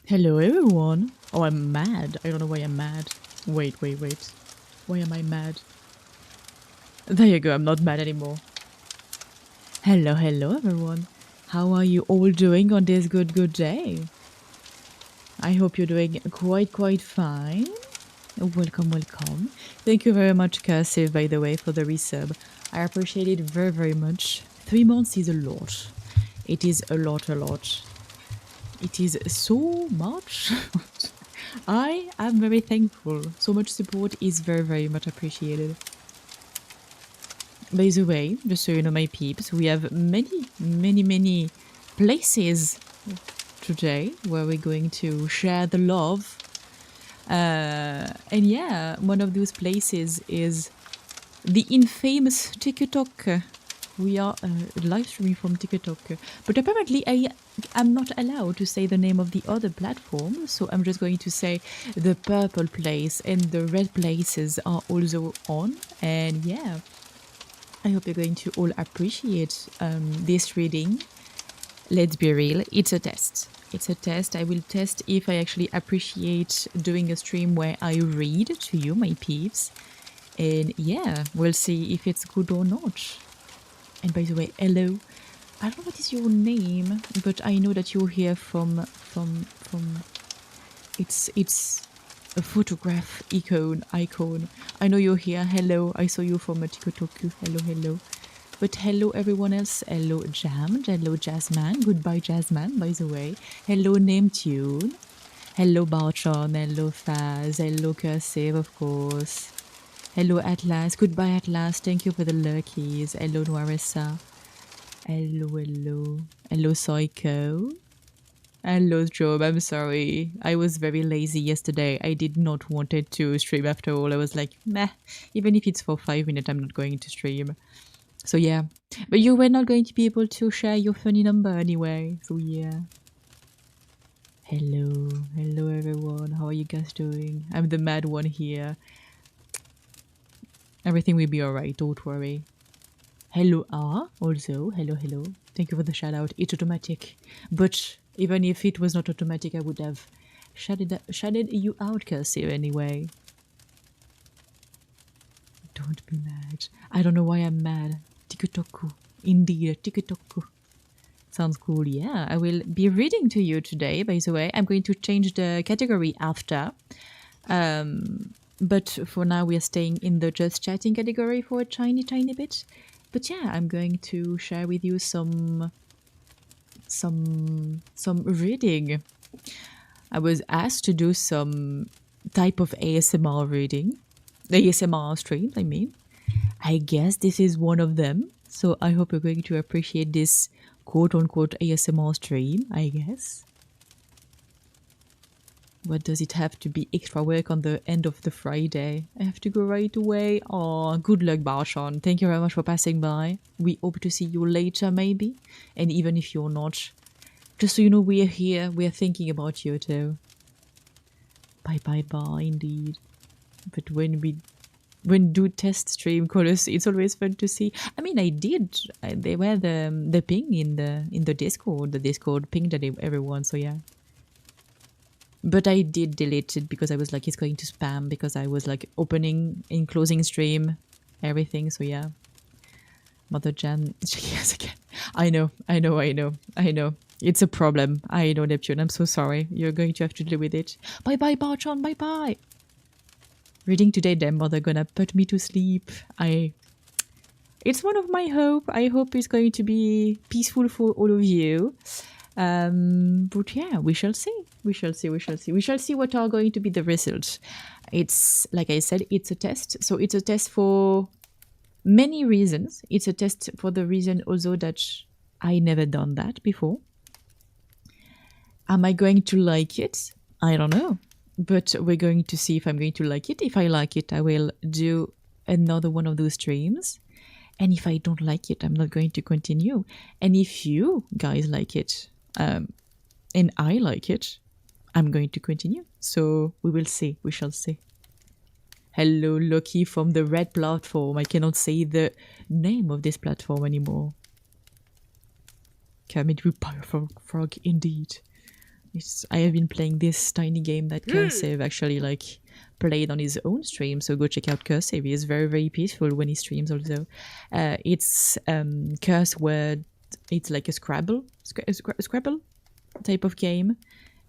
Hello everyone. Oh, I'm mad. I don't know why I'm mad. Wait. Why am I mad? There you go. I'm not mad anymore. Hello everyone. How are you all doing on this good day? I hope you're doing quite fine. Welcome. Thank you very much, Cursive, by the way, for the resub. I appreciate it very much. 3 months is a lot. It is a lot. It is so much. I am very thankful. So much support is very much appreciated. By the way, just so you know, my peeps, we have many places today where we're going to share the love. And yeah, one of those places is the infamous TikTok. We are live streaming from TikTok, but apparently I am not allowed to say the name of the other platform, so I'm just going to say the purple place and the red places are also on. And yeah, I hope you're going to all appreciate this reading. Let's be real, it's a test. It's a test. I will test if I actually appreciate doing a stream where I read to you, my peeps. And yeah, we'll see if it's good or not. And by the way, hello. I don't know what is your name, but I know that you're here from it's a photograph icon. I know you're here. Hello. I saw you from a TikTok. Hello. But hello everyone else. Hello Jam. Hello Jasmine. Goodbye Jasmine, by the way. Hello Name Tune. Hello Bartron. Hello Faz. Hello Cursive, of course. Hello Atlas. Goodbye Atlas. Thank you for the lurkies. Hello Noirissa. Hello. Hello Psycho. Hello Job. I'm sorry. I was very lazy yesterday. I did not wanted to stream after all. I was like, meh. Even if it's for 5 minutes, I'm not going to stream. So yeah. But you were not going to be able to share your funny number anyway. So yeah. Hello everyone. How are you guys doing? I'm the mad one here. Everything will be alright, don't worry. Hello also. Hello. Thank you for the shout out. It's automatic. But even if it was not automatic, I would have shouted you out, Cursive, anyway. Don't be mad. I don't know why I'm mad. Tikutoku. Indeed, Tikutoku. Sounds cool, yeah. I will be reading to you today, by the way. I'm going to change the category after. But for now, we are staying in the just chatting category for a tiny bit. But yeah, I'm going to share with you some reading. I was asked to do some type of ASMR reading. ASMR streams, I mean. I guess this is one of them. So I hope you're going to appreciate this quote-unquote ASMR stream, I guess. What does it have to be extra work on the end of the Friday? I have to go right away. Oh, good luck, Barshan. Thank you very much for passing by. We hope to see you later, maybe. And even if you're not, just so you know, we are here. We are thinking about you too. Bye, indeed. But when do test stream callers, it's always fun to see. I mean, I did. They were the ping in the Discord. The Discord pinged at everyone. So yeah. But I did delete it because I was like, it's going to spam because I was like opening and closing stream, everything. So yeah. Mother Jan, yes again. I know. It's a problem. I know, Neptune. I'm so sorry. You're going to have to deal with it. Bye, Bartron. Bye. Reading today, damn mother gonna put me to sleep. It's one of my hope. I hope it's going to be peaceful for all of you. But yeah, we shall see. We shall see what are going to be the results. It's, like I said, it's a test. So it's a test for many reasons. It's a test for the reason also that I never done that before. Am I going to like it? I don't know. But we're going to see if I'm going to like it. If I like it, I will do another one of those streams. And if I don't like it, I'm not going to continue. And if you guys like it, and I like it, I'm going to continue. So we will see. We shall see. Hello, Loki from the red platform. I cannot say the name of this platform anymore. Kermit with Frog, indeed. I have been playing this tiny game that Cursive actually like played on his own stream. So go check out Cursive. He is very, very peaceful when he streams also. It's curse word. It's like a Scrabble type of game.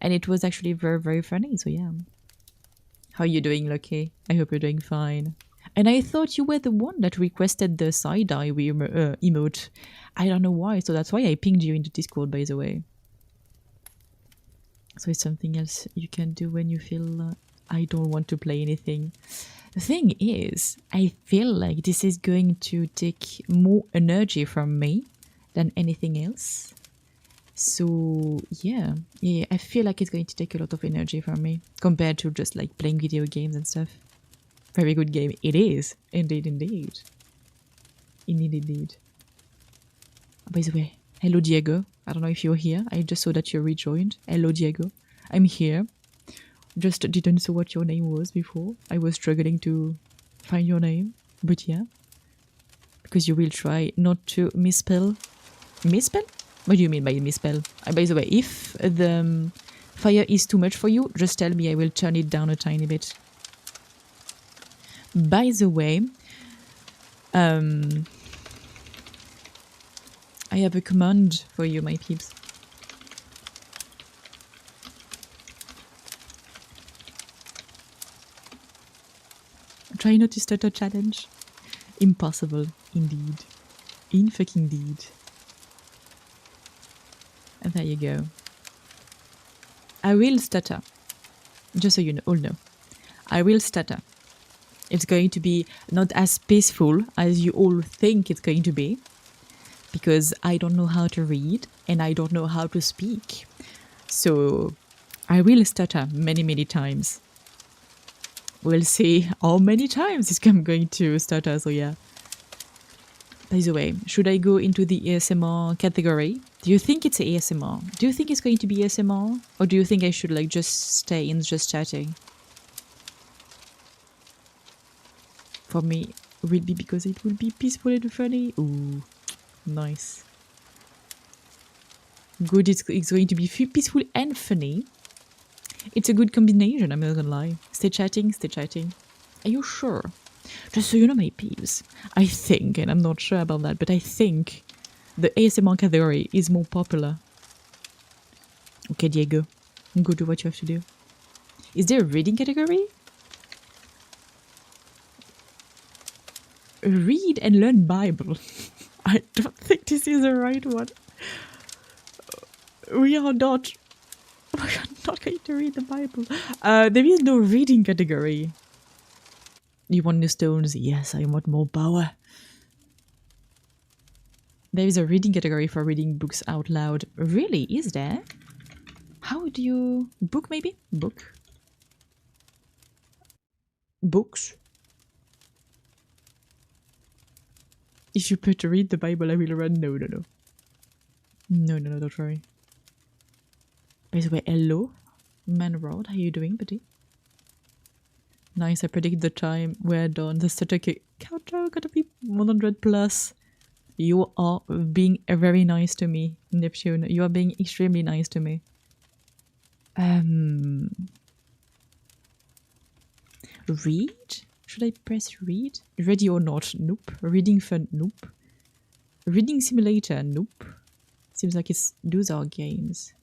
And it was actually very, very funny. So yeah. How are you doing, Lucky? I hope you're doing fine. And I thought you were the one that requested the side-eye emote. I don't know why, so that's why I pinged you into Discord, by the way. So it's something else you can do when you feel I don't want to play anything. The thing is, I feel like this is going to take more energy from me than anything else. So yeah, I feel like it's going to take a lot of energy from me compared to just like playing video games and stuff. Very good game. It is. Indeed, indeed. Indeed. By the way, hello Diego. I don't know if you're here. I just saw that you rejoined. Hello Diego. I'm here. Just didn't know what your name was before. I was struggling to find your name. But yeah. Because you will try not to misspell. Misspell? What do you mean by misspell? By the way, if the fire is too much for you, just tell me. I will turn it down a tiny bit. By the way, I have a command for you, my peeps. Try not to start a challenge. Impossible, indeed. In fucking deed. And there you go. I will stutter. Just so you know, all know. I will stutter. It's going to be not as peaceful as you all think it's going to be. Because I don't know how to read and I don't know how to speak. So I will stutter many, many times. We'll see how many times I'm going to stutter, so yeah. By the way, should I go into the ASMR category? Do you think it's ASMR? Do you think it's going to be ASMR? Or do you think I should like just stay in just chatting? For me, it will be because it will be peaceful and funny. Ooh, nice. Good, it's going to be peaceful and funny. It's a good combination, I'm not gonna lie. Stay chatting, stay chatting. Are you sure? Just so you know, my peeps, I think, and I'm not sure about that, but I think the ASMR category is more popular. Okay, Diego, go do what you have to do. Is there a reading category? Read and learn Bible. I don't think this is the right one. We are not going to read the Bible. There is no reading category. You want new stones? Yes, I want more power. There is a reading category for reading books out loud. Really? Is there? How do you... Book, maybe? Book? Books? If you put to read the Bible, I will run. No. No, don't worry. By the way, hello, Manrod. How you doing, buddy? Nice, I predict the time we're done. The stutter counter gotta be 100 plus. You are being very nice to me, Neptune. You are being extremely nice to me. Read? Should I press read? Ready or not? Nope. Reading fun? Nope. Reading simulator? Nope. Seems like those are games.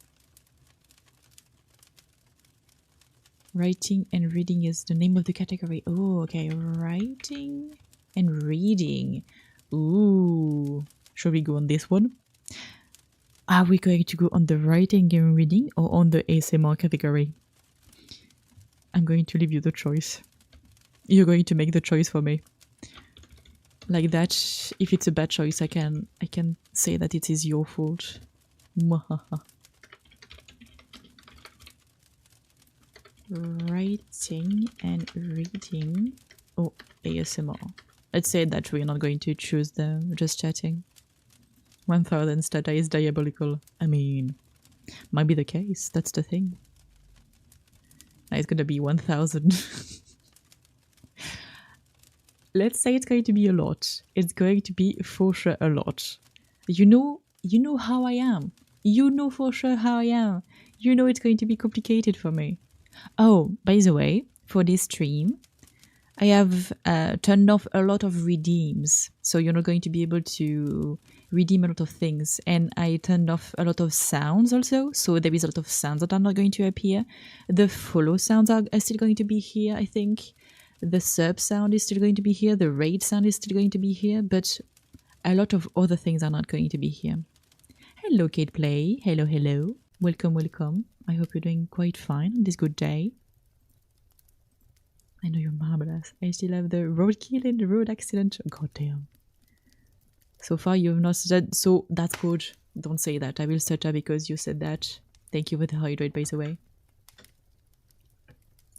Writing and reading is the name of the category. Oh, okay. Writing and reading. Ooh. Shall we go on this one? Are we going to go on the writing and reading or on the ASMR category? I'm going to leave you the choice. You're going to make the choice for me. Like that, if it's a bad choice, I can say that it is your fault. Writing and reading or ASMR. Let's say that we're not going to choose them, just chatting. 1000 stata is diabolical. I mean, might be the case, that's the thing. Now it's gonna be 1000. Let's say it's going to be a lot. It's going to be for sure a lot. You know how I am. You know for sure how I am. You know it's going to be complicated for me. Oh, by the way, for this stream, I have turned off a lot of redeems. So you're not going to be able to redeem a lot of things. And I turned off a lot of sounds also. So there is a lot of sounds that are not going to appear. The follow sounds are still going to be here, I think. The sub sound is still going to be here. The raid sound is still going to be here. But a lot of other things are not going to be here. Hello, Kate Play. Hello, hello. Welcome, welcome. I hope you're doing quite fine on this good day. I know you're marvelous. I still have the roadkill and the road accident. God damn. So far you've not said, so that's good. Don't say that. I will stutter because you said that. Thank you for the hydrate, by the way.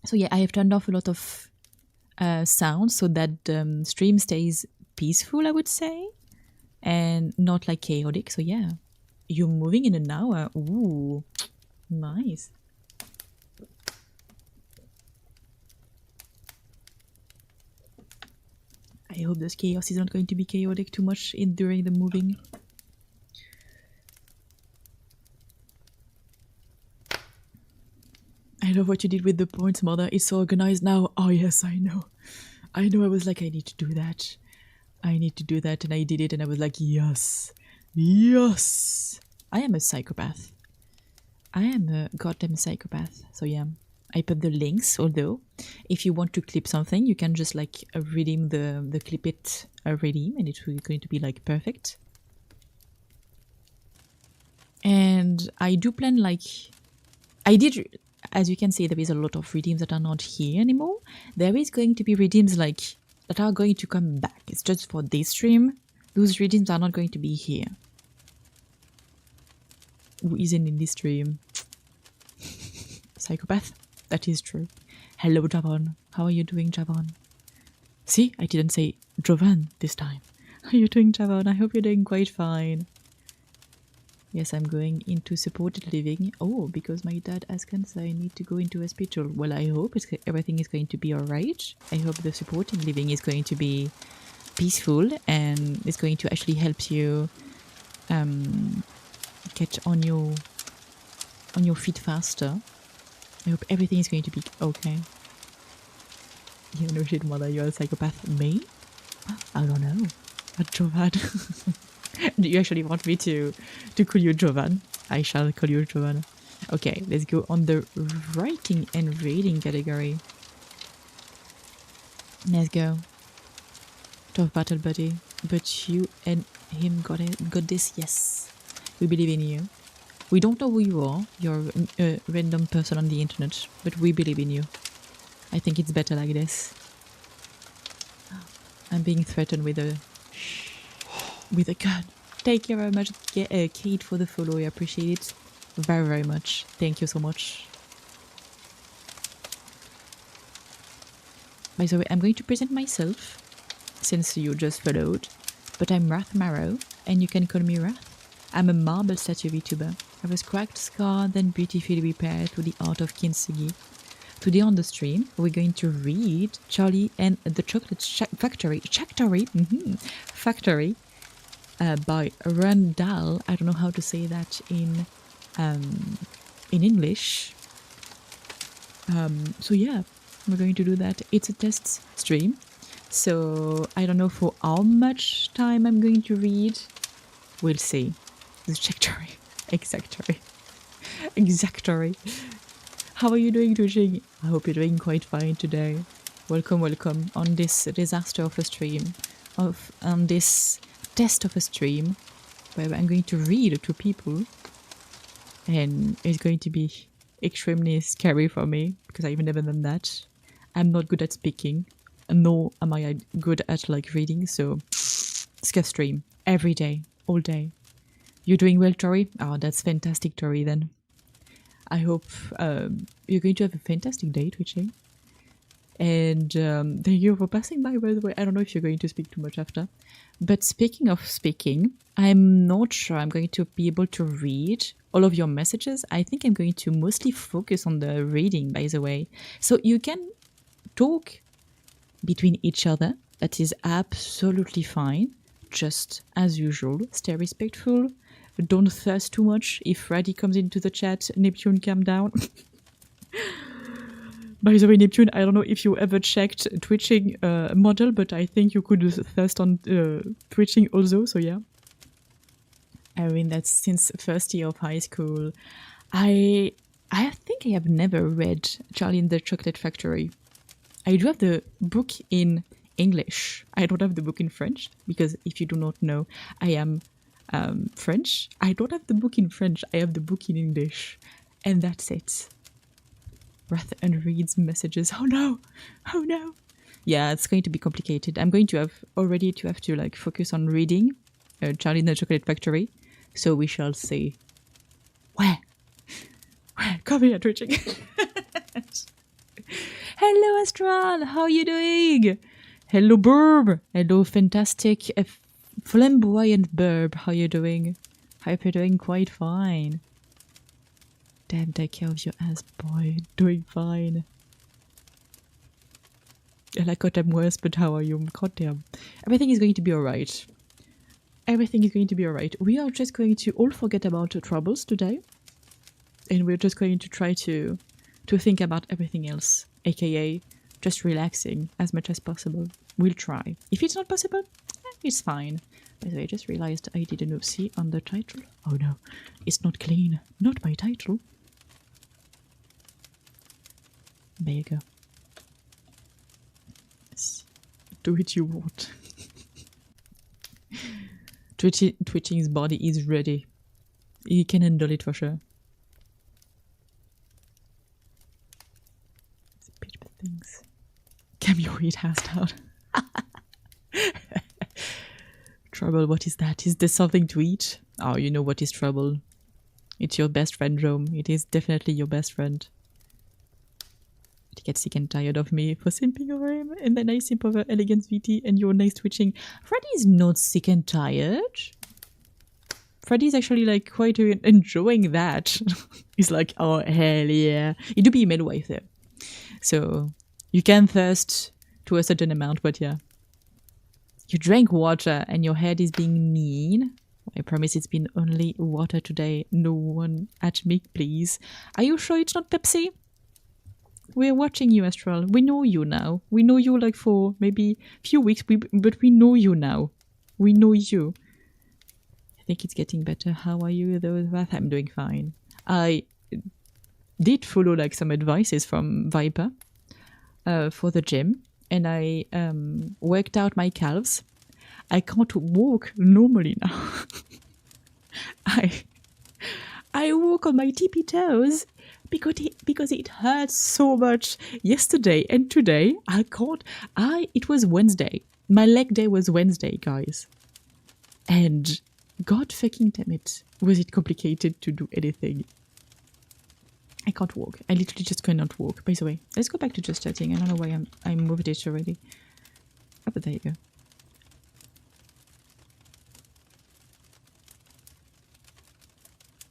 So yeah, I have turned off a lot of sounds so that the stream stays peaceful, I would say, and not like chaotic. So yeah, you're moving in an hour. Ooh, nice. I hope this chaos is not going to be chaotic too much during the moving. I love what you did with the points, mother. It's so organized now. Oh yes, I know. I know. I was like, I need to do that. I need to do that, and I did it, and I was like, yes. Yes. I am a psychopath. I am a goddamn psychopath. So yeah. I put the links, although if you want to clip something, you can just like redeem the clip it redeem, and it's going to be like perfect. And I do plan like I did, as you can see, there is a lot of redeems that are not here anymore. There is going to be redeems like that are going to come back. It's just for this stream. Those redeems are not going to be here. Who isn't in this stream? Psychopath. That is true. Hello, Javon. How are you doing, Javon? See, I didn't say Jovan this time. How are you doing, Javon? I hope you're doing quite fine. Yes, I'm going into supported living. Oh, because my dad has cancer, I need to go into hospital. Well, I hope everything is going to be alright. I hope the supported living is going to be peaceful and it's going to actually help you get on your feet faster. I hope everything is going to be okay. Yeah, no shit, mother, you're a psychopath. Me? I don't know. But Jovan. Do you actually want me to call you Jovan? I shall call you Jovan. Okay, let's go on the writing and reading category. Let's go. Tough battle, buddy. But you and him got this. Yes. We believe in you. We don't know who you are. You're a random person on the internet, but we believe in you. I think it's better like this. I'm being threatened with a gun. Thank you very much, Kate, for the follow. I appreciate it very, very much. Thank you so much. By the way, I'm going to present myself, since you just followed, but I'm Wrath Marrow, and you can call me Wrath. I'm a marble statue VTuber. I was cracked, scarred, then beautifully repaired through the art of kintsugi. Today on the stream, we're going to read Charlie and the Chocolate Factory. Factory by Randall. I don't know how to say that in English. So yeah, we're going to do that. It's a test stream, so I don't know for how much time I'm going to read. We'll see. The Factory. Exactory. How are you doing, Twitching? I hope you're doing quite fine today. Welcome, welcome on this disaster of a stream, on this test of a stream, where I'm going to read to people, and it's going to be extremely scary for me because I've never done that. I'm not good at speaking, nor am I good at like reading. So, scuff stream every day, all day. You're doing well, Tori? Oh, that's fantastic, Tori, then. I hope you're going to have a fantastic day, Twitching. And thank you for passing by the way. I don't know if you're going to speak too much after. But speaking of speaking, I'm not sure I'm going to be able to read all of your messages. I think I'm going to mostly focus on the reading, by the way. So you can talk between each other. That is absolutely fine. Just as usual, stay respectful. don't thirst too much. If Freddy comes into the chat, Neptune, calm down. By the way, Neptune, I don't know if you ever checked twitching model, but I think you could thirst on twitching also, so yeah. I mean, that's since first year of high school. I think I have never read Charlie and the Chocolate Factory. I do have the book in English. I don't have the book in French, because if you do not know, I am French. I don't have the book in French. I have the book in English. And that's it. Wrath and reads messages. Oh no! Oh no! Yeah, it's going to be complicated. I'm going to have to like focus on reading Charlie and the Chocolate Factory. So we shall see. Where? Come here, twitching. Hello, Astral. How are you doing? Hello, Burb. Hello, fantastic, flamboyant Burb. How are you doing? Hope you're doing quite fine. Damn, take care of your ass, boy. Doing fine. Like, goddamn worse, but how are you? Goddamn. Everything is going to be alright. Everything is going to be alright. We are just going to all forget about the troubles today. And we're just going to try to think about everything else. AKA, just relaxing as much as possible. We'll try. If it's not possible, it's fine. By the way, I just realized I did an oopsie on the title. Oh no, it's not clean. Not my title. There you go. Yes. Do it you want. Twitching's body is ready. He can handle it for sure. It's a bit of things. Cameo eat has down. Trouble, what is that? Is there something to eat? Oh, you know what is trouble. It's your best friend, Rome. It is definitely your best friend. He gets sick and tired of me for simping over him, and then I simp over Elegance VT and your nice twitching. Freddy is not sick and tired. Freddy's actually like quite enjoying that. He's like, oh hell yeah. He do be a midwife there. So you can thirst to a certain amount, but yeah. You drank water and your head is being mean. I promise it's been only water today. No one at me, please. Are you sure it's not Pepsi? We're watching you, Astral. We know you now. We know you like for maybe a few weeks, but we know you now. We know you. I think it's getting better. How are you though, Vath? I'm doing fine. I did follow like some advices from Viper for the gym, and I worked out my calves. I can't walk normally now. I walk on my tippy toes because it hurts so much yesterday and today. I can't. It was Wednesday. My leg day was Wednesday, guys. And God fucking damn it, was it complicated to do anything. I can't walk. I literally just cannot walk. By the way, let's go back to just chatting. I don't know why I moved it already. Oh, but there you go.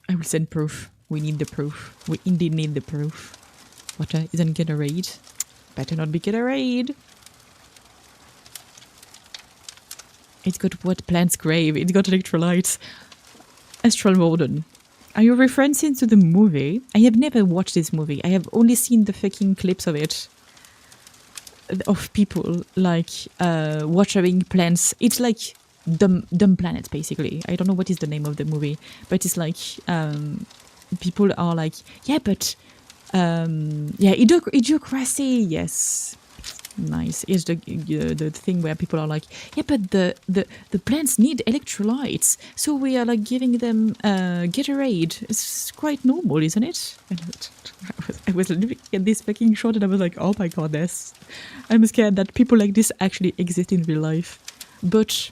I will send proof. We need the proof. We indeed need the proof. Water isn't Gatorade. Better not be Gatorade. It's got what plant's grave. It's got electrolytes. Astral Modern. Are you referencing to the movie? I have never watched this movie. I have only seen the fucking clips of it. Of people like watering plants. It's like dumb planets, basically. I don't know what is the name of the movie, but it's like people are like, yeah, but yeah, idiocracy, yes. Nice. It's the thing where people are like, yeah, but the plants need electrolytes, so we are like giving them Gatorade. It's quite normal, isn't it? I was looking at this fucking shot and I was like, oh my goodness, I'm scared that people like this actually exist in real life. But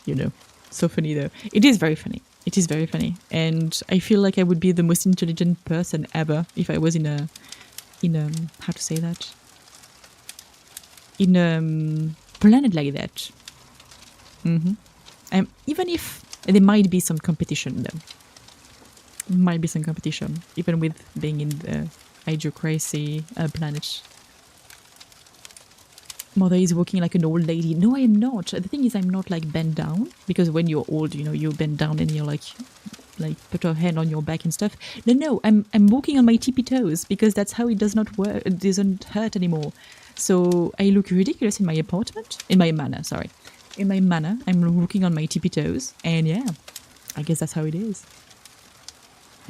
you know, so funny though. It is very funny. It is very funny, and I feel like I would be the most intelligent person ever if I was in a how to say that. In a planet like that. Even if there might be some competition though. Might be some competition, even with being in the idiocracy planet. Mother is walking like an old lady. No, I am not. The thing is, I'm not like bent down, because when you're old, you know, you bend down and you're like like put her hand on your back and stuff. No, I'm walking on my tippy toes because that's how it does not work. It doesn't hurt anymore. So I look ridiculous in my apartment, in my manor. Sorry, in my manor, I'm walking on my tippy toes, and yeah, I guess that's how it is.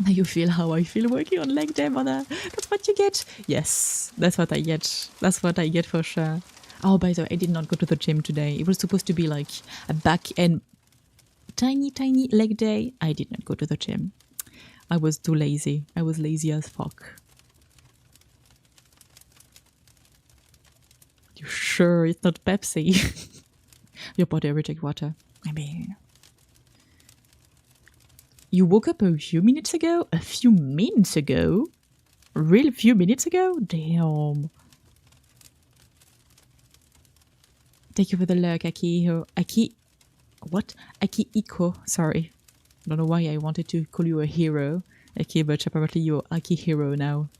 Now you feel how I feel working on leg day, mother. That's what you get. Yes, that's what I get. That's what I get for sure. Oh, by the way, I did not go to the gym today. It was supposed to be like a back and tiny leg day. I did not go to the gym. I was too lazy. I was lazy as fuck. You sure it's not Pepsi? Your body reject water. I mean... You woke up a few minutes ago? A few minutes ago? Real few minutes ago? Damn. Thank you for the lurk, Akihiro. What? Akihiko. Sorry. I don't know why I wanted to call you a hero. Aki, but apparently you're Akihiro now.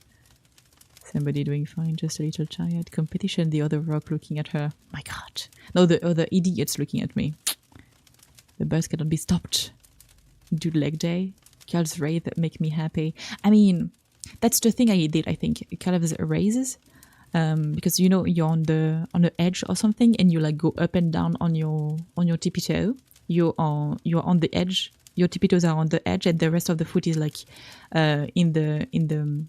Somebody doing fine, just a little tired. Competition, the other rock looking at her. My god. No, the other idiot's looking at me. The bus cannot be stopped. Do leg day. Calves raise that make me happy. I mean, that's the thing I did, I think. Calves raises. Because you know you're on the edge or something and you like go up and down on your tippy toe. You're on the edge. Your tippy toes are on the edge and the rest of the foot is like in the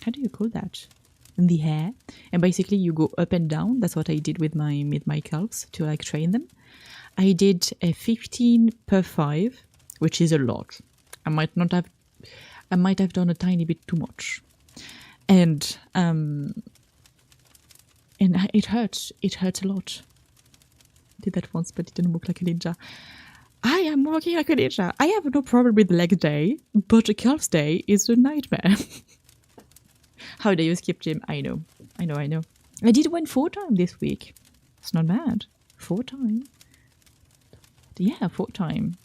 how do you call that? In the hair. And basically you go up and down. That's what I did with my calves to like train them. I did a 15 per 5, which is a lot. I might have done a tiny bit too much. And it hurts. It hurts a lot. I did that once, but it didn't walk like a ninja. I am walking like a ninja. I have no problem with leg day, but a calves day is a nightmare. How do you skip gym? I know. I did one 4 times this week. It's not bad. 4 times. Yeah, 4 times.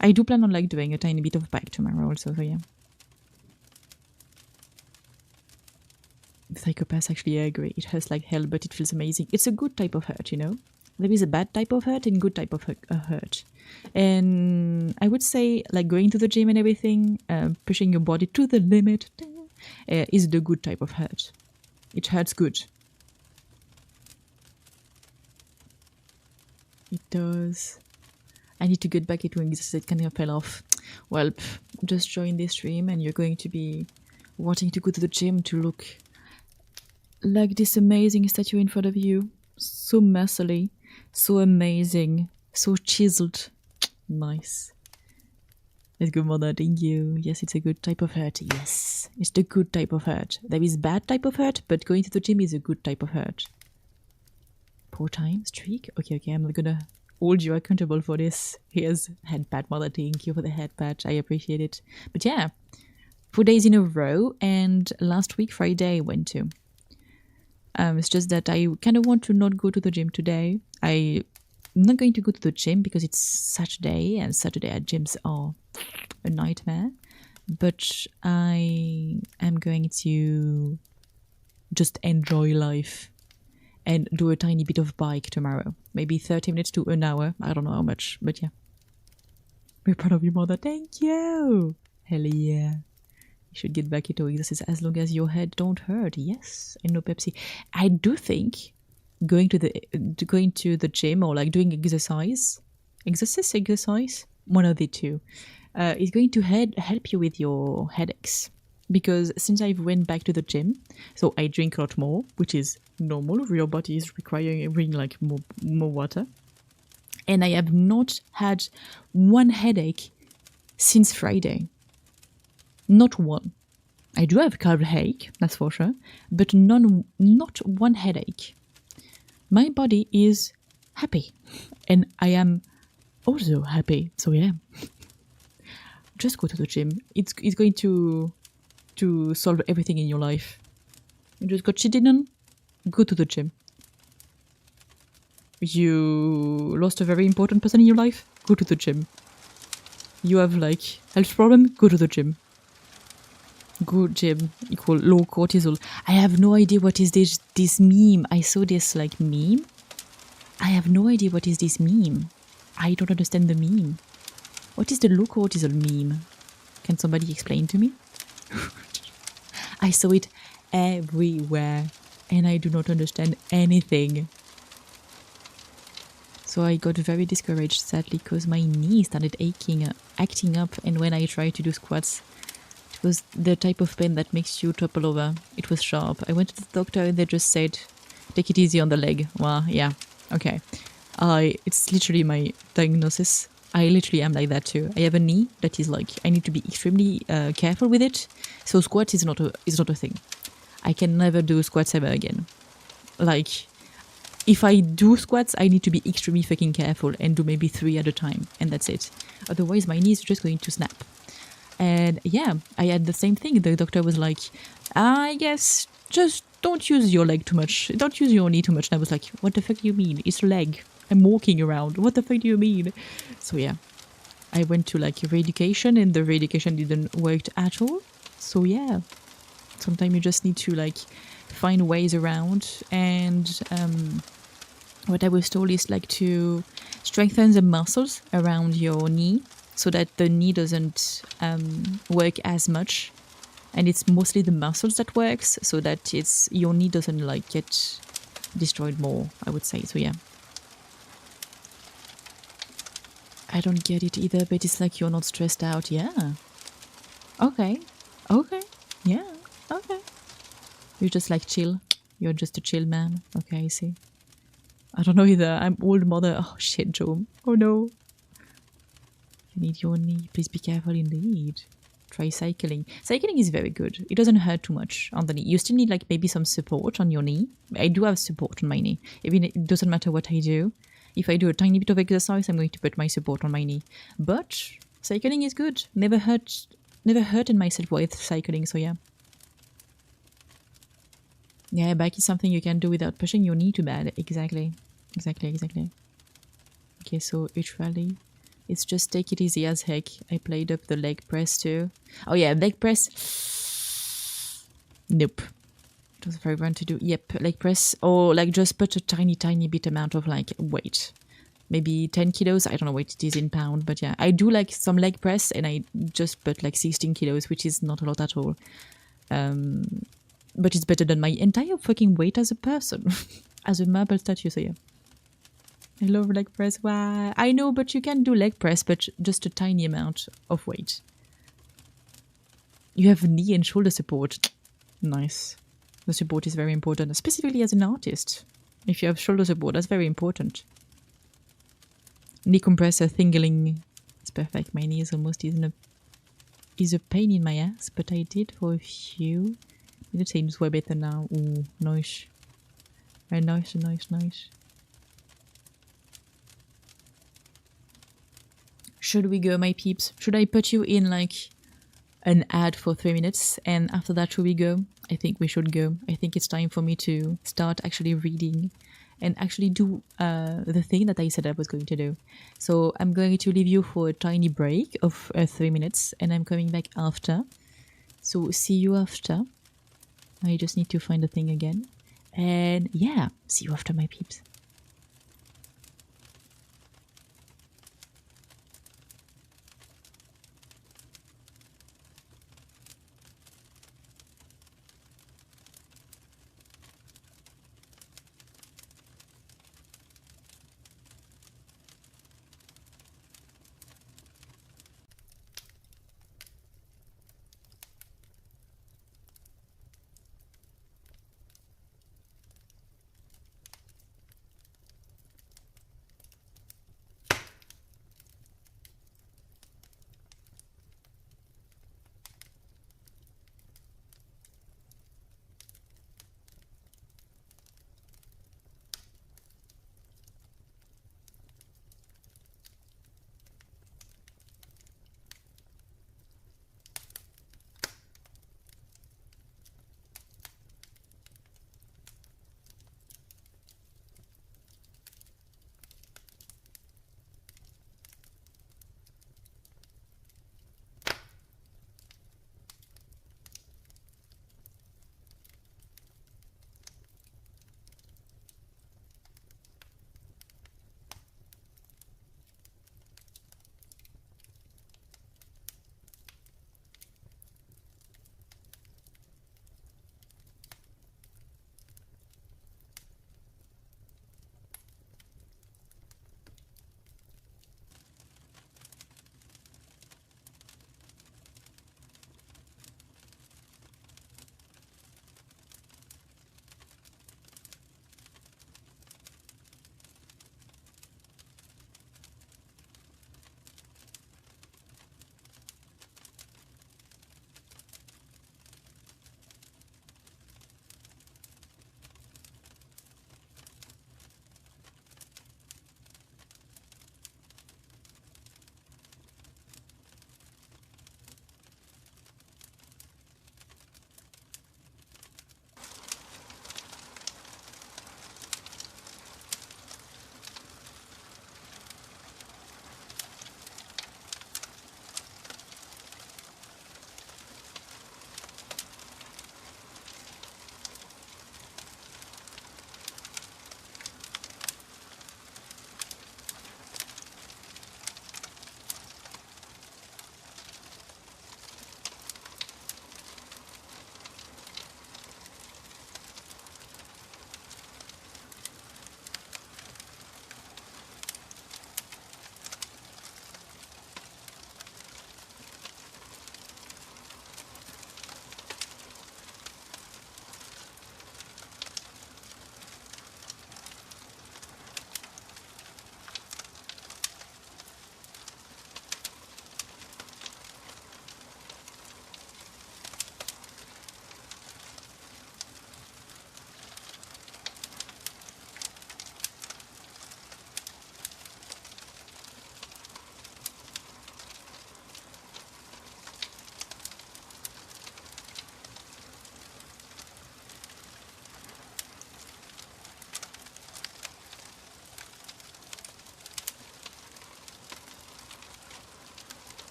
I do plan on like doing a tiny bit of bike tomorrow also, so yeah. Psychopaths, actually, I agree. It hurts like hell, but it feels amazing. It's a good type of hurt, you know? There is a bad type of hurt and good type of hurt. And I would say, like, going to the gym and everything, pushing your body to the limit, is the good type of hurt. It hurts good. It does. I need to get back into exercise. It kind of fell off. Well, just join this stream and you're going to be wanting to go to the gym to look like this amazing statue in front of you. So muscly, so amazing, so chiseled. Nice. Let's go, mother. Thank you. Yes, it's a good type of hurt. Yes, it's the good type of hurt. There is bad type of hurt, but going to the gym is a good type of hurt. 4 times streak? Okay, I'm gonna hold you accountable for this. Here's head pat, mother. Thank you for the head pat. I appreciate it. But yeah, 4 days in a row, and last week, Friday, I went to. It's just that I kind of want to not go to the gym today. I'm not going to go to the gym because it's Saturday, and Saturday at gyms are a nightmare. But I am going to just enjoy life and do a tiny bit of bike tomorrow. Maybe 30 minutes to an hour. I don't know how much, but yeah. We're proud of you, mother. Thank you. Hell yeah. You should get back into exercise as long as your head don't hurt. Yes, and no Pepsi. I do think going to the gym or like doing exercise, one of the two, is going to help you with your headaches. Because since I went back to the gym, so I drink a lot more, which is normal. Your body is requiring like more water, and I have not had one headache since Friday. Not one. I do have calf ache, that's for sure, but not one headache. My body is happy, and I am also happy. So yeah, just go to the gym. It's going to solve everything in your life. You just got cheated on, go to the gym. You lost a very important person in your life, go to the gym. You have like health problem, go to the gym. Go gym equal low cortisol. I have no idea what is this meme. I saw this like meme. I have no idea what is this meme. I don't understand the meme. What is the low cortisol meme? Can somebody explain to me? I saw it everywhere and I do not understand anything. So I got very discouraged, sadly, because my knee started aching, acting up, and when I tried to do squats, it was the type of pain that makes you topple over. It was sharp. I went to the doctor and they just said, take it easy on the leg. Well, yeah, okay. It's literally my diagnosis. I literally am like that too. I have a knee that is like, I need to be extremely careful with it. So squats is not a thing. I can never do squats ever again. Like, if I do squats, I need to be extremely fucking careful and do maybe 3 at a time, and that's it. Otherwise, my knee is just going to snap. And yeah, I had the same thing. The doctor was like, I guess just don't use your leg too much. Don't use your knee too much. And I was like, what the fuck do you mean? It's a leg. I'm walking around. What the fuck do you mean? So yeah, I went to like re-education and the re-education didn't work at all. So yeah, sometimes you just need to like find ways around. And what I was told is like to strengthen the muscles around your knee so that the knee doesn't work as much, and it's mostly the muscles that works, so that it's your knee doesn't like get destroyed more, I would say. So yeah, I don't get it either, but it's like you're not stressed out. Yeah, okay, yeah, okay, you're just like chill, you're just a chill man. Okay, I see. I don't know either. I'm old mother. Oh shit, Joe. Oh no. You need your knee. Please be careful indeed. Try cycling. Cycling is very good. It doesn't hurt too much on the knee. You still need like maybe some support on your knee. I do have support on my knee. Even it doesn't matter what I do. If I do a tiny bit of exercise, I'm going to put my support on my knee. But cycling is good. Never hurted myself with cycling, so yeah. Yeah, bike is something you can do without pushing your knee too bad. Exactly. Okay, so literally, it's just take it easy as heck. I played up the leg press too. Oh yeah, leg press. Nope. It was very fun to do. Yep, leg press. Or like just put a tiny bit amount of like weight. Maybe 10 kilos. I don't know what it is in pound, but yeah. I do like some leg press and I just put like 16 kilos, which is not a lot at all. But it's better than my entire fucking weight as a person. As a marble statue, so yeah. I love leg press. Why? I know, but you can do leg press, but just a tiny amount of weight. You have knee and shoulder support. Nice. The support is very important, specifically as an artist. If you have shoulder support, that's very important. Knee compressor thingling. It's perfect. My knee is almost is a pain in my ass, but I did for a few. It seems way better now. Ooh, nice. Very nice. Should we go, my peeps? Should I put you in like an ad for 3 minutes and after that should we go? I think we should go. I think it's time for me to start actually reading and actually do the thing that I said I was going to do. So I'm going to leave you for a tiny break of 3 minutes and I'm coming back after. So see you after. I just need to find the thing again. And yeah, see you after, my peeps.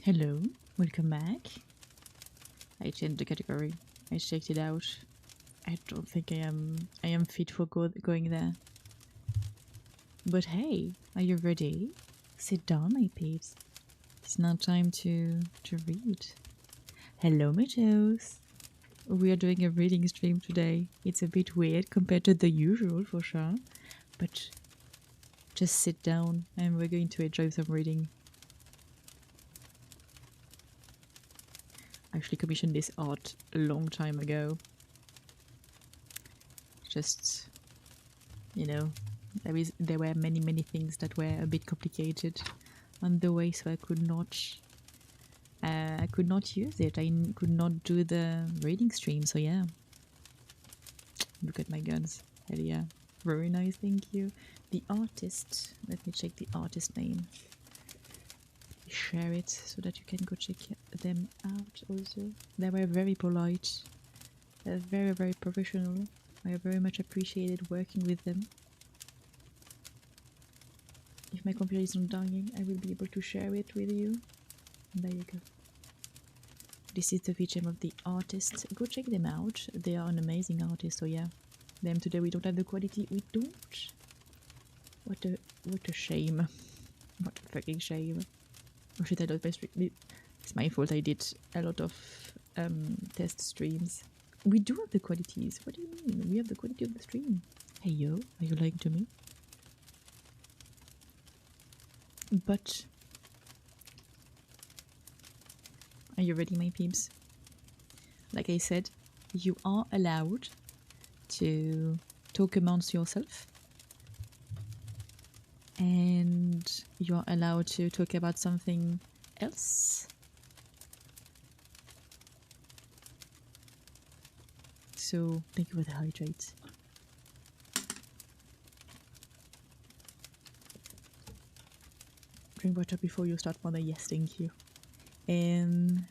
Hello, welcome back. I changed the category. I checked it out. I don't think I am fit for going there. But hey, are you ready? Sit down, my peeps. It's now time to read. Hello, my toes. We are doing a reading stream today. It's a bit weird compared to the usual, for sure. But just sit down and we're going to enjoy some reading. I actually commissioned this art a long time ago. Just, you know, there were many things that were a bit complicated on the way, so I could not use it. I could not do the reading stream. So yeah, look at my guns. Hell yeah, very nice. Thank you. The artist. Let me check the artist name. Share it so that you can go check them out. Also, they were very polite. They're very professional. I very much appreciated working with them. If my computer is not dying, I will be able to share it with you. There you go. This is the VGM of the artists. Go check them out. They are an amazing artist, so yeah. Them today we don't have the quality. We don't. What a shame. What a fucking shame. Oh shit, I lost my stream. It's my fault. I did a lot of test streams. We do have the qualities. What do you mean? We have the quality of the stream. Hey yo, are you lying to me? But are you ready, my peeps? Like I said, you are allowed to talk amongst yourself. And you are allowed to talk about something else. So thank you for the hydrate. Drink water before you start, mother. Yes, thank you. And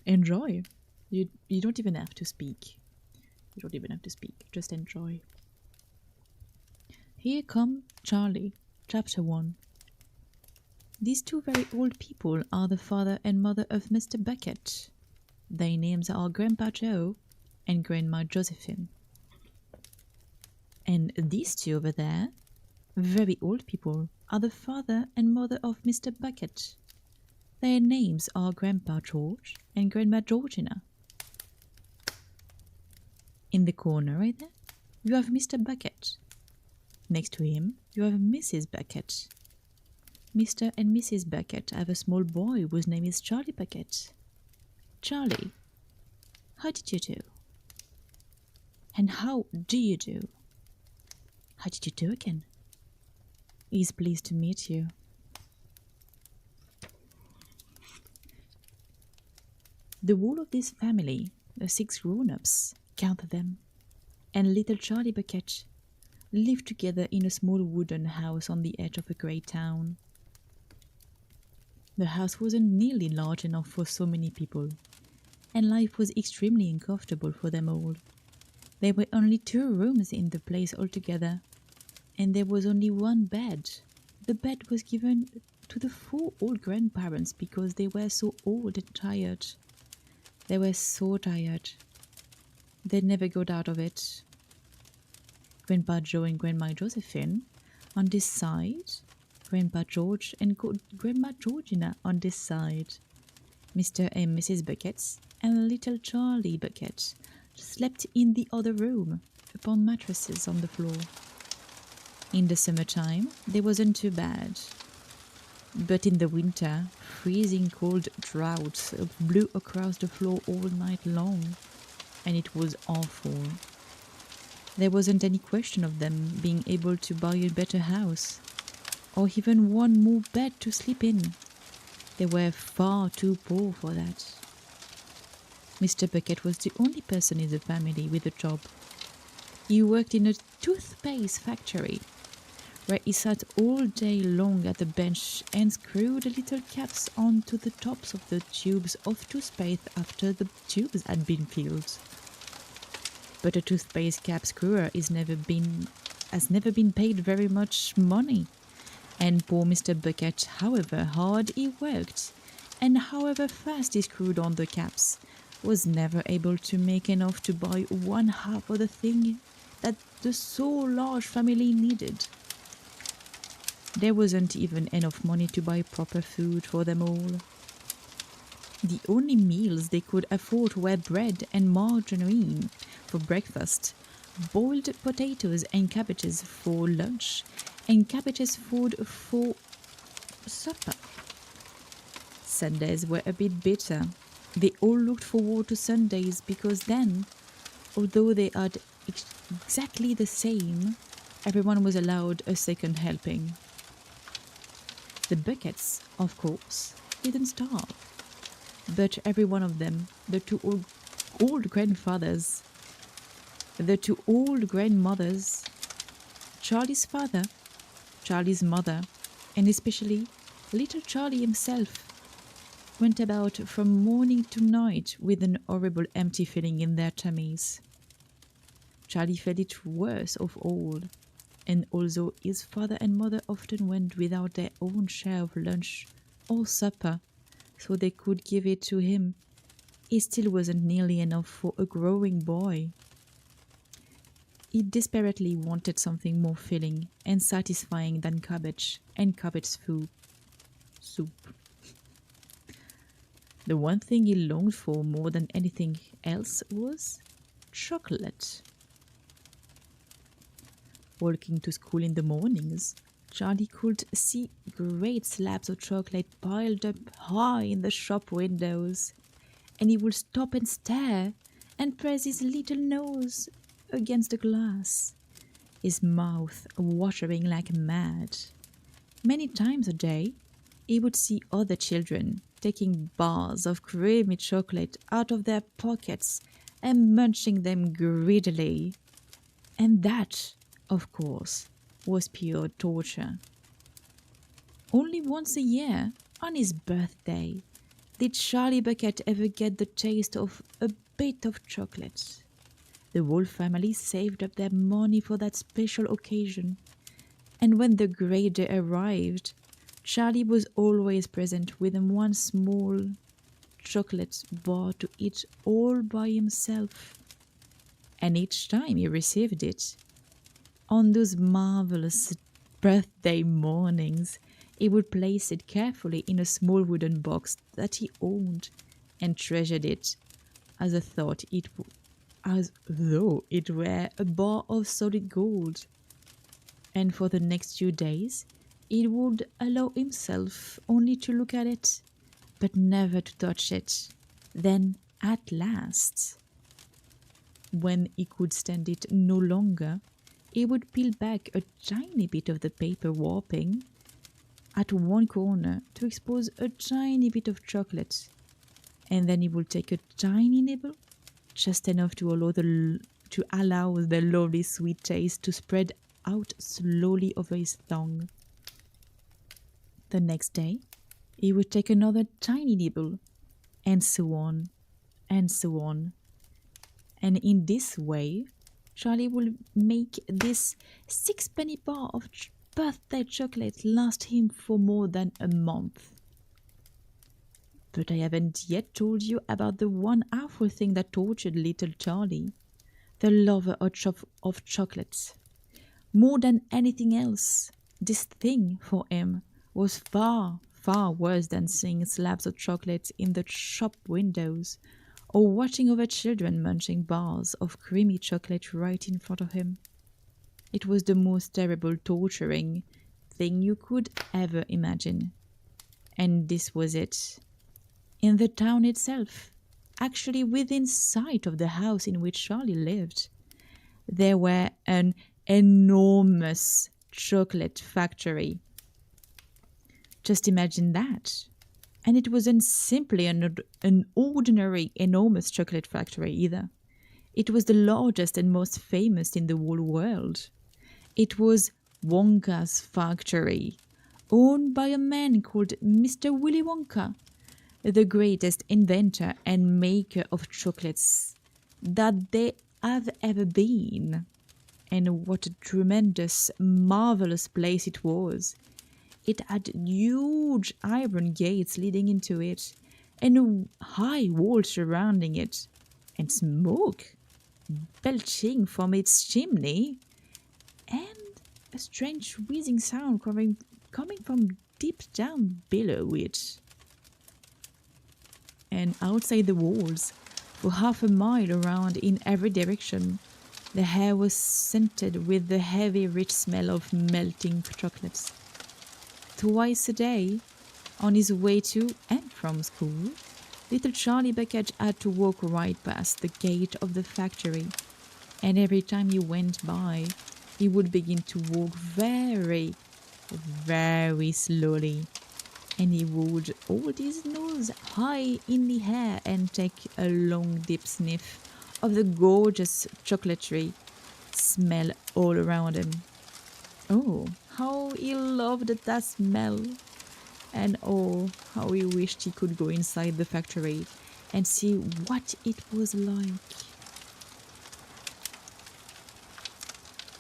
enjoy. You don't even have to speak. You don't even have to speak. Just enjoy. Here come Charlie, Chapter 1. These two very old people are the father and mother of Mr. Beckett. Their names are Grandpa Joe and Grandma Josephine. And these two over there, very old people, are the father and mother of Mr. Beckett. Their names are Grandpa George and Grandma Georgina. In the corner right there, you have Mr. Beckett. Next to him, you have Mrs. Beckett. Mr. and Mrs. Beckett have a small boy whose name is Charlie Beckett. Charlie, how did you do? And how do you do? How did you do again? He's pleased to meet you. The whole of this family, the 6 grown-ups, count them, and little Charlie Beckett lived together in a small wooden house on the edge of a great town. The house wasn't nearly large enough for so many people, and life was extremely uncomfortable for them all. There were only 2 rooms in the place altogether, and there was only 1 bed. The bed was given to the 4 old grandparents because they were so old and tired. They were so tired. They never got out of it. Grandpa Joe and Grandma Josephine on this side, Grandpa George and Grandma Georgina on this side. Mr. and Mrs. Beckett and little Charlie Beckett slept in the other room upon mattresses on the floor. In the summertime, they wasn't too bad. But in the winter, freezing cold draughts blew across the floor all night long, and it was awful. There wasn't any question of them being able to buy a better house, or even 1 more bed to sleep in. They were far too poor for that. Mr. Beckett was the only person in the family with a job. He worked in a toothpaste factory, where he sat all day long at the bench and screwed the little caps onto the tops of the tubes of toothpaste after the tubes had been filled. But a toothpaste cap screwer has never been paid very much money, And poor Mr. Bucket, however hard he worked, and however fast he screwed on the caps, was never able to make enough to buy one half of the thing that the so large family needed. There wasn't even enough money to buy proper food for them all. The only meals they could afford were bread and margarine for breakfast, boiled potatoes and cabbages for lunch, and cabbages food for supper. Sundays were a bit bitter. They all looked forward to Sundays because then, although they had exactly the same, everyone was allowed a second helping. The Buckets, of course, didn't starve, but every one of them, the two old grandfathers, the two old grandmothers, Charlie's father, Charlie's mother, and especially little Charlie himself, went about from morning to night with an horrible empty feeling in their tummies. Charlie felt it worst of all, and although his father and mother often went without their own share of lunch or supper so they could give it to him, it still wasn't nearly enough for a growing boy. He desperately wanted something more filling and satisfying than cabbage and cabbage soup. The one thing he longed for more than anything else was chocolate. Walking to school in the mornings, Charlie could see great slabs of chocolate piled up high in the shop windows, and he would stop and stare and press his little nose against the glass, his mouth watering like mad. Many times a day, he would see other children taking bars of creamy chocolate out of their pockets and munching them greedily. And that, of course, was pure torture. Only once a year, on his birthday, did Charlie Bucket ever get the taste of a bit of chocolate. The whole family saved up their money for that special occasion, and when the great day arrived, Charlie was always present with one small chocolate bar to eat all by himself. And each time he received it, on those marvelous birthday mornings, he would place it carefully in a small wooden box that he owned and treasured it as though it were a bar of solid gold. And for the next few days, he would allow himself only to look at it, but never to touch it. Then, at last, when he could stand it no longer, he would peel back a tiny bit of the paper warping at one corner to expose a tiny bit of chocolate, and then he would take a tiny nibble, just enough to allow the lovely sweet taste to spread out slowly over his tongue. The next day, he would take another tiny nibble, and so on, and so on. And in this way, Charlie would make this sixpenny bar of birthday chocolate last him for more than a month. But I haven't yet told you about the one awful thing that tortured little Charlie, the lover of chocolates. More than anything else, this thing for him was far, far worse than seeing slabs of chocolate in the shop windows or watching other children munching bars of creamy chocolate right in front of him. It was the most terrible, torturing thing you could ever imagine. And this was it. In the town itself, actually within sight of the house in which Charlie lived, there were an enormous chocolate factory. Just imagine that. And it wasn't simply an ordinary enormous chocolate factory either. It was the largest and most famous in the whole world. It was Wonka's factory, owned by a man called Mr. Willy Wonka, the greatest inventor and maker of chocolates that there have ever been. And what a tremendous, marvelous place it was. It had huge iron gates leading into it, and a high wall surrounding it, and smoke belching from its chimney, and a strange wheezing sound coming from deep down below it. And outside the walls, for half a mile around in every direction, the air was scented with the heavy, rich smell of melting chocolates. Twice a day, on his way to and from school, little Charlie Bucket had to walk right past the gate of the factory, and every time he went by, he would begin to walk very, very slowly, and he would hold his nose high in the air and take a long deep sniff of the gorgeous chocolatey smell all around him. Oh, how he loved that smell! And oh, how he wished he could go inside the factory and see what it was like.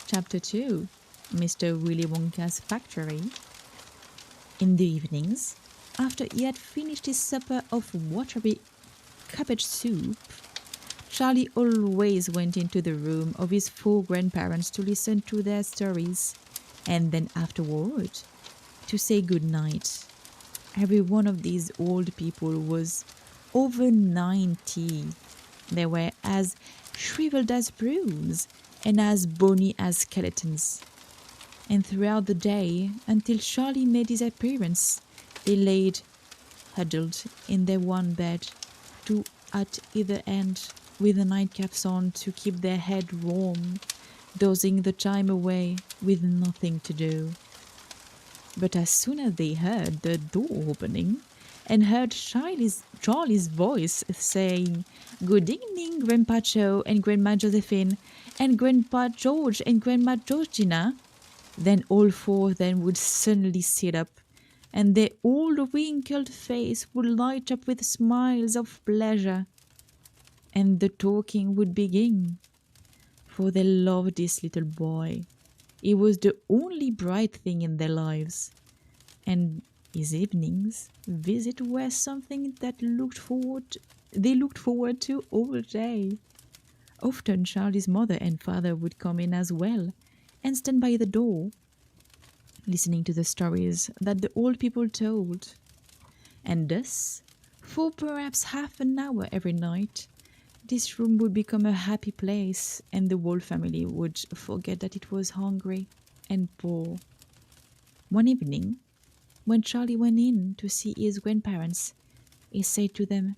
Chapter 2, Mr. Willy Wonka's Factory. In the evenings, after he had finished his supper of watery cabbage soup, Charlie always went into the room of his 4 grandparents to listen to their stories, and then afterward to say good night. Every one of these old people was over 90. They were as shriveled as prunes and as bony as skeletons. And throughout the day, until Charlie made his appearance, they laid huddled in their one bed, 2 at either end, with the nightcaps on to keep their head warm, dozing the time away with nothing to do. But as soon as they heard the door opening and heard Charlie's voice saying, "Good evening, Grandpa Joe and Grandma Josephine, and Grandpa George and Grandma Georgina," then all 4 of them would suddenly sit up, and their old wrinkled face would light up with smiles of pleasure, and the talking would begin, for they loved this little boy. He was the only bright thing in their lives, and his evenings visit were something that they looked forward to all day. Often Charlie's mother and father would come in as well and stand by the door, listening to the stories that the old people told. And thus, for perhaps half an hour every night, this room would become a happy place, and the whole family would forget that it was hungry and poor. One evening, when Charlie went in to see his grandparents, he said to them,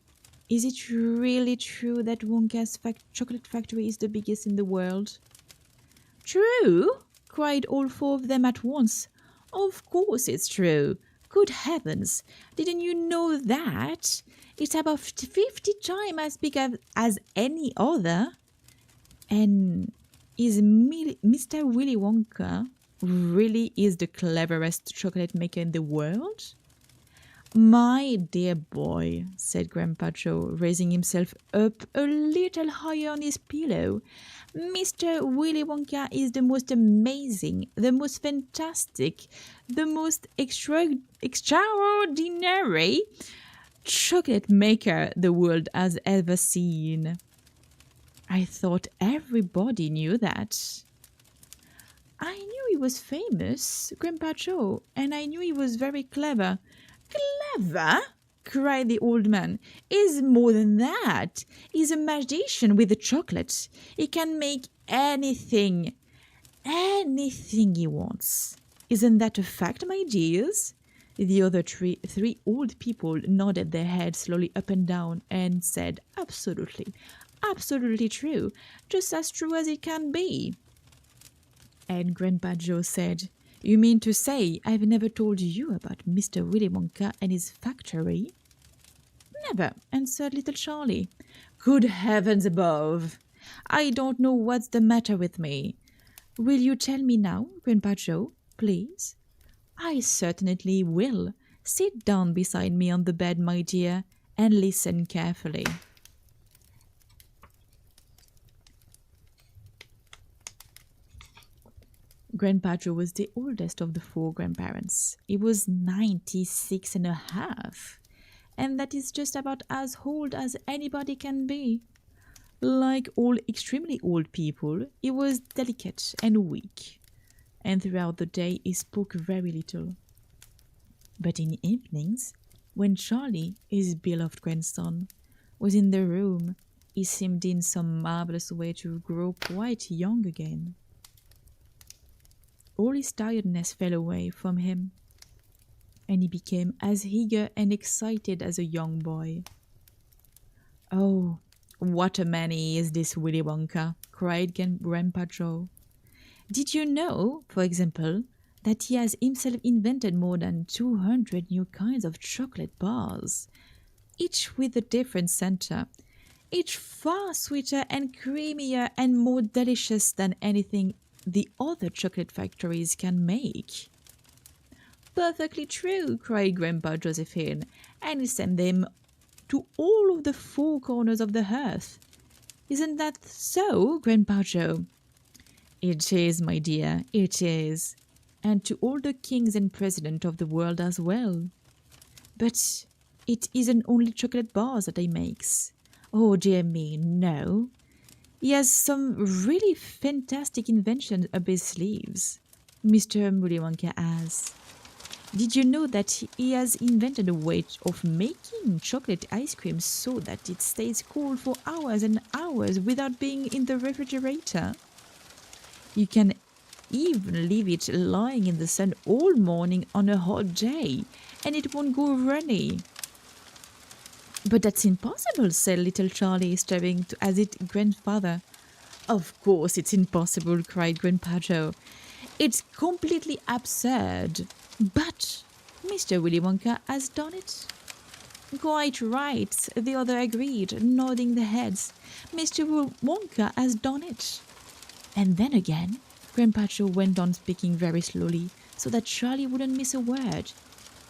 "Is it really true that Wonka's chocolate factory is the biggest in the world?" "True?" cried all 4 of them at once. "Of course it's true. Good heavens, didn't you know that? It's about 50 times as big as any other. And is Mr. Willy Wonka really is the cleverest chocolate maker in the world?" "My dear boy," said Grandpa Joe, raising himself up a little higher on his pillow, "Mr. Willy Wonka is the most amazing, the most fantastic, the most extraordinary chocolate maker the world has ever seen." "I thought everybody knew that." "I knew he was famous, Grandpa Joe, and I knew he was very clever." "Clever?" cried the old man. "He's more than that. He's a magician with the chocolate. He can make anything he wants. Isn't that a fact, my dears?" The other three old people nodded their heads slowly up and down and said, "Absolutely, absolutely true, just as true as it can be." And Grandpa Joe said, "You mean to say I've never told you about Mr. Willy Wonka and his factory?" "Never," answered little Charlie. "Good heavens above! I don't know what's the matter with me. Will you tell me now, Grandpa Joe, please?" "I certainly will. Sit down beside me on the bed, my dear, and listen carefully." Grandpa Joe was the oldest of the four grandparents. He was 96 and a half, and that is just about as old as anybody can be. Like all extremely old people, he was delicate and weak, and throughout the day he spoke very little. But in evenings, when Charlie, his beloved grandson, was in the room, he seemed in some marvelous way to grow quite young again. All his tiredness fell away from him, and he became as eager and excited as a young boy. Oh, what a man he is, this Willy Wonka, cried Grandpa Joe. Did you know, for example, that he has himself invented more than 200 new kinds of chocolate bars, each with a different center, each far sweeter and creamier and more delicious than anything the other chocolate factories can make? Perfectly true, cried Grandpa Josephine, and he sent them to all of the four corners of the earth. Isn't that so, Grandpa Joe? It is, my dear, it is. And to all the kings and presidents of the world as well. But it isn't only chocolate bars that he makes. Oh dear me, no. He has some really fantastic inventions up his sleeves. Mr. Willy Wonka has. Did you know that he has invented a way of making chocolate ice cream so that it stays cool for hours and hours without being in the refrigerator? You can even leave it lying in the sun all morning on a hot day, and it won't go runny. But that's impossible, said little Charlie, staring at his grandfather. Of course it's impossible, cried Grandpa Joe. It's completely absurd. But Mr. Willy Wonka has done it. Quite right, the other agreed, nodding their heads. Mr. Wonka has done it. And then again, Grandpa Joe went on speaking very slowly, so that Charlie wouldn't miss a word.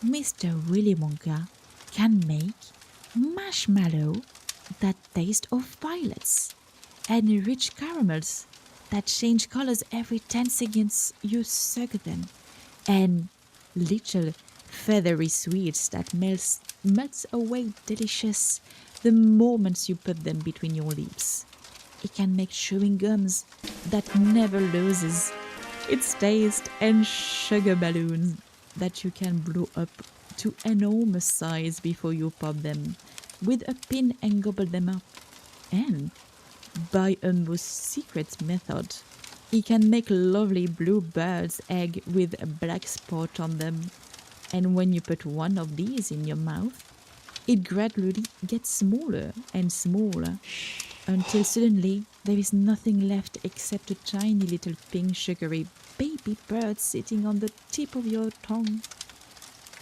Mr. Willy Wonka can make marshmallow that taste of violets, and rich caramels that change colors every 10 seconds you suck them, and little feathery sweets that melts away delicious the moment you put them between your lips. It can make chewing gums that never loses its taste, and sugar balloons that you can blow up to enormous size before you pop them with a pin and gobble them up. And by a most secret method, he can make lovely blue bird's egg with a black spot on them. And when you put one of these in your mouth, it gradually gets smaller and smaller until suddenly there is nothing left except a tiny little pink sugary baby bird sitting on the tip of your tongue.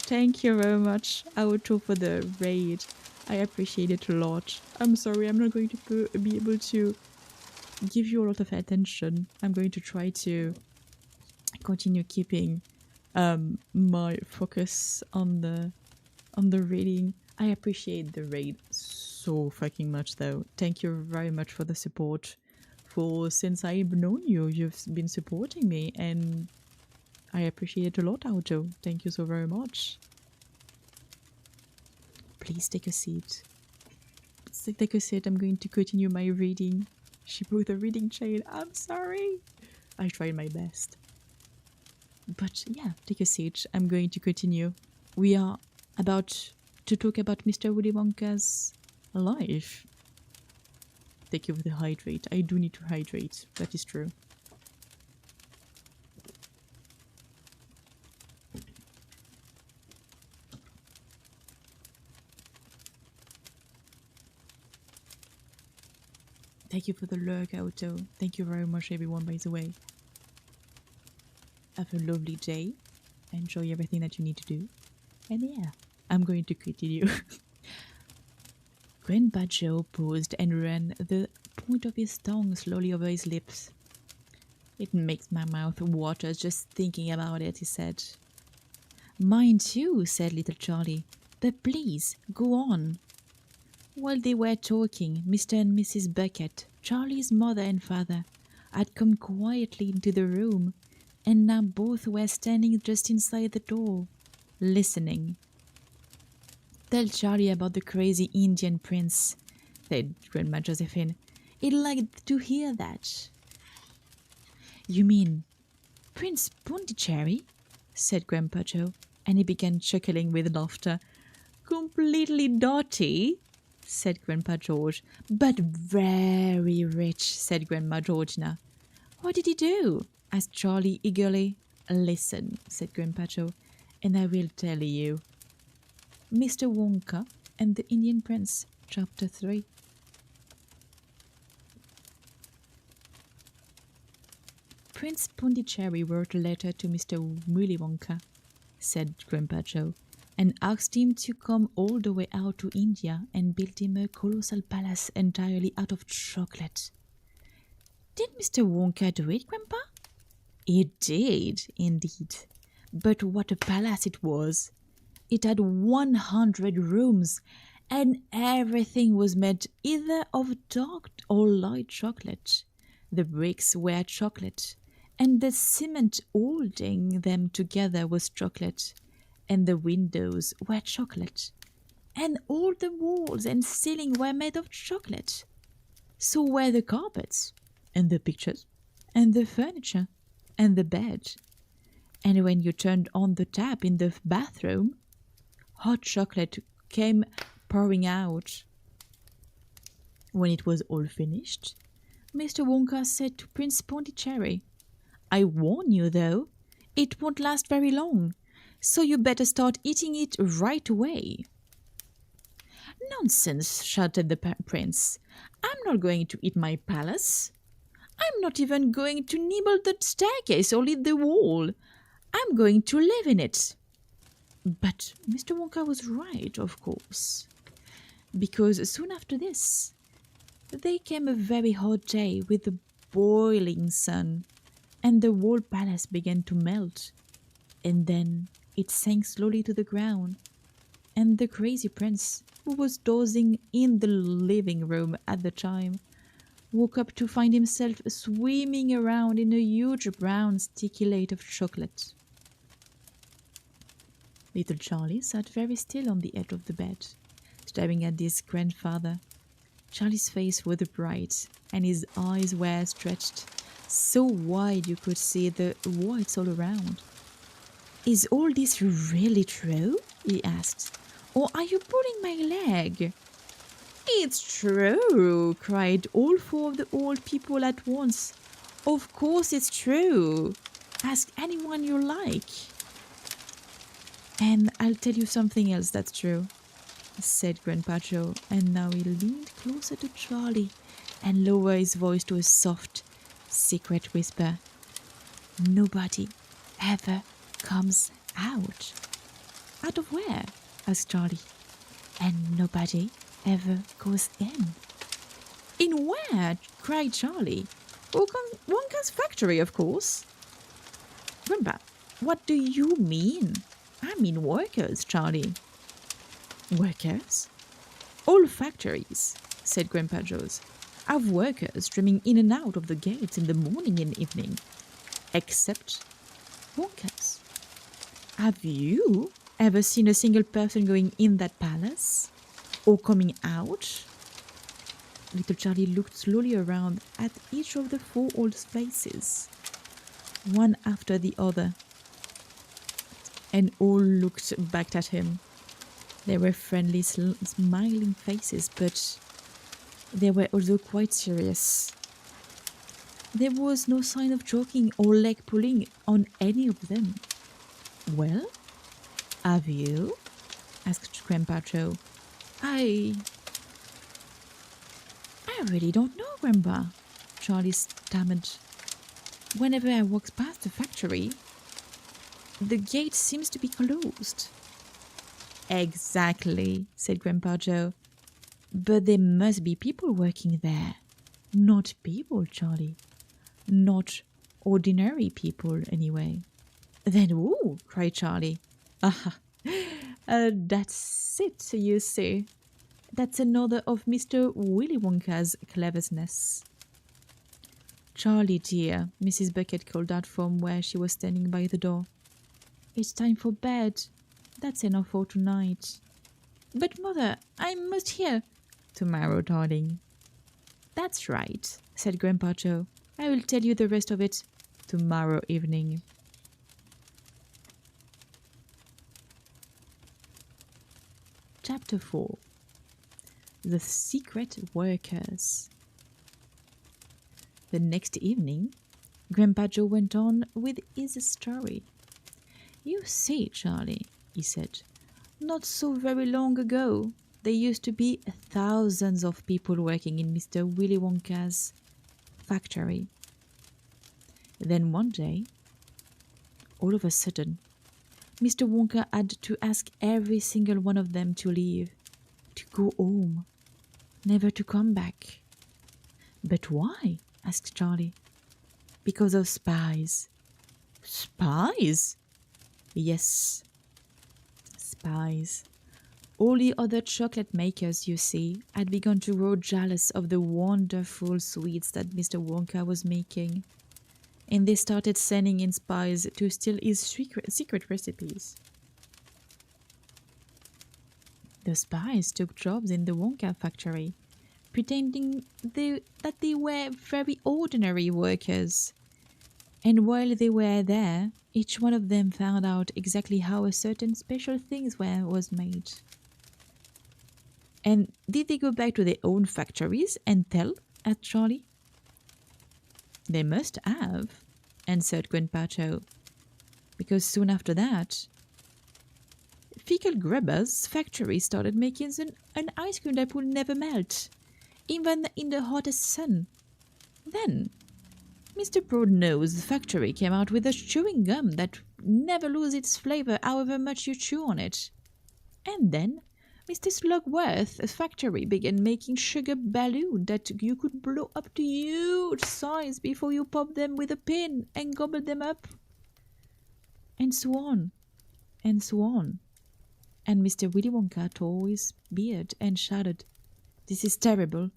Thank you very much, Auto, for the raid. I appreciate it a lot. I'm sorry, I'm not going to be able to give you a lot of attention. I'm going to try to continue keeping my focus on the reading. I appreciate the raid so fucking much, though. Thank you very much for the support. Since I've known you, you've been supporting me, and I appreciate it a lot, Auto. Thank you so very much. Please take a seat. Take a seat. I'm going to continue my reading. She broke the reading chain. I'm sorry. I tried my best. But yeah, take a seat. I'm going to continue. We are about to talk about Mr. Willy Wonka's life. Thank you for the hydrate. I do need to hydrate. That is true. Thank you for the lurk, Auto. Thank you very much, everyone, by the way. Have a lovely day. Enjoy everything that you need to do. And yeah, I'm going to continue. Grandpa Joe paused and ran the point of his tongue slowly over his lips. It makes my mouth water just thinking about it, he said. Mine too, said little Charlie. But please, go on. While they were talking, Mr. and Mrs. Bucket, Charlie's mother and father, had come quietly into the room and now both were standing just inside the door, listening. "Tell Charlie about the crazy Indian prince," said Grandma Josephine. "He'd like to hear that." "You mean Prince Pondicherry?" said Grandpa Joe, and he began chuckling with laughter. "Completely dotty," said Grandpa George. "But very rich," said Grandma Georgina. "What did he do?" asked Charlie eagerly. "Listen," said Grandpa Joe, "and I will tell you." Mr. Wonka and the Indian Prince, Chapter 3. "Prince Pondicherry wrote a letter to Mr. Willy Wonka," said Grandpa Joe, "and asked him to come all the way out to India and build him a colossal palace entirely out of chocolate." "Did Mr. Wonka do it, Grandpa?" "He did, indeed. But what a palace it was! It had 100 rooms, and everything was made either of dark or light chocolate. The bricks were chocolate, and the cement holding them together was chocolate, and the windows were chocolate, and all the walls and ceiling were made of chocolate. So were the carpets, and the pictures, and the furniture, and the bed. And when you turned on the tap in the bathroom, hot chocolate came pouring out." When it was all finished, Mr. Wonka said to Prince Pondicherry, "I warn you, though, it won't last very long, so you better start eating it right away." "Nonsense," shouted the prince. "I'm not going to eat my palace. I'm not even going to nibble the staircase or lift the wall. I'm going to live in it." But Mr. Wonka was right, of course, because soon after this, there came a very hot day with a boiling sun, and the whole palace began to melt, and then it sank slowly to the ground, and the crazy prince, who was dozing in the living room at the time, woke up to find himself swimming around in a huge brown sticky lake of chocolate. Little Charlie sat very still on the edge of the bed, staring at his grandfather. Charlie's face was bright, and his eyes were stretched so wide you could see the whites all around. "Is all this really true?" he asked. "Or are you pulling my leg?" "It's true!" cried all four of the old people at once. "Of course it's true. Ask anyone you like." "And I'll tell you something else that's true," said Grandpa Joe, and now he leaned closer to Charlie and lowered his voice to a soft, secret whisper. "Nobody ever comes out." "Out of where?" asked Charlie. "And nobody ever goes in." "In where?" cried Charlie. "Wonka's factory, of course." "Grandpa, what do you mean?" "I mean workers, Charlie." "Workers?" "All factories," said Grandpa Joe's, "have workers streaming in and out of the gates in the morning and evening. Except Wonka's. Have you ever seen a single person going in that palace? Or coming out?" Little Charlie looked slowly around at each of the four old faces, one after the other, and all looked back at him. They were friendly, smiling faces, but they were also quite serious. There was no sign of joking or leg pulling on any of them. "Well, have you?" asked Grandpa Joe. I really don't know, Grandpa," Charlie stammered. "Whenever I walk past the factory, the gate seems to be closed." "Exactly," said Grandpa Joe. "But there must be people working there." "Not people, Charlie. Not ordinary people, anyway." "Then who?" cried Charlie. "Aha, that's it, you see. That's another of Mr. Willy Wonka's cleverness." Charlie, dear, Mrs. Bucket called out from where she was standing by the door. It's time for bed. That's enough for tonight. But, Mother, I must hear. Tomorrow, darling. That's right, said Grandpa Joe. I will tell you the rest of it tomorrow evening. Chapter 4. The Secret Workers. The next evening, Grandpa Joe went on with his story. You see, Charlie, he said, not so very long ago, there used to be thousands of people working in Mr. Willy Wonka's factory. Then one day, all of a sudden, Mr. Wonka had to ask every single one of them to leave, to go home, never to come back. But why? Asked Charlie. Because of spies. Spies? Yes, spies. All the other chocolate makers, you see, had begun to grow jealous of the wonderful sweets that Mr. Wonka was making. And they started sending in spies to steal his secret recipes. The spies took jobs in the Wonka factory, pretending that they were very ordinary workers. And while they were there, each one of them found out exactly how a certain special thing was made. And did they go back to their own factories and tell? Asked Charlie. They must have, answered Grandpa Joe, because soon after that, Fickle Grubber's factory started making an ice cream that would never melt, even in the hottest sun. Then, Mr. Broadnose's factory came out with a chewing gum that never loses its flavor however much you chew on it. And then, Mr. Slugworth's factory began making sugar balloons that you could blow up to huge size before you pop them with a pin and gobble them up. And so on, and so on. And Mr. Willy Wonka tore his beard and shouted, "This is terrible.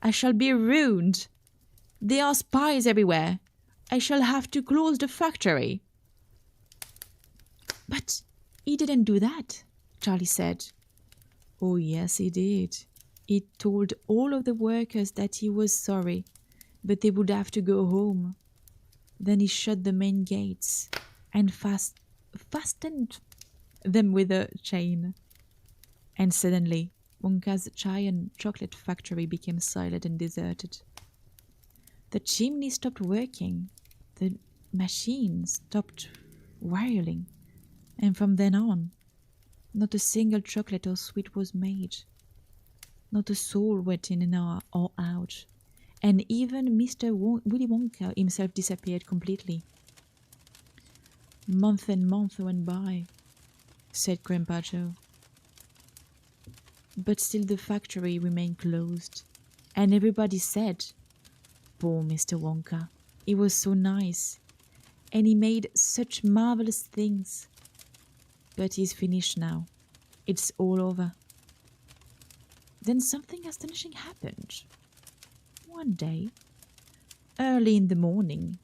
I shall be ruined. There are spies everywhere. I shall have to close the factory." But he didn't do that, Charlie said. Oh, yes, he did. He told all of the workers that he was sorry, but they would have to go home. Then he shut the main gates and fastened them with a chain. And suddenly, Wonka's giant chocolate factory became silent and deserted. The chimney stopped working. The machine stopped whirling. And from then on, not a single chocolate or sweet was made. Not a soul went in or out. And even Mr. Willy Wonka himself disappeared completely. Month and month went by, said Grandpa Joe. But still the factory remained closed. And everybody said, "Poor Mr. Wonka, he was so nice. And he made such marvelous things. But he's finished now. It's all over." Then something astonishing happened. One day, early in the morning,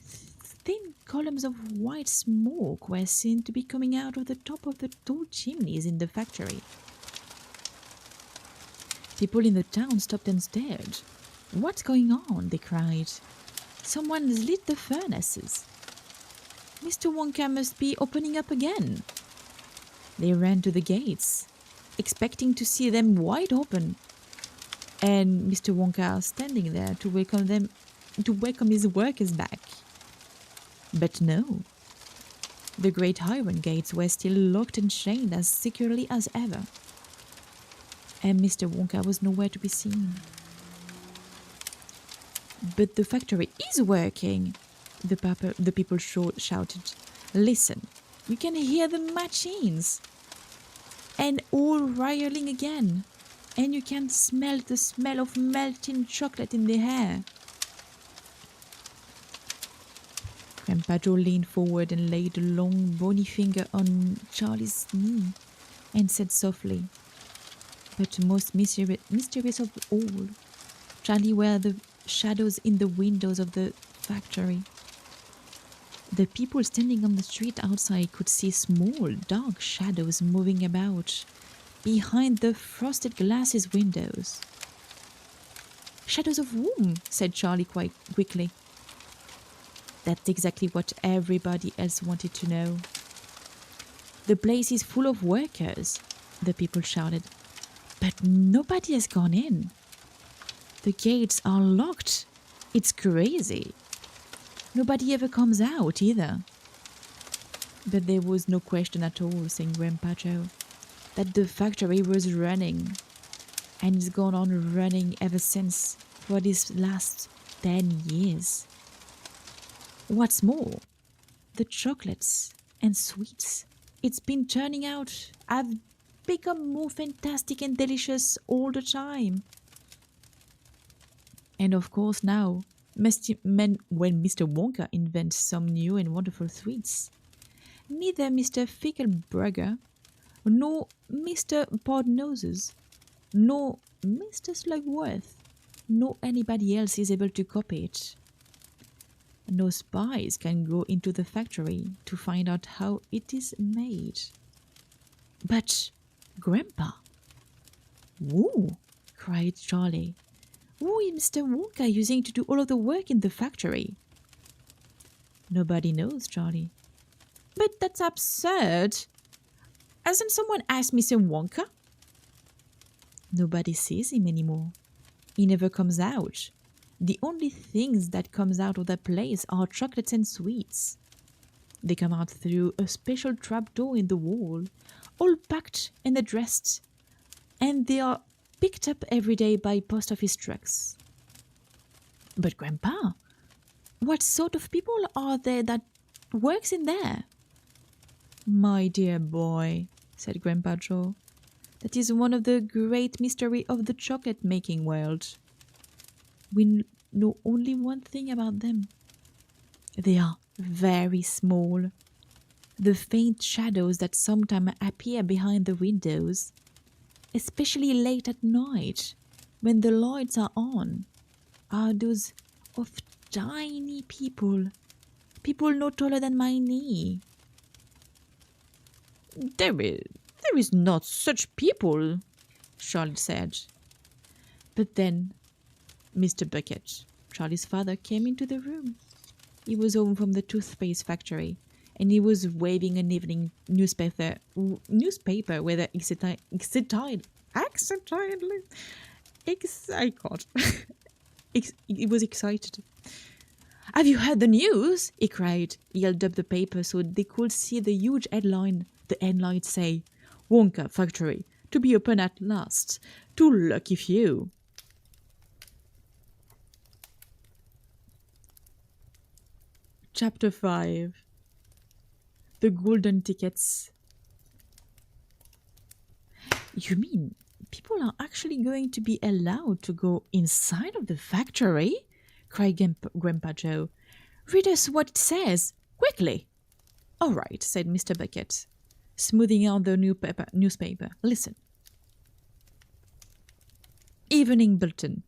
thin columns of white smoke were seen to be coming out of the top of the tall chimneys in the factory. People in the town stopped and stared. "What's going on?" they cried. "Someone's lit the furnaces. Mr. Wonka must be opening up again." They ran to the gates, expecting to see them wide open, and Mr. Wonka standing there to welcome his workers back. But no, the great iron gates were still locked and chained as securely as ever, and Mr. Wonka was nowhere to be seen. "But the factory is working," the people shouted. "Listen, you can hear the machines, and all whirling again, and you can smell the smell of melting chocolate in the air." Grandpa Joe leaned forward and laid a long bony finger on Charlie's knee and said softly, but most mysterious of all, "Charlie, shadows in the windows of the factory. The people standing on the street outside could see small, dark shadows moving about behind the frosted glasses windows. Shadows of whom? Said Charlie quite quickly. That's exactly what everybody else wanted to know. The place is full of workers, the people shouted. But nobody has gone in. The gates are locked. It's crazy. Nobody ever comes out either. But there was no question at all, saying Grandpa Joe, that the factory was running. And it's gone on running ever since for these last 10 years. What's more, the chocolates and sweets it's been turning out have become more fantastic and delicious all the time. And of course now, when Mr. Wonka invents some new and wonderful sweets, neither Mr. Fickleburger, nor Mr. Podnoses, nor Mr. Slugworth, nor anybody else is able to copy it. No spies can go into the factory to find out how it is made. But, Grandpa, who? Cried Charlie. Who is Mr. Wonka using to do all of the work in the factory? Nobody knows, Charlie. But that's absurd. Hasn't someone asked Mr. Wonka? Nobody sees him anymore. He never comes out. The only things that comes out of that place are chocolates and sweets. They come out through a special trapdoor in the wall, all packed and addressed, and they are picked up every day by post office trucks. But Grandpa, what sort of people are there that works in there? My dear boy, said Grandpa Joe, that is one of the great mysteries of the chocolate-making world. We know only one thing about them. They are very small. The faint shadows that sometimes appear behind the windows, especially late at night when the lights are on, are those of tiny people no taller than my knee. There is not such people, Charlie said. But then Mr. Bucket, Charlie's father, came into the room. He was home from the toothpaste factory, and he was waving an evening newspaper with an he was excited. Have you heard the news? He cried. He held up the paper so they could see the huge headline. The headline say, Wonka Factory, to be open at last. Too lucky few. Chapter 5. The Golden Tickets. You mean people are actually going to be allowed to go inside of the factory? Cried Grandpa Joe. Read us what it says, quickly. All right, said Mr. Bucket, smoothing out the newspaper. Listen. Evening Bulletin.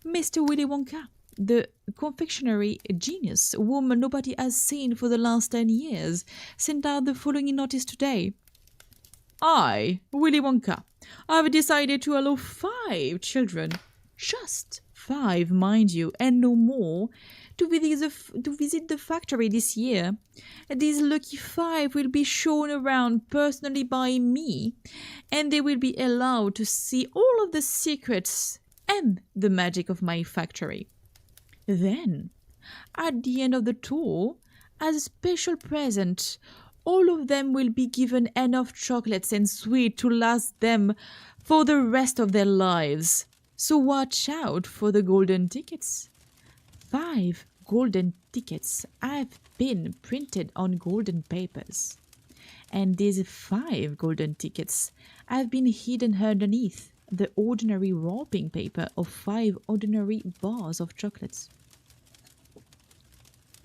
Mr. Willy Wonka, the confectionery genius whom nobody has seen for the last 10 years, sent out the following notice today. I, Willy Wonka, have decided to allow 5 children, just 5, mind you, and no more, to visit the factory this year. These lucky 5 will be shown around personally by me, and they will be allowed to see all of the secrets and the magic of my factory. Then, at the end of the tour, as a special present, all of them will be given enough chocolates and sweets to last them for the rest of their lives. So watch out for the golden tickets. 5 golden tickets have been printed on golden papers. And these 5 golden tickets have been hidden underneath the ordinary wrapping paper of 5 ordinary bars of chocolates.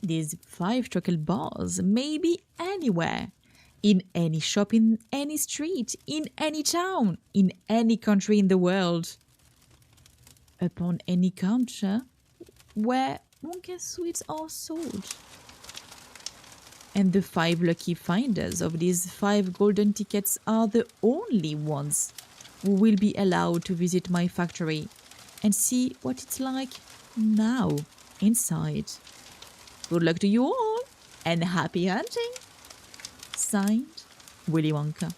These 5 chocolate bars may be anywhere, in any shop, in any street, in any town, in any country in the world. upon any counter where Wonka sweets are sold. And the 5 lucky finders of these 5 golden tickets are the only ones who will be allowed to visit my factory and see what it's like now inside. Good luck to you all and happy hunting. Signed, Willy Wonka.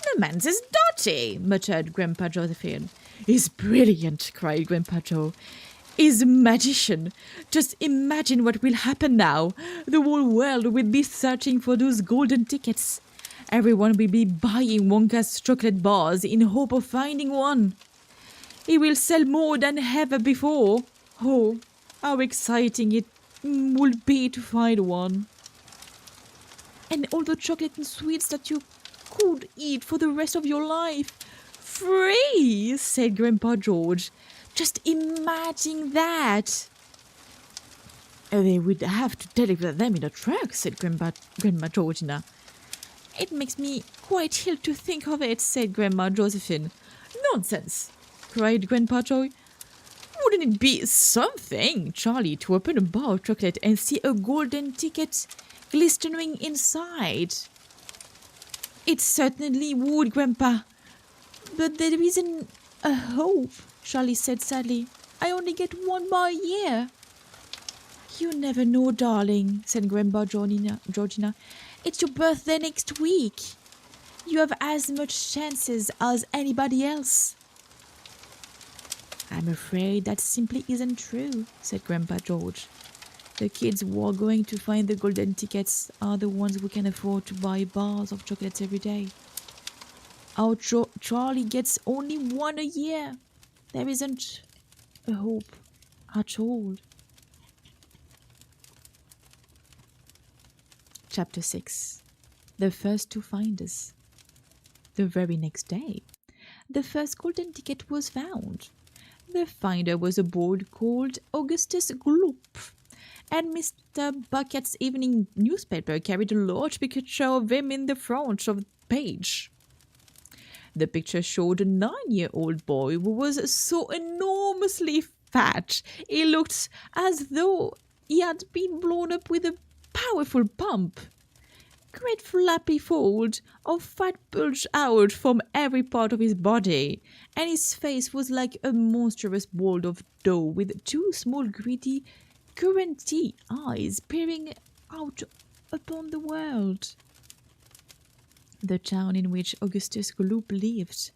The man's is dirty, muttered Grandpa Josephine. He's brilliant, cried Grandpa Joe. He's a magician. Just imagine what will happen now. The whole world will be searching for those golden tickets. Everyone will be buying Wonka's chocolate bars in hope of finding one. He will sell more than ever before. Oh, how exciting it will be to find one. And all the chocolate and sweets that you could eat for the rest of your life. Free, said Grandpa George. Just imagine that. They would have to deliver them in a truck, said Grandma Georgina. It makes me quite ill to think of it, said Grandma Josephine. Nonsense, cried Grandpa Joy. Wouldn't it be something, Charlie, to open a bar of chocolate and see a golden ticket glistening inside? It certainly would, Grandpa. But there isn't a hope, Charlie said sadly. I only get one bar a year. You never know, darling, said Grandpa Georgina. It's your birthday next week. You have as much chances as anybody else. I'm afraid that simply isn't true, said Grandpa George. The kids who are going to find the golden tickets are the ones who can afford to buy bars of chocolates every day. Our Charlie gets only one a year. There isn't a hope at all. Chapter 6. The first to find us. The very next day, the first golden ticket was found. The finder was a boy called Augustus Gloop, and Mr. Bucket's evening newspaper carried a large picture of him in the front of the page. The picture showed a 9-year-old boy who was so enormously fat he looked as though he had been blown up with a powerful pump. Great flappy folds of fat bulged out from every part of his body, and his face was like a monstrous ball of dough with 2 small greedy currant-tea eyes peering out upon the world. The town in which Augustus Gloop lived,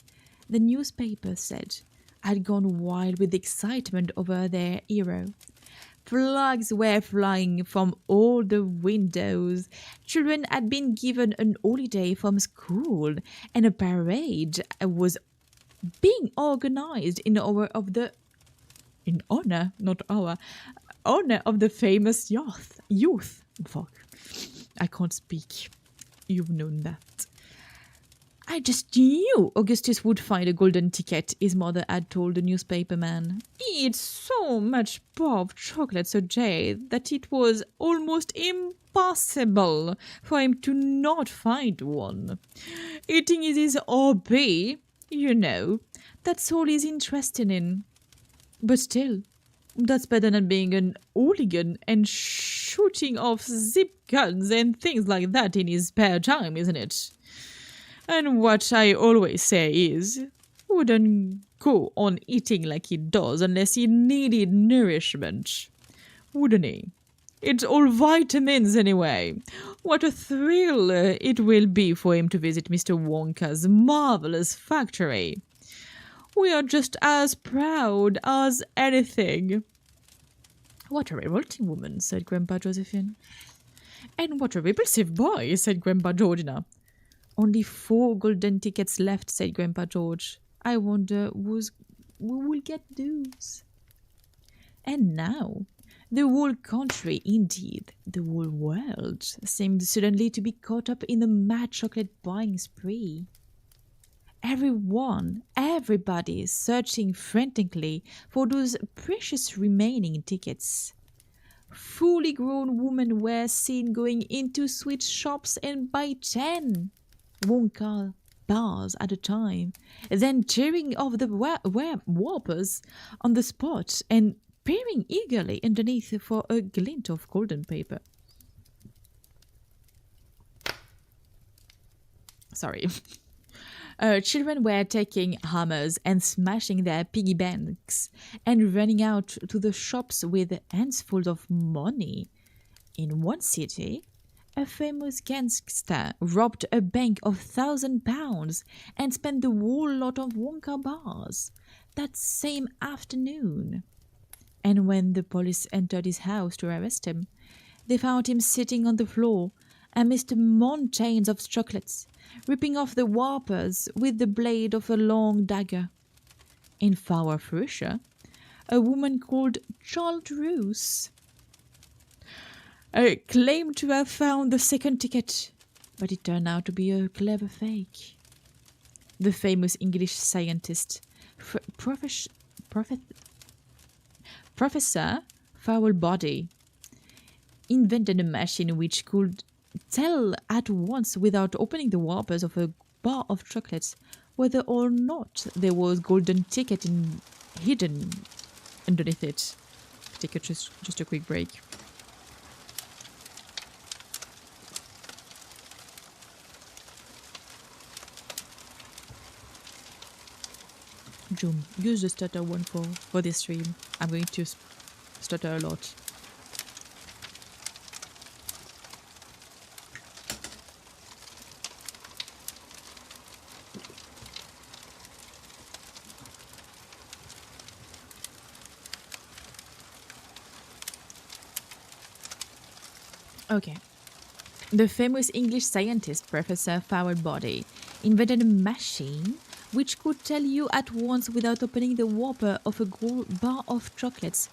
the newspaper said, had gone wild with excitement over their hero. Flags were flying from all the windows. Children had been given an holiday from school, and a parade was being organized in honor of the famous youth. Fuck, I can't speak. You've known that. I just knew Augustus would find a golden ticket, his mother had told the newspaperman. He eats so much bar of chocolates a day that it was almost impossible for him to not find one. Eating is his hobby, you know. That's all he's interested in. But still, that's better than being an hooligan and shooting off zip guns and things like that in his spare time, isn't it? And what I always say is, wouldn't go on eating like he does unless he needed nourishment, wouldn't he? It's all vitamins anyway. What a thrill it will be for him to visit Mr. Wonka's marvelous factory. We are just as proud as anything. What a revolting woman, said Grandpa Josephine. And what a repulsive boy, said Grandpa Georgina. Only 4 golden tickets left, said Grandpa George. I wonder who will get those. And now, the whole country, indeed, the whole world, seemed suddenly to be caught up in a mad chocolate buying spree. Everybody searching frantically for those precious remaining tickets. Fully grown women were seen going into sweet shops and buy 10 Wonka bars at a time, then tearing off the warpers on the spot and peering eagerly underneath for a glint of golden paper. Sorry. Children were taking hammers and smashing their piggy banks and running out to the shops with handsfuls of money. In one city, a famous gangster robbed a bank of £1,000 and spent the whole lot of Wonka bars that same afternoon. And when the police entered his house to arrest him, they found him sitting on the floor amidst mountains of chocolates, ripping off the warpers with the blade of a long dagger. In far Russia, a woman called Charles claimed to have found the second ticket, but it turned out to be a clever fake. The famous English scientist, Professor Foulbody, invented a machine which could tell at once without opening the warpers of a bar of chocolates whether or not there was golden ticket hidden underneath it. Take just a quick break. June, use the stutter one for this stream. I'm going to stutter a lot. Okay. The famous English scientist Professor Foulbody invented a machine which could tell you at once without opening the wrapper of a bar of chocolates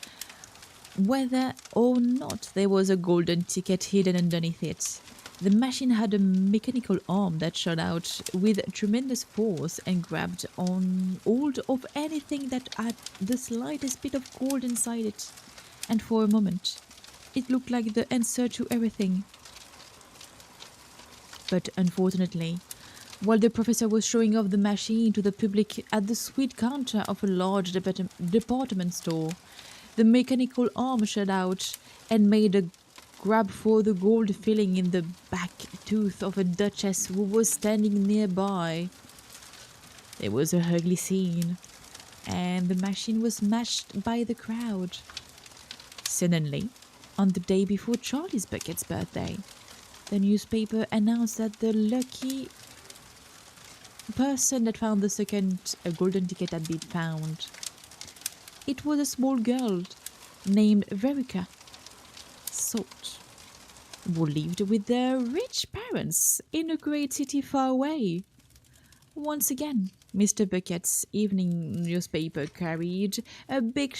whether or not there was a golden ticket hidden underneath it. The machine had a mechanical arm that shot out with tremendous force and grabbed on hold of anything that had the slightest bit of gold inside it. And for a moment, it looked like the answer to everything. But unfortunately, while the professor was showing off the machine to the public at the sweet counter of a large department store, the mechanical arm shot out and made a grab for the gold filling in the back tooth of a duchess who was standing nearby. It was a ugly scene, and the machine was smashed by the crowd. Suddenly, on the day before Charlie's Bucket's birthday, the newspaper announced that the lucky person that found the second golden ticket had been found. It was a small girl named Verica Salt, who lived with their rich parents in a great city far away. Once again, Mr. Bucket's evening newspaper carried a big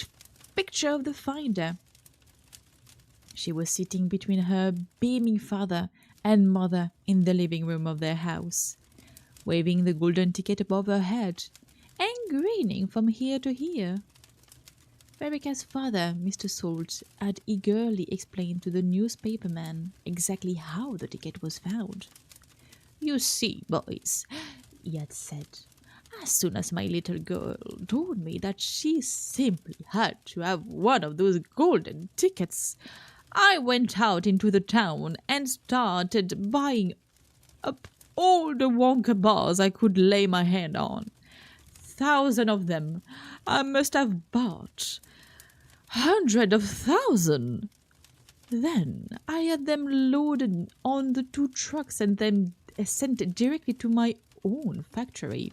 picture of the finder. She was sitting between her beaming father and mother in the living room of their house, waving the golden ticket above her head and grinning from ear to ear. Verica's father, Mr. Salt, had eagerly explained to the newspaperman exactly how the ticket was found. "You see, boys," he had said, "as soon as my little girl told me that she simply had to have one of those golden tickets, I went out into the town and started buying up all the Wonka bars I could lay my hand on. 1,000 of them. I must have bought 100,000. Then I had them loaded on the 2 trucks and then sent directly to my own factory.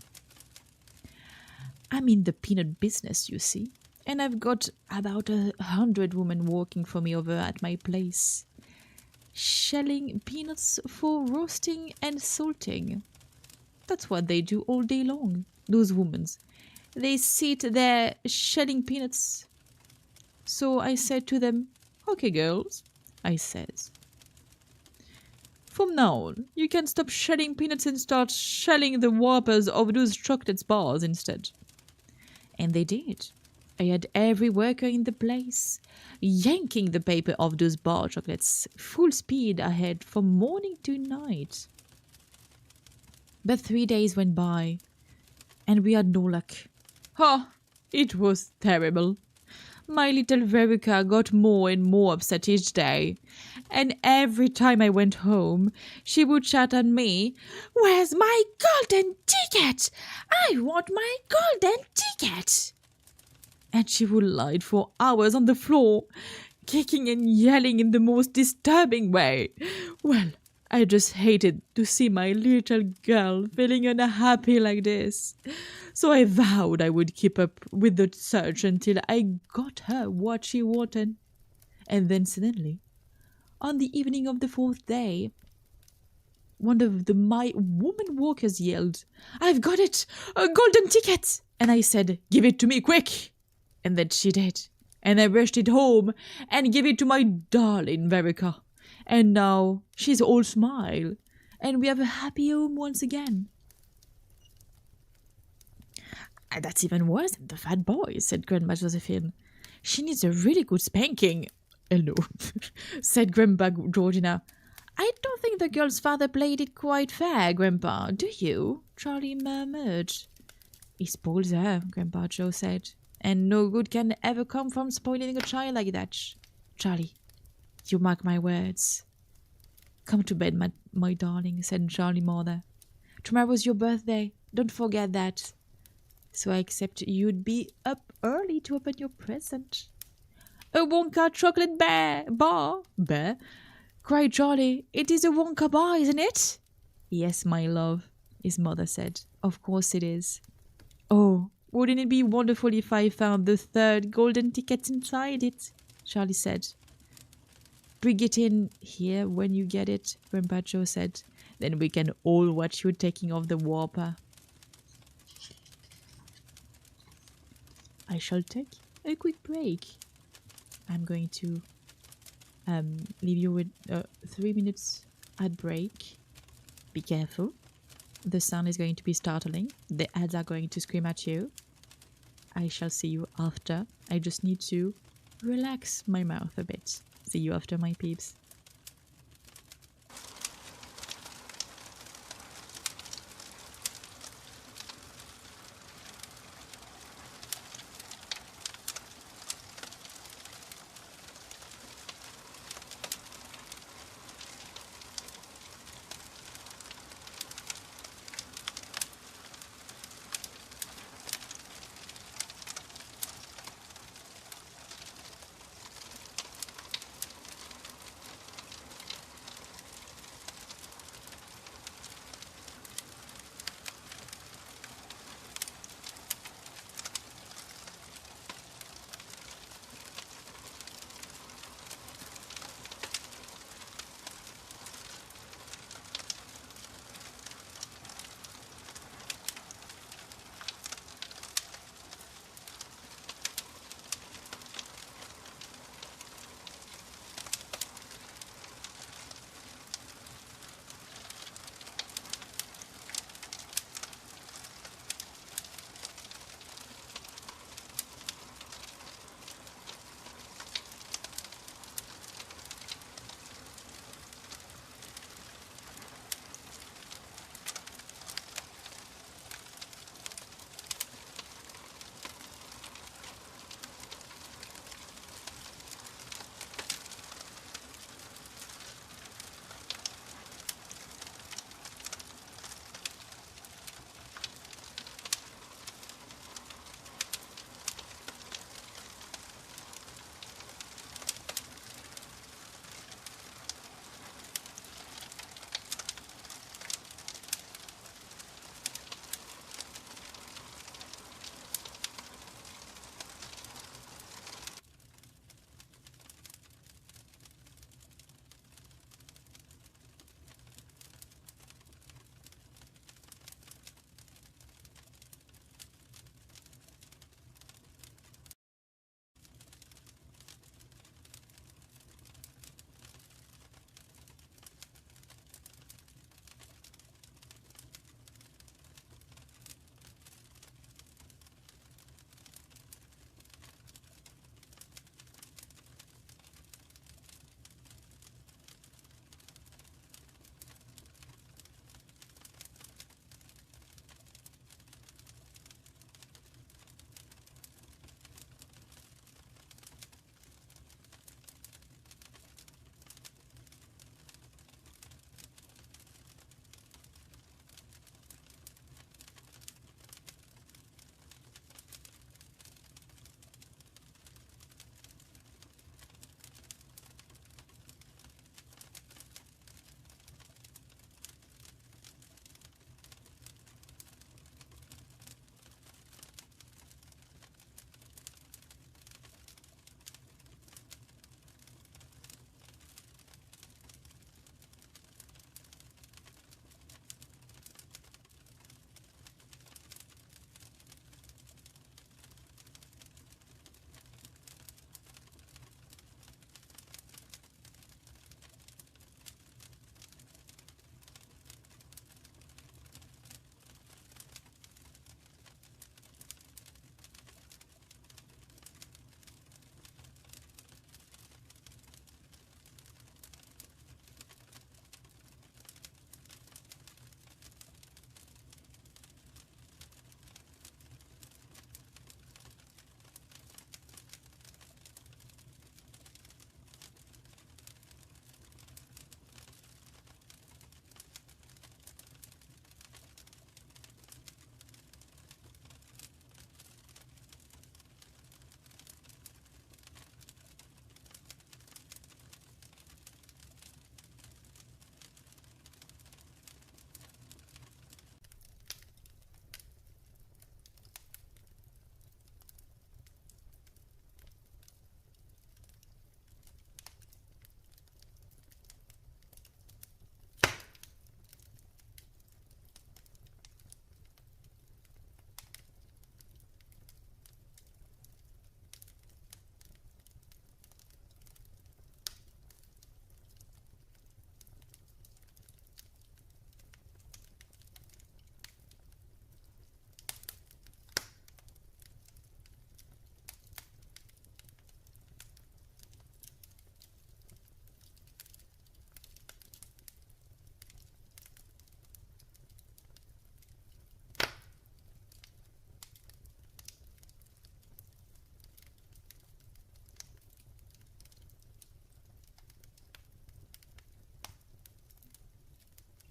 I'm in the peanut business, you see, and I've got about 100 women working for me over at my place, shelling peanuts for roasting and salting. That's what they do all day long, those women. They sit there shelling peanuts. So I said to them, 'Okay, girls,' I says, 'from now on, you can stop shelling peanuts and start shelling the wrappers of those chocolate bars instead.' And they did. I had every worker in the place, yanking the paper off those bar chocolates full speed ahead from morning to night. But 3 days went by, and we had no luck. Oh, it was terrible. My little Veruca got more and more upset each day, and every time I went home, she would shout at me, "Where's my golden ticket? I want my golden ticket!" And she would lie for hours on the floor, kicking and yelling in the most disturbing way. Well, I just hated to see my little girl feeling unhappy like this. So I vowed I would keep up with the search until I got her what she wanted. And then suddenly, on the evening of the fourth day, one of my woman walkers yelled, "I've got it! A golden ticket!" And I said, "Give it to me, quick!" And then she did. And I rushed it home and gave it to my darling Verica. And now she's all smile, and we have a happy home once again. "And that's even worse than the fat boy," said Grandma Josephine. "She needs a really good spanking." "Hello," said Grandpa Georgina. "I don't think the girl's father played it quite fair, Grandpa, do you?" Charlie murmured. "He spoils her," Grandpa Joe said. "And no good can ever come from spoiling a child like that. Charlie, you mark my words." "Come to bed, my darling," said Charlie mother. "Tomorrow's your birthday. Don't forget that." So I accept you'd be up early to open your present. "A Wonka chocolate bar?" "Bear?" cried Charlie. "It is a Wonka bar, isn't it?" "Yes, my love," his mother said. "Of course it is." "Oh, wouldn't it be wonderful if I found the third golden ticket inside it?" Charlie said. "Bring it in here when you get it," Grandpa Joe said. "Then we can all watch you taking off the warper." I shall take a quick break. I'm going to leave you with 3 minutes ad break. Be careful. The sound is going to be startling. The ads are going to scream at you. I shall see you after. I just need to relax my mouth a bit. See you after, my peeps.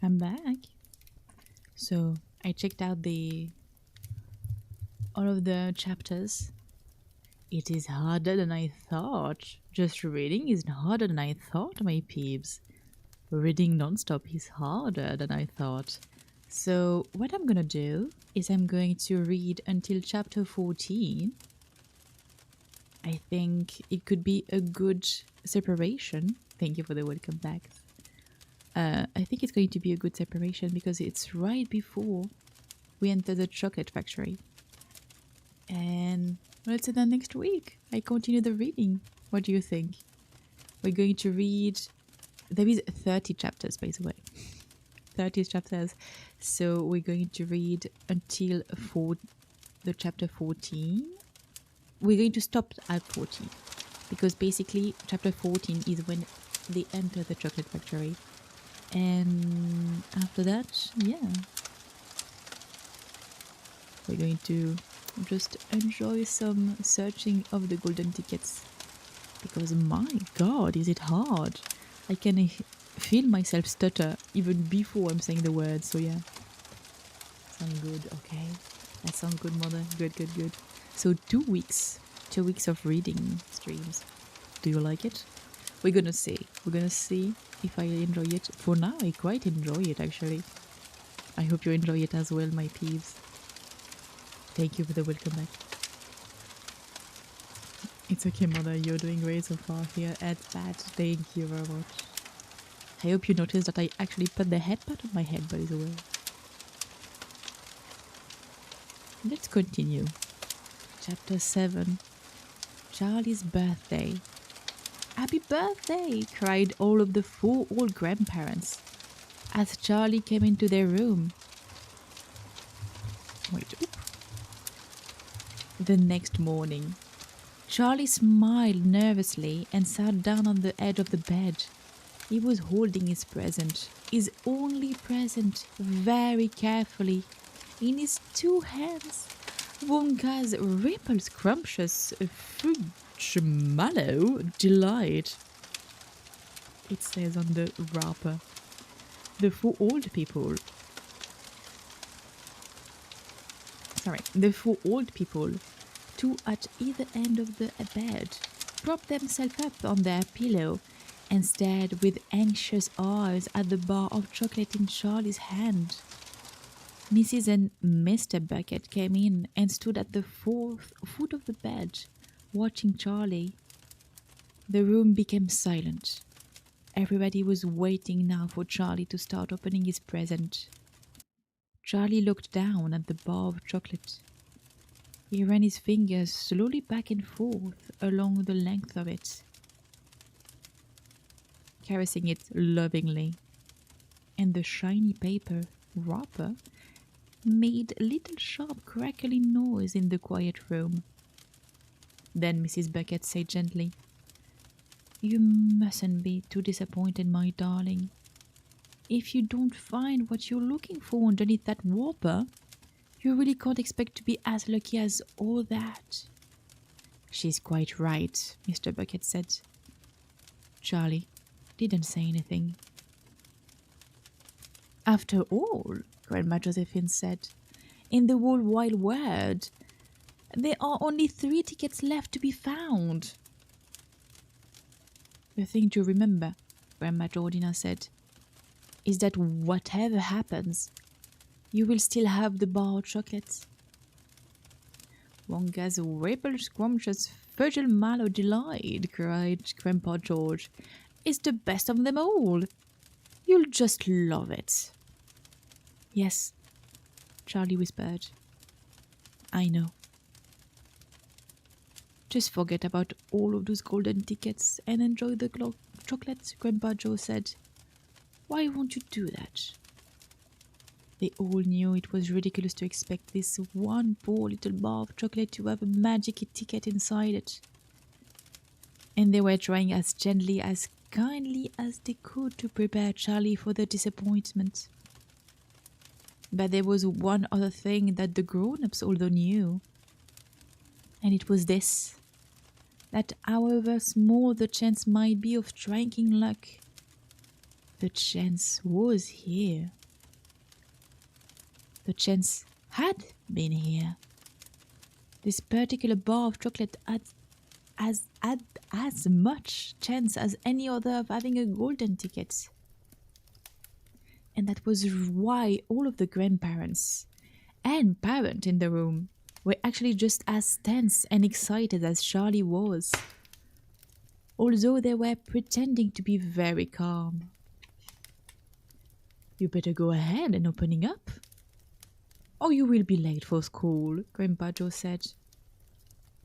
I'm back. So I checked out the all of the chapters. It is harder than I thought. Just reading is harder than I thought, my peeps. Reading nonstop is harder than I thought. So what I'm gonna do is I'm going to read until chapter 14. I think it could be a good separation. Thank you for the welcome back. I think it's going to be a good separation because it's right before we enter the chocolate factory. And let's say that next week I continue the reading. What do you think? We're going to read. There is 30 chapters, by the way. 30 chapters. So we're going to read until the chapter 14. We're going to stop at 14 because basically chapter 14 is when they enter the chocolate factory. And after that, yeah, we're going to just enjoy some searching of the golden tickets because my god, is it hard. I can feel myself stutter even before I'm saying the words, so yeah. Sound good, okay. That sounds good, mother. Good, good, good. So 2 weeks. 2 weeks of reading streams. Do you like it? We're gonna see. We're gonna see if I enjoy it. For now, I quite enjoy it, actually. I hope you enjoy it as well, my peeps. Thank you for the welcome back. It's okay, mother. You're doing great so far here at that. Thank you very much. I hope you noticed that I actually put the headpad on my head, by the way. Let's continue. Chapter 7. Charlie's birthday. Happy birthday! Cried all of the 4 old grandparents as Charlie came into their room. Wait. The next morning, Charlie smiled nervously and sat down on the edge of the bed. He was holding his present, his only present, very carefully in his 2 hands. Wonka's ripple scrumptious mallow delight. It says on the wrapper. The 4 old people. The 4 old people, 2 at either end of the bed, propped themselves up on their pillow and stared with anxious eyes at the bar of chocolate in Charlie's hand. Mrs. and Mr. Bucket came in and stood at the 4th foot of the bed, watching Charlie. The room became silent. Everybody was waiting now for Charlie to start opening his present. Charlie looked down at the bar of chocolate. He ran his fingers slowly back and forth along the length of it, caressing it lovingly, and the shiny paper wrapper made a little sharp crackling noise in the quiet room. Then Mrs. Bucket said gently, "You mustn't be too disappointed, my darling. If you don't find what you're looking for underneath that wrapper, you really can't expect to be as lucky as all that." "She's quite right," Mr. Bucket said. Charlie didn't say anything. "After all," Grandma Josephine said, "in the whole wide world, there are only 3 tickets left to be found." "The thing to remember," Grandma Georgina said, "is that whatever happens, you will still have the bar of chocolates." "Wonka's ripple scrumptious Virgil Mallow delight," cried Grandpa George, "is the best of them all. You'll just love it." "Yes," Charlie whispered. "I know." "Just forget about all of those golden tickets and enjoy the chocolates," Grandpa Joe said. "Why won't you do that?" They all knew it was ridiculous to expect this one poor little bar of chocolate to have a magic ticket inside it. And they were trying as gently, as kindly as they could to prepare Charlie for the disappointment. But there was one other thing that the grown-ups also knew. And it was this, that however small the chance might be of striking luck, the chance was here. The chance had been here. This particular bar of chocolate had as much chance as any other of having a golden ticket. And that was why all of the grandparents and parent in the room were actually just as tense and excited as Charlie was, although they were pretending to be very calm. You better go ahead and opening up, or you will be late for school, Grandpa Joe said.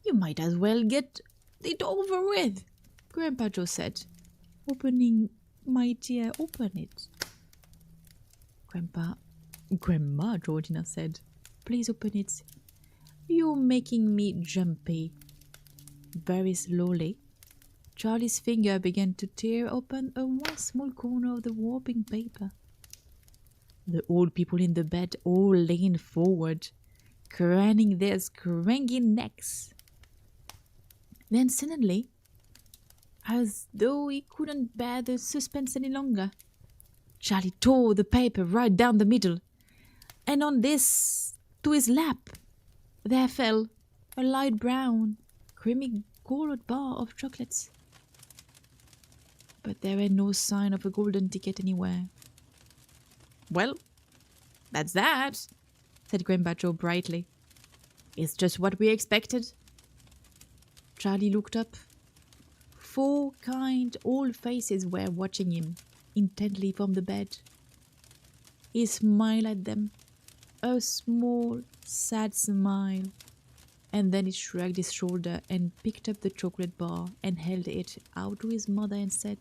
You might as well get it over with, Grandpa Joe said. Opening, my dear, open it. Grandma, Georgina said. Please open it. You're making me jumpy. Very slowly, Charlie's finger began to tear open one small corner of the warping paper. The old people in the bed all leaned forward, craning their scraggy necks. Then suddenly, as though he couldn't bear the suspense any longer, Charlie tore the paper right down the middle, and on this, to his lap, there fell a light brown, creamy colored bar of chocolates. But there were no sign of a golden ticket anywhere. Well, that's that, said Grandpa Joe brightly. It's just what we expected. Charlie looked up. 4 kind old faces were watching him intently from the bed. He smiled at them, a small, sad smile, and then he shrugged his shoulder and picked up the chocolate bar and held it out to his mother and said,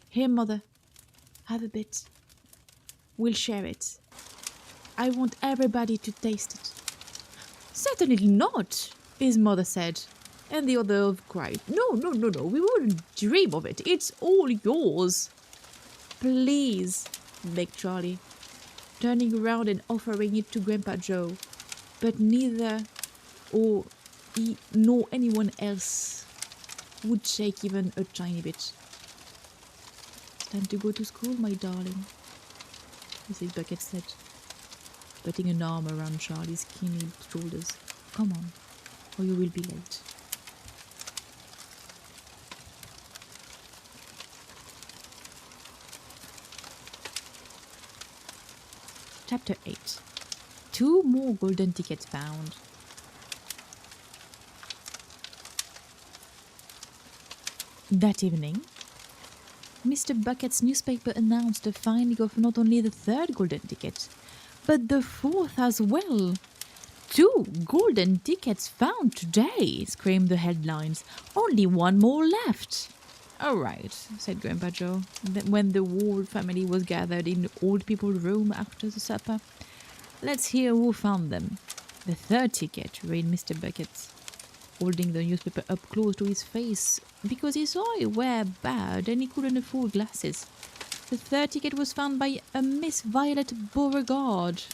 Here, Mother, have a bit. We'll share it. I want everybody to taste it. Certainly not, his mother said, and the other cried, No, we wouldn't dream of it. It's all yours. Please, begged Charlie, turning around and offering it to Grandpa Joe. But neither he nor anyone else would shake even a tiny bit. It's time to go to school, my darling, Mrs. Bucket said, putting an arm around Charlie's skinny shoulders. Come on, or you will be late. Chapter 8. 2 more golden tickets found. That evening, Mr. Bucket's newspaper announced the finding of not only the 3rd golden ticket, but the 4th as well. 2 golden tickets found today, screamed the headlines. Only 1 more left. All right, said Grandpa Joe, when the whole family was gathered in the old people's room after the supper. Let's hear who found them. The 3rd ticket, read Mr. Bucket, holding the newspaper up close to his face because he saw he were bad and he couldn't afford glasses. The 3rd ticket was found by a Miss Violet Beauregard.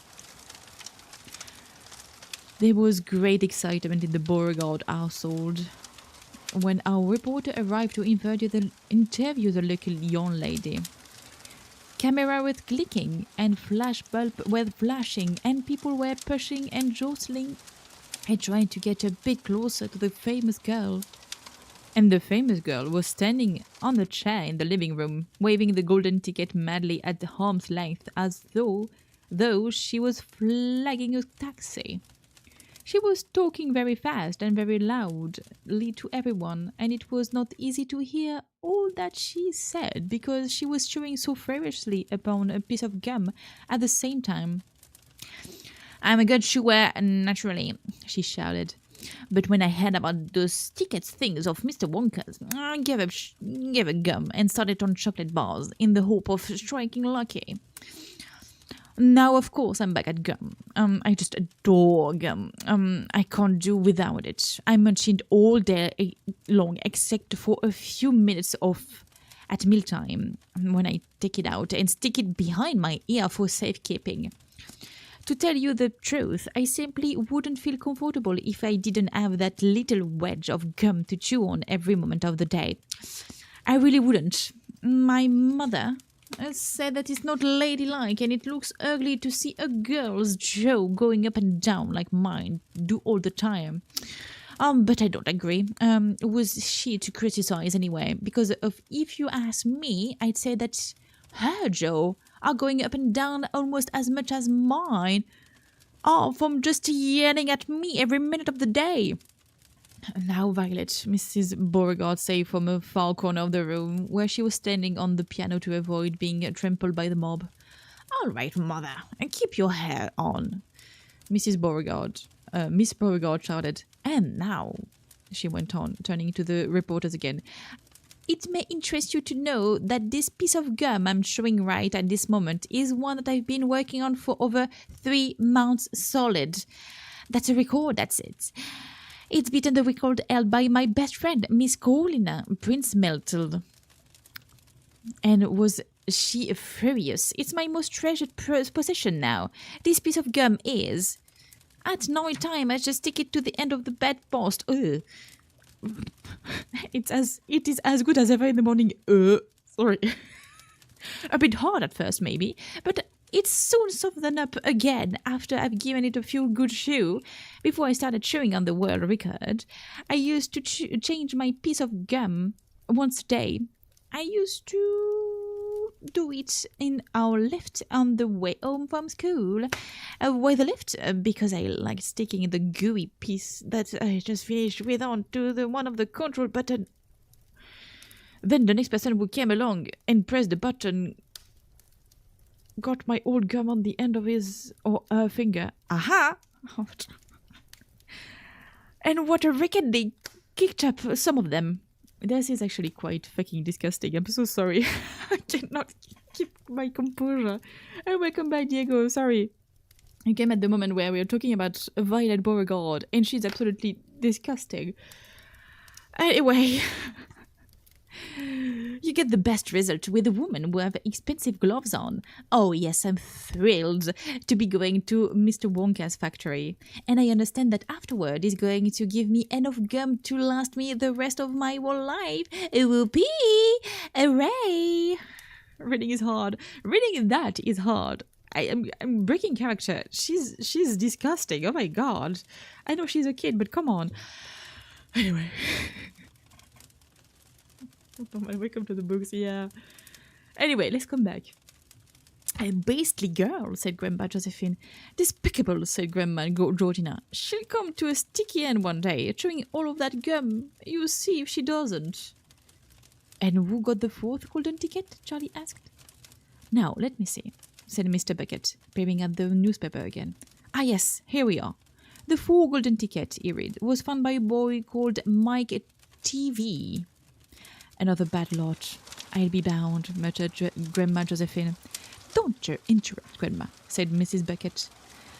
There was great excitement in the Beauregard household when our reporter arrived to interview the lucky young lady. Camera was clicking and flash bulb were flashing and people were pushing and jostling and trying to get a bit closer to the famous girl. And the famous girl was standing on a chair in the living room, waving the golden ticket madly at arm's length as though she was flagging a taxi. She was talking very fast and very loudly to everyone, and it was not easy to hear all that she said because she was chewing so furiously upon a piece of gum at the same time. I'm a good chewer, naturally, she shouted. But when I heard about those tickets things of Mr. Wonka's, I gave up gum and started on chocolate bars in the hope of striking lucky. Now, of course, I'm back at gum. I just adore gum. I can't do without it. I munch it all day long, except for a few minutes off at mealtime, when I take it out and stick it behind my ear for safekeeping. To tell you the truth, I simply wouldn't feel comfortable if I didn't have that little wedge of gum to chew on every moment of the day. I really wouldn't. My mother I said that it's not ladylike and it looks ugly to see a girl's jaw going up and down like mine do all the time. But I don't agree. Was she to criticize anyway? Because if you ask me, I'd say that her jaw are going up and down almost as much as mine are from just yelling at me every minute of the day. Now, Violet, Mrs. Beauregard said from a far corner of the room, where she was standing on the piano to avoid being trampled by the mob. All right, mother, and keep your hair on. Miss Beauregard shouted. And now, she went on, turning to the reporters again, it may interest you to know that this piece of gum I'm showing right at this moment is one that I've been working on for over 3 months solid. That's a record, that's it. It's beaten the record held by my best friend, Miss Carolina Prince Meltle. And was she furious? It's my most treasured possession now. This piece of gum is. At night time, I just stick it to the end of the bedpost. Ugh. It is as good as ever in the morning. Sorry. A bit hard at first, maybe, but it soon softened up again after I've given it a few good chew. Before I started chewing on the world record, I used to change my piece of gum once a day. I used to do it in our lift on the way home from school. With the lift, because I like sticking the gooey piece that I just finished with onto the one of the control button. Then the next person who came along and pressed the button got my old gum on the end of his or her finger. Aha! And what a racket they kicked up some of them. This is actually quite fucking disgusting. I'm so sorry. I cannot keep my composure. Oh, welcome back, Diego. Sorry. I came at the moment where we are talking about Violet Beauregard, and she's absolutely disgusting. Anyway, you get the best result with a woman who have expensive gloves on. Oh yes, I'm thrilled to be going to Mr. Wonka's factory. And I understand that afterward he's going to give me enough gum to last me the rest of my whole life. Whoopee! Hooray! Reading is hard. Reading that is hard. I'm breaking character. She's disgusting. Oh my god. I know she's a kid, but come on. Anyway. Welcome to the books, yeah. Anyway, let's come back. A beastly girl, said Grandma Josephine. Despicable, said Grandma Georgina. She'll come to a sticky end one day, chewing all of that gum. You see if she doesn't. And who got the 4th golden ticket? Charlie asked. Now, let me see, said Mr. Bucket, peering at the newspaper again. Ah, yes, here we are. The 4 golden ticket, he read, was found by a boy called Mike TV. Another bad lot. I'll be bound, muttered Grandma Josephine. Don't interrupt, Grandma, said Mrs. Bucket.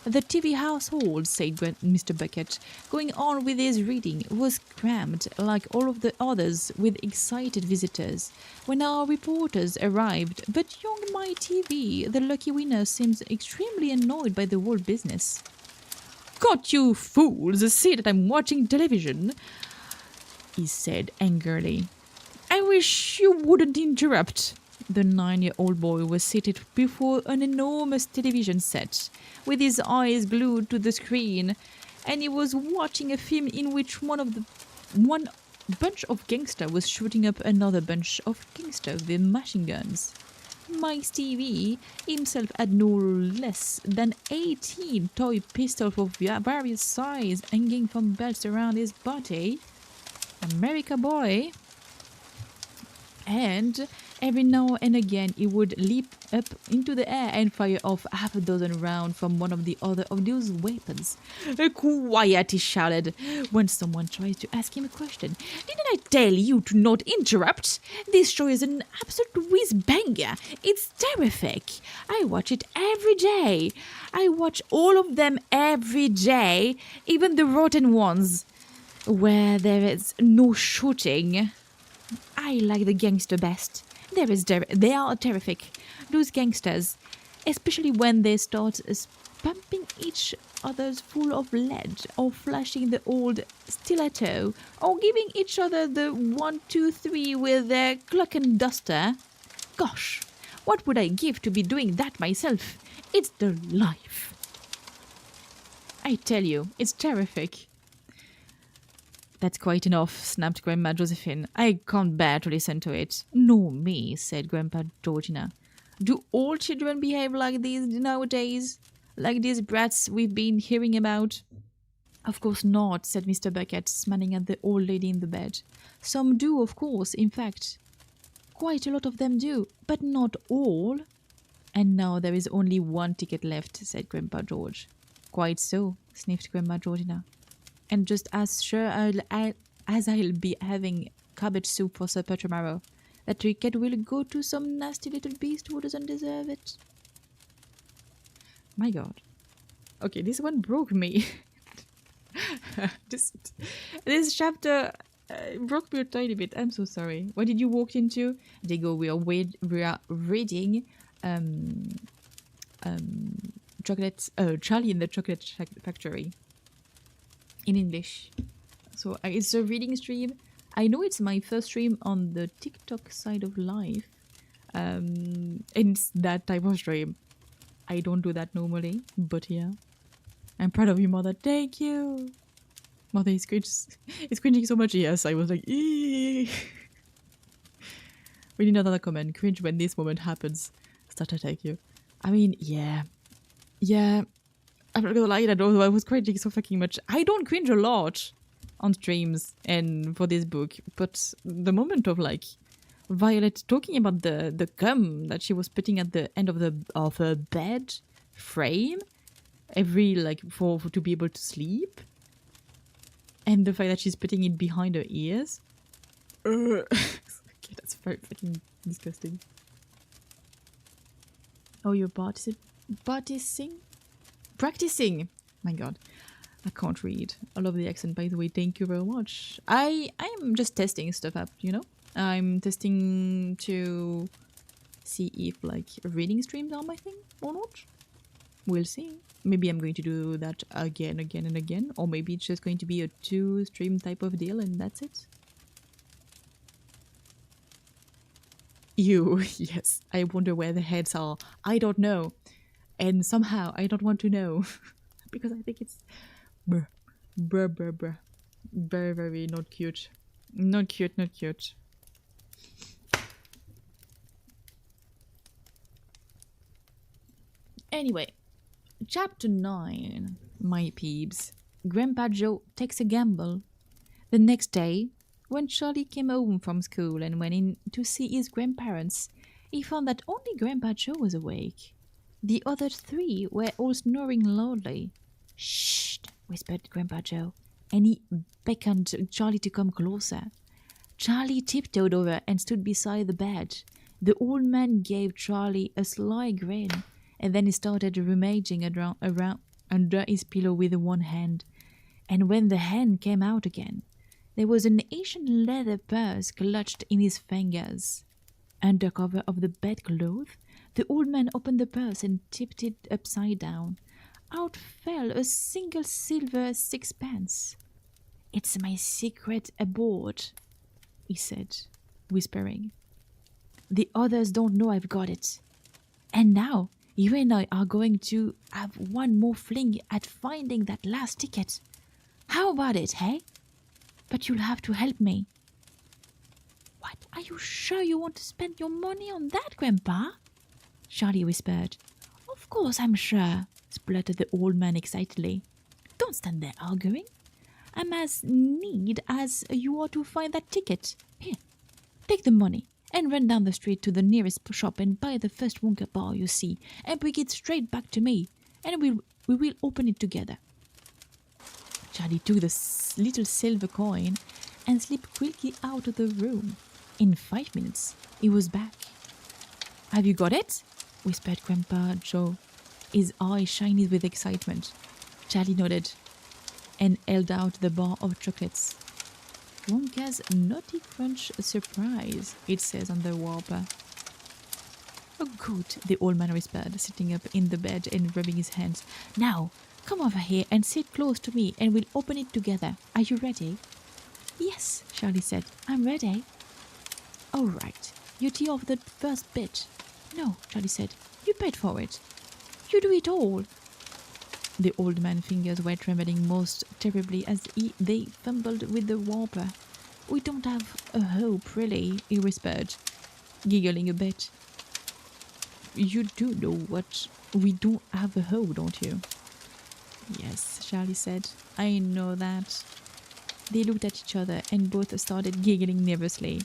The TV household, said Mr. Bucket, going on with his reading, was crammed, like all of the others, with excited visitors. When our reporters arrived, but young My TV, the lucky winner, seems extremely annoyed by the whole business. Can't you fools see that I'm watching television? He said angrily. I wish you wouldn't interrupt. The 9-year-old boy was seated before an enormous television set, with his eyes glued to the screen, and he was watching a film in which one bunch of gangsters was shooting up another bunch of gangsters with machine guns. Mike's TV himself had no less than 18 toy pistols of various sizes hanging from belts around his body. America boy. And every now and again he would leap up into the air and fire off half a dozen rounds from one of the other of those weapons. Quiet, he shouted, when someone tried to ask him a question. Didn't I tell you to not interrupt? This show is an absolute whiz-banger. It's terrific. I watch it every day. I watch all of them every day, even the rotten ones, where there is no shooting. I like the gangster best. They are terrific. Those gangsters, especially when they start pumping each other's full of lead, or flashing the old stiletto, or giving each other the 1, 2, 3 with their clock and duster. Gosh, What would I give to be doing that myself? It's the life. I tell you, it's terrific. That's quite enough, snapped Grandma Josephine. I can't bear to listen to it. No, me, said Grandpa Georgina. Do all children behave like these nowadays? Like these brats we've been hearing about? Of course not, said Mr. Bucket, smiling at the old lady in the bed. Some do, of course, in fact. Quite a lot of them do, but not all. And now there is only one ticket left, said Grandpa George. Quite so, sniffed Grandma Georgina. And just as sure as I'll be having cabbage soup for supper tomorrow, that ticket will go to some nasty little beast who doesn't deserve it. My God. Okay, this one broke me. this chapter broke me a tiny bit. I'm so sorry. What did you walk into? Diego, we are reading Charlie in the Chocolate Factory in English. So it's a reading stream. I know it's my first stream on the TikTok side of life. It's that type of stream. I don't do that normally, but yeah. I'm proud of you, Mother. Thank you. Mother is cringing so much. Yes, I was like, eee. We need another comment. Cringe when this moment happens. Start to thank you. I mean, yeah. Yeah. I'm not gonna lie, I was cringing so fucking much. I don't cringe a lot on streams and for this book, but the moment of like Violet talking about the gum that she was putting at the end of her bed frame every like for to be able to sleep, and the fact that she's putting it behind her ears. Okay, that's very fucking disgusting. Oh, you're practicing. My God, I can't read. I love the accent, by the way. Thank you very much. I'm just testing stuff up, you know. I'm testing to see if like reading streams are my thing or not. We'll see. Maybe I'm going to do that again and again, or maybe it's just going to be a 2-stream type of deal and that's it. Yes. I wonder where the heads are. I don't know. And somehow I don't want to know. Because I think it's bruh. Very, very not cute. Not cute. Anyway, chapter 9, my peeps. Grandpa Joe takes a gamble. The next day, when Charlie came home from school and went in to see his grandparents, he found that only Grandpa Joe was awake. The other 3 were all snoring loudly. Shh, whispered Grandpa Joe, and he beckoned Charlie to come closer. Charlie tiptoed over and stood beside the bed. The old man gave Charlie a sly grin, and then he started rummaging around under his pillow with one hand. And when the hand came out again, there was an Asian leather purse clutched in his fingers. Under cover of the bedclothes, the old man opened the purse and tipped it upside down. Out fell a single silver 6pence. "It's my secret abode," he said, whispering. "The others don't know I've got it. And now, you and I are going to have one more fling at finding that last ticket. How about it, hey? But you'll have to help me." "What? Are you sure you want to spend your money on that, Grandpa?" Charlie whispered. "Of course I'm sure," spluttered the old man excitedly. "Don't stand there arguing. I'm as need as you are to find that ticket. Here, take the money and run down the street to the nearest shop and buy the first Wonka bar you see and bring it straight back to me, and we will open it together." Charlie took the little silver coin and slipped quickly out of the room. In 5 minutes, he was back. "Have you got it?" whispered Grandpa Joe, his eyes shiny with excitement. Charlie nodded and held out the bar of chocolates. "Wonka's Naughty Crunch Surprise," it says on the wrapper. "Oh, good," the old man whispered, sitting up in the bed and rubbing his hands. "Now, come over here and sit close to me and we'll open it together. Are you ready?" "Yes," Charlie said. "I'm ready." "All right. You tear off the first bit. No, Charlie said. You paid for it. You do it all. The old man's fingers were trembling most terribly as they fumbled with the warper. We don't have a hope, really, he whispered, giggling a bit. You do know what we don't have a hope, don't you? Yes, Charlie said. I know that. They looked at each other and both started giggling nervously.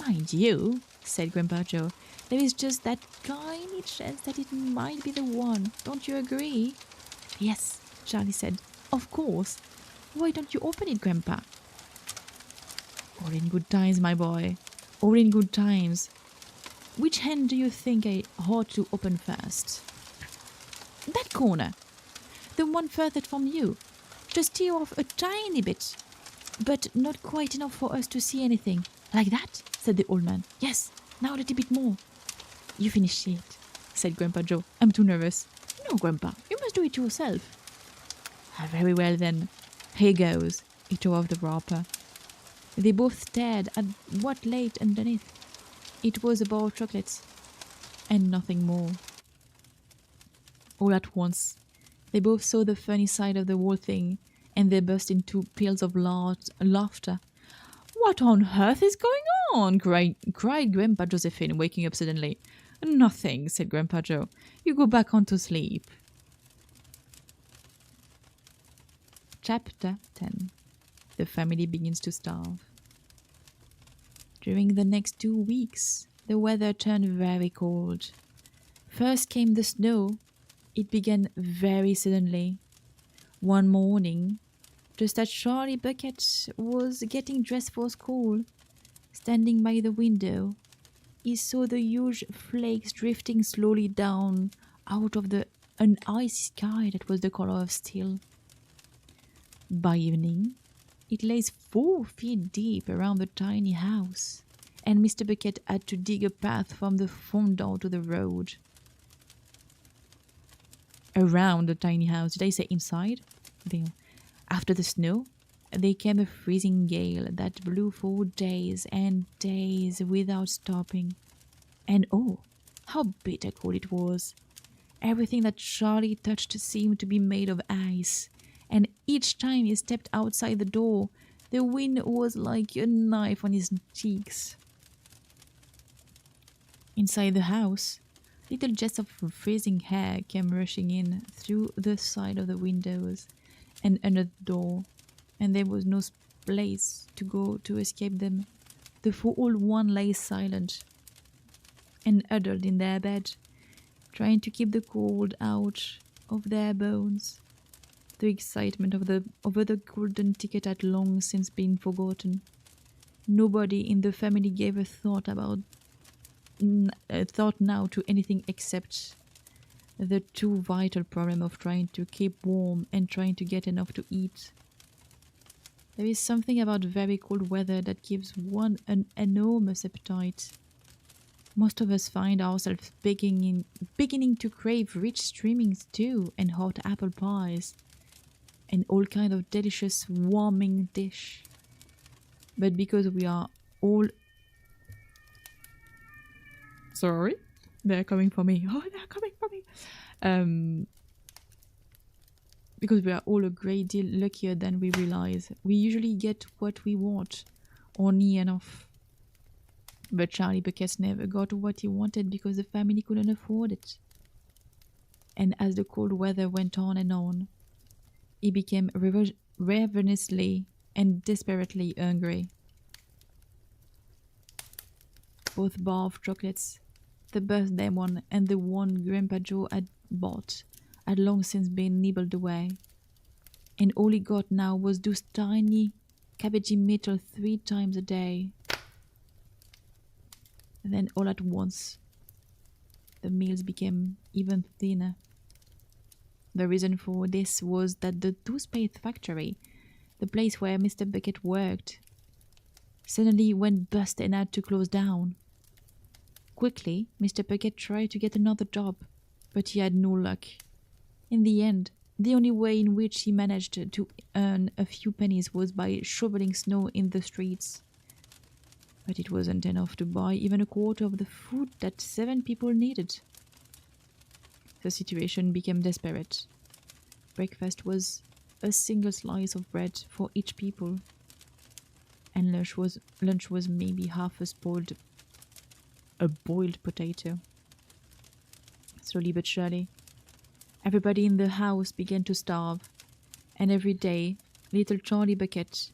Mind you, said Grandpa Joe, there is just that tiny chance that it might be the one. Don't you agree? Yes, Charlie said. Of course. Why don't you open it, Grandpa? All in good times, my boy. All in good times. Which hand do you think I ought to open first? That corner. The one furthest from you. Just tear off a tiny bit, but not quite enough for us to see anything. Like that? Said the old man. Yes, now a little bit more. You finish it, said Grandpa Joe. I'm too nervous. No, Grandpa, you must do it yourself. Very well then. Here goes. He tore off the wrapper. They both stared at what lay underneath. It was a bar of chocolates, and nothing more. All at once, they both saw the funny side of the whole thing, and they burst into peals of laughter. What on earth is going on? cried Grandpa Josephine, waking up suddenly. Nothing, said Grandpa Joe. You go back on to sleep. Chapter 10. The family begins to starve. During the next 2 weeks, the weather turned very cold. First came the snow. It began very suddenly. One morning, just as Charlie Bucket was getting dressed for school, standing by the window, he saw the huge flakes drifting slowly down out of an icy sky that was the color of steel. By evening, it lay 4 feet deep around the tiny house, and Mr. Bucket had to dig a path from the front door to the road. Around the tiny house, did I say inside? There. After the snow, there came a freezing gale that blew for days and days without stopping. And oh, how bitter cold it was! Everything that Charlie touched seemed to be made of ice, and each time he stepped outside the door, the wind was like a knife on his cheeks. Inside the house, little jets of freezing air came rushing in through the side of the windows and under the door, and there was no place to go to escape them. The 4 old one lay silent and huddled in their bed, trying to keep the cold out of their bones. The excitement over the golden ticket had long since been forgotten. Nobody in the family gave a thought now to anything except the too vital problem of trying to keep warm and trying to get enough to eat. There is something about very cold weather that gives one an enormous appetite. Most of us find ourselves beginning to crave rich steaming stew and hot apple pies and all kind of delicious warming dish. But because we are all... Sorry? They're coming for me. Oh, they're coming for me. Because we are all a great deal luckier than we realize. We usually get what we want, or near enough. But Charlie Bucket never got what he wanted because the family couldn't afford it. And as the cold weather went on, he became ravenously and desperately hungry. Both bar of chocolates, the birthday one and the one Grandpa Joe had bought, had long since been nibbled away, and all he got now was those tiny cabbagey metal 3 times a day. Then all at once, the meals became even thinner. The reason for this was that the toothpaste factory, the place where Mr. Bucket worked, suddenly went bust and had to close down. Quickly, Mr. Bucket tried to get another job, but he had no luck. In the end, the only way in which he managed to earn a few pennies was by shoveling snow in the streets. But it wasn't enough to buy even a quarter of the food that 7 people needed. The situation became desperate. Breakfast was a single slice of bread for each people, and lunch was maybe half a boiled potato. Slowly but surely, everybody in the house began to starve, and every day, little Charlie Bucket,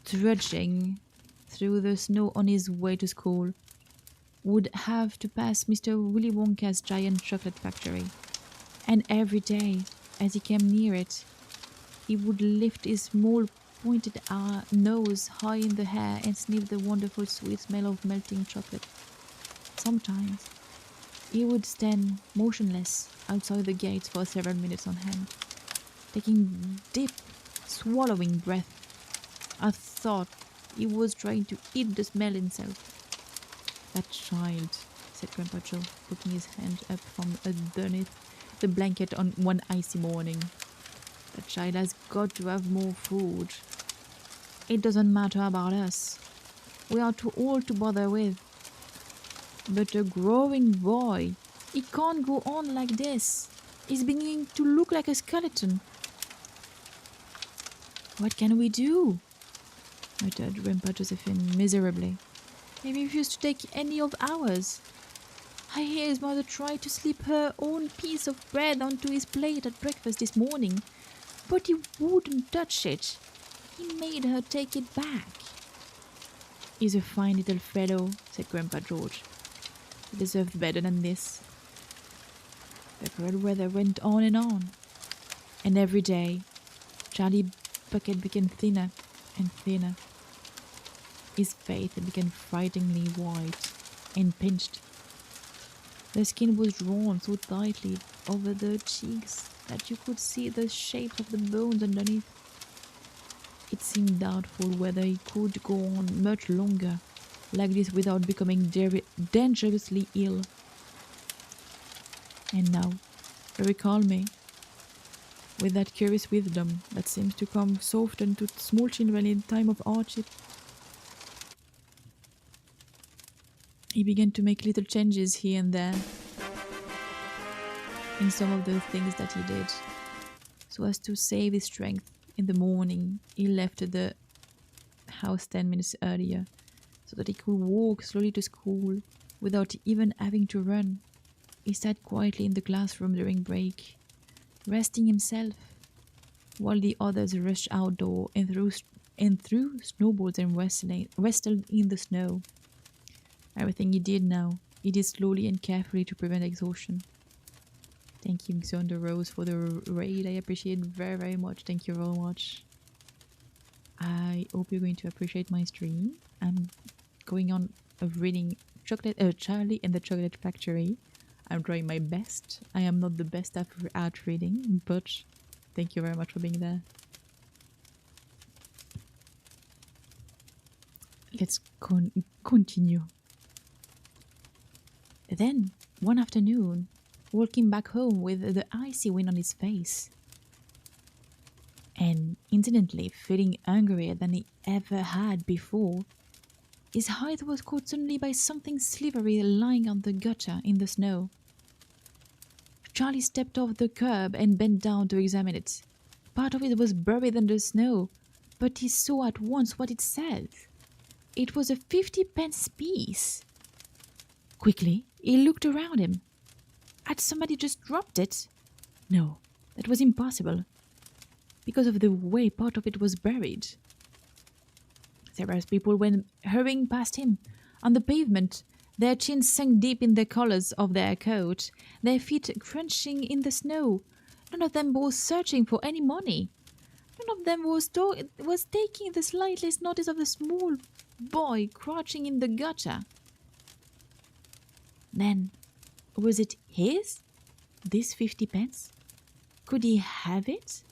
trudging through the snow on his way to school, would have to pass Mr. Willy Wonka's giant chocolate factory. And every day, as he came near it, he would lift his small pointed nose high in the air and sniff the wonderful sweet smell of melting chocolate. Sometimes he would stand motionless outside the gates for several minutes on end, taking deep, swallowing breath. I thought he was trying to eat the smell himself. That child, said Grandpa Joe, poking his hand up from underneath the blanket on one icy morning. That child has got to have more food. It doesn't matter about us. We are too old to bother with. But a growing boy, he can't go on like this. He's beginning to look like a skeleton. What can we do? Muttered Grandpa Josephine miserably. He refused to take any of ours. I hear his mother tried to slip her own piece of bread onto his plate at breakfast this morning, but he wouldn't touch it. He made her take it back. He's a fine little fellow, said Grandpa George. He deserved better than this. The cruel weather went on, and every day Charlie Bucket became thinner and thinner. His face became frighteningly white and pinched. The skin was drawn so tightly over the cheeks that you could see the shapes of the bones underneath. It seemed doubtful whether he could go on much longer like this without becoming dangerously ill. And now, he recalled me with that curious wisdom that seems to come so often to small children in time of hardship. He began to make little changes here and there in some of the things that he did, so as to save his strength. In the morning, he left the house 10 minutes earlier so that he could walk slowly to school without even having to run. He sat quietly in the classroom during break, resting himself, while the others rushed outdoor and threw snowballs and wrestled in the snow. Everything he did now, he did slowly and carefully to prevent exhaustion. Thank you, Xander Rose, for the raid. I appreciate it very, very much. Thank you very much. I hope you're going to appreciate my stream. I'm going on reading Charlie and the Chocolate Factory. I'm trying my best. I am not the best at reading, but thank you very much for being there. Let's continue. Then, one afternoon, walking back home with the icy wind on his face, and incidentally feeling hungrier than he ever had before, his eye was caught suddenly by something slivery lying on the gutter in the snow. Charlie stepped off the curb and bent down to examine it. Part of it was buried under the snow, but he saw at once what it said. It was a 50-pence piece. Quickly, he looked around him. Had somebody just dropped it? No, that was impossible, because of the way part of it was buried. Several people went hurrying past him on the pavement, their chins sunk deep in the collars of their coat, their feet crunching in the snow. None of them was searching for any money. None of them was taking the slightest notice of the small boy crouching in the gutter. Then, was it his? This 50-pence? Could he have it?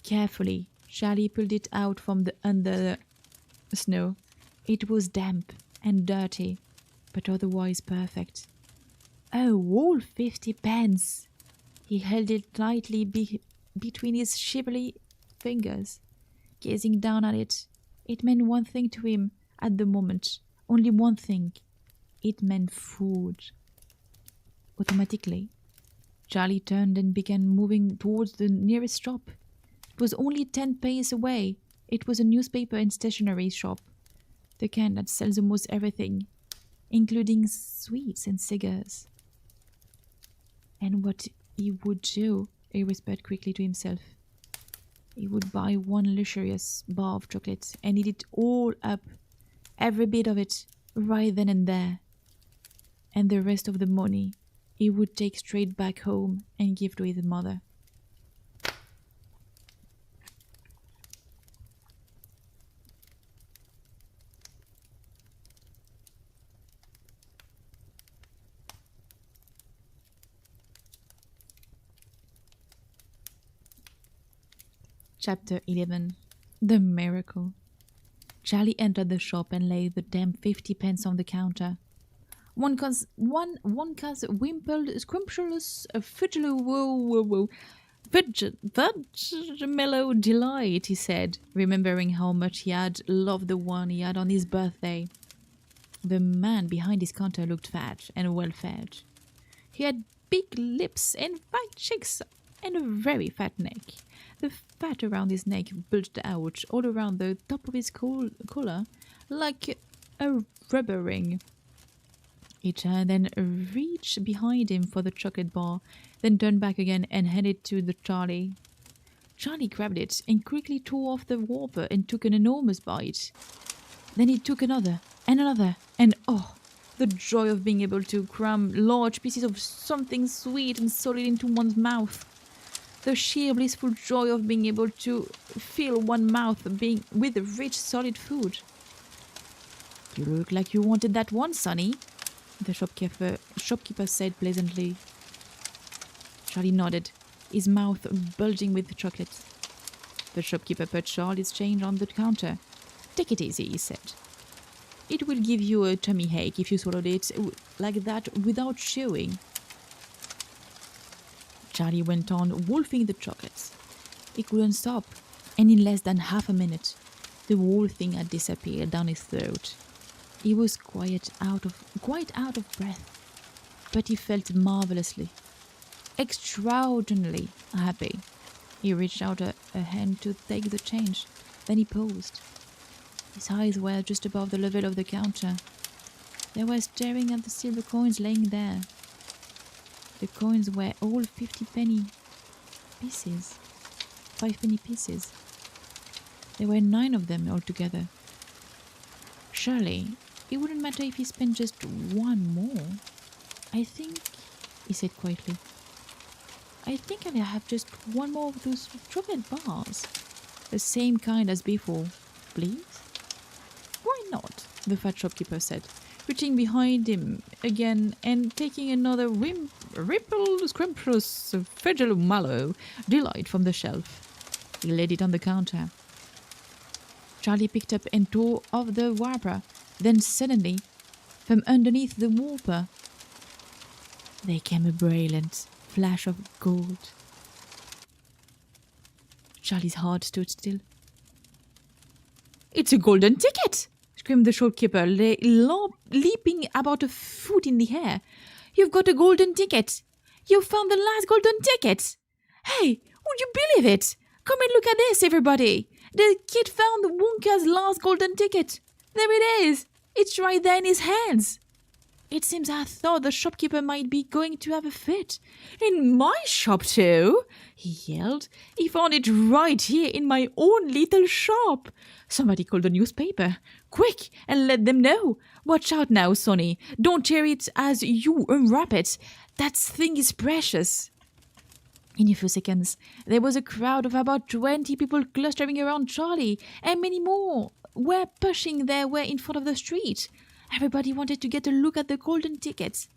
Carefully, Charlie pulled it out from under the snow. It was damp and dirty, but otherwise perfect. A whole 50-pence! He held it tightly between his shivering fingers. Gazing down at it, it meant one thing to him at the moment. Only one thing. It meant food. Automatically, Charlie turned and began moving towards the nearest shop. It was only 10 paces away. It was a newspaper and stationery shop. The kind that sells almost everything, including sweets and cigars. And what he would do, he whispered quickly to himself. He would buy one luxurious bar of chocolate and eat it all up, every bit of it, right then and there. And the rest of the money he would take straight back home and give to his mother. Chapter 11. The Miracle. Charlie entered the shop and laid the damn 50 pence on the counter. One cause wimpled, scrumptious, mellow delight, he said, remembering how much he had loved the one he had on his birthday. The man behind his counter looked fat and well-fed. He had big lips and fat cheeks and a very fat neck. The fat around his neck bulged out all around the top of his collar like a rubber ring. He turned and reached behind him for the chocolate bar, then turned back again and handed it to Charlie. Charlie grabbed it and quickly tore off the wrapper and took an enormous bite. Then he took another, and oh, the joy of being able to cram large pieces of something sweet and solid into one's mouth. The sheer blissful joy of being able to fill one mouth with rich, solid food. You look like you wanted that one, Sonny, the shopkeeper said pleasantly. Charlie nodded, his mouth bulging with chocolate. The shopkeeper put Charlie's change on the counter. Take it easy, he said. It will give you a tummy ache if you swallowed it like that without chewing. Charlie went on wolfing the chocolates. He couldn't stop, and in less than half a minute, the whole thing had disappeared down his throat. He was quite out of breath, but he felt marvelously, extraordinarily happy. He reached out a hand to take the change, then he paused. His eyes were just above the level of the counter. They were staring at the silver coins laying there. The coins were all 50-penny pieces, 5-penny pieces. There were 9 of them altogether. Surely, it wouldn't matter if he spent just one more. I think, he said quietly, I think I'll have just one more of those chocolate bars. The same kind as before, please? Why not? The fat shopkeeper said, reaching behind him again and taking another rippled, scrumptious, fragile mallow delight from the shelf. He laid it on the counter. Charlie picked up and tore off the wrapper. Then suddenly, from underneath the wrapper, there came a brilliant flash of gold. Charlie's heart stood still. It's a golden ticket! Screamed the shopkeeper, leaping about a foot in the air. You've got a golden ticket! You found the last golden ticket! Hey, would you believe it? Come and look at this, everybody! The kid found Wonka's last golden ticket! There it is! It's right there in his hands! It seems I thought the shopkeeper might be going to have a fit. In my shop too? He yelled. He found it right here in my own little shop. Somebody called the newspaper. Quick, and let them know. Watch out now, Sonny. Don't tear it as you unwrap it. That thing is precious. In a few seconds, there was a crowd of about 20 people clustering around Charlie, and many more were pushing their way in front of the street. Everybody wanted to get a look at the golden tickets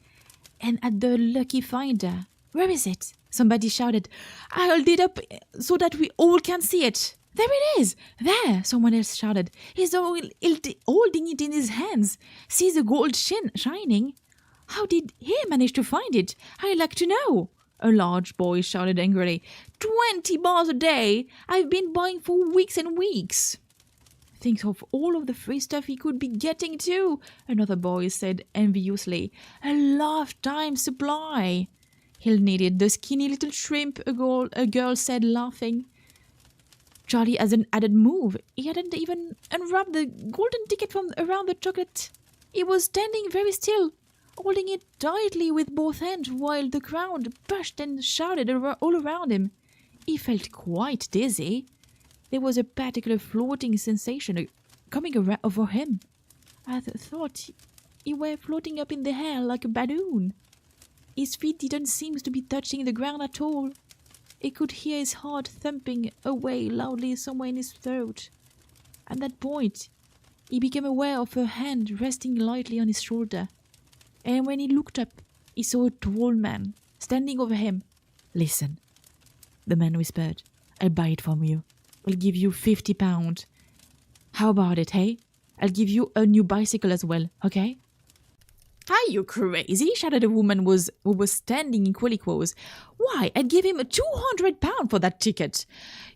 and at the lucky finder. Where is it? Somebody shouted. I hold it up so that we all can see it. There it is! There! Someone else shouted. He's holding it in his hands. See the gold shining? How did he manage to find it? I'd like to know. A large boy shouted angrily. 20 bars a day! I've been buying for weeks and weeks. Think of all of the free stuff he could be getting too, another boy said enviously. A lifetime supply. He'll need it, the skinny little shrimp, a girl said, laughing. Charlie has an added move. He hadn't even unwrapped the golden ticket from around the chocolate. He was standing very still, holding it tightly with both hands while the crowd pushed and shouted all around him. He felt quite dizzy. There was a particular floating sensation coming over him. I thought he were floating up in the air like a balloon. His feet didn't seem to be touching the ground at all. He could hear his heart thumping away loudly somewhere in his throat. At that point, he became aware of a hand resting lightly on his shoulder. And when he looked up, he saw a tall man standing over him. Listen, the man whispered. I'll buy it from you. I'll give you £50. How about it, hey? I'll give you a new bicycle as well, okay? Are you crazy? Shouted a woman who was standing equally close. Why, I'd give him £200 for that ticket.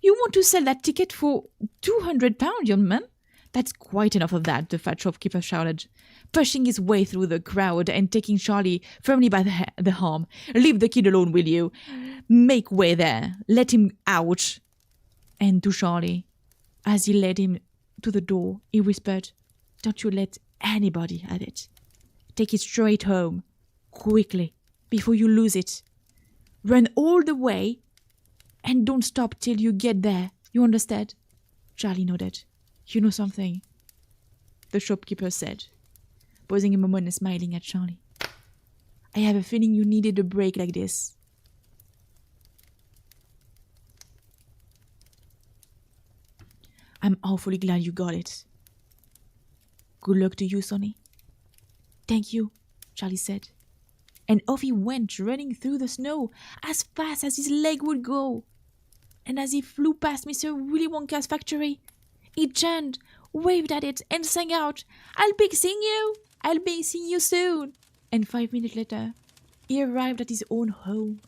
You want to sell that ticket for £200, young man? That's quite enough of that, the fat shopkeeper shouted, pushing his way through the crowd and taking Charlie firmly by the arm. Leave the kid alone, will you? Make way there. Let him out. And to Charlie, as he led him to the door, he whispered, Don't you let anybody have it. Take it straight home, quickly, before you lose it. Run all the way, and don't stop till you get there. You understand? Charlie nodded. You know something? The shopkeeper said, pausing a moment and smiling at Charlie. I have a feeling you needed a break like this. I'm awfully glad you got it. Good luck to you, Sonny. Thank you, Charlie said. And off he went, running through the snow as fast as his leg would go. And as he flew past Mr. Willy Wonka's factory, he turned, waved at it, and sang out, I'll be seeing you soon. And 5 minutes later, he arrived at his own home.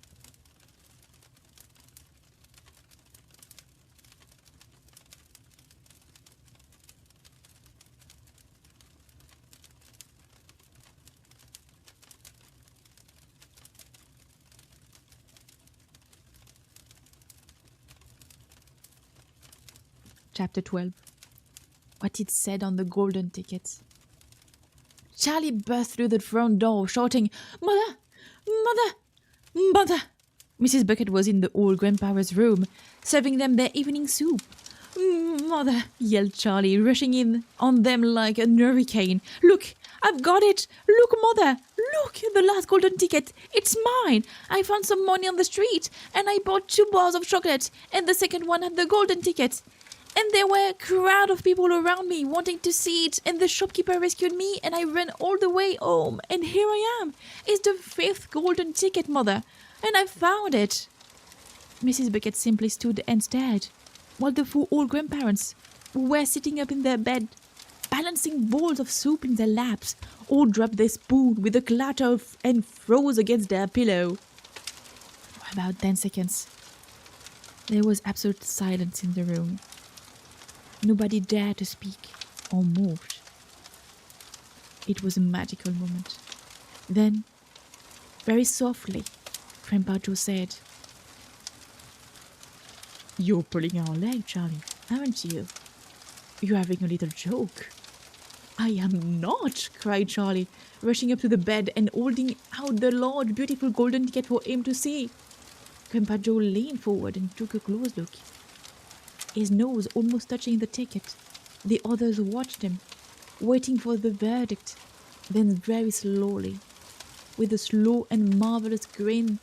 Chapter 12. What it said on the golden ticket. Charlie burst through the front door, shouting, Mother! Mother! Mother! Mrs. Bucket was in the old grandparents' room, serving them their evening soup. Mother! Yelled Charlie, rushing in on them like a hurricane. Look! I've got it! Look, Mother! Look! The last golden ticket! It's mine! I found some money on the street, and I bought 2 bars of chocolate, and the second one had the golden ticket. And there were a crowd of people around me wanting to see it, and the shopkeeper rescued me, and I ran all the way home, and here I am. It's the 5th golden ticket, Mother, and I found it. Mrs. Bucket simply stood and stared, while the 4 old grandparents, who were sitting up in their bed, balancing bowls of soup in their laps, all dropped their spoon with a clatter and froze against their pillow. For about 10 seconds, there was absolute silence in the room. Nobody dared to speak or moved. It was a magical moment. Then, very softly, Grandpa Joe said, You're pulling our leg, Charlie, aren't you? You're having a little joke. I am not, cried Charlie, rushing up to the bed and holding out the large, beautiful golden ticket for him to see. Grandpa Joe leaned forward and took a close look. His nose almost touching the ticket. The others watched him, waiting for the verdict. Then very slowly, with a slow and marvelous grin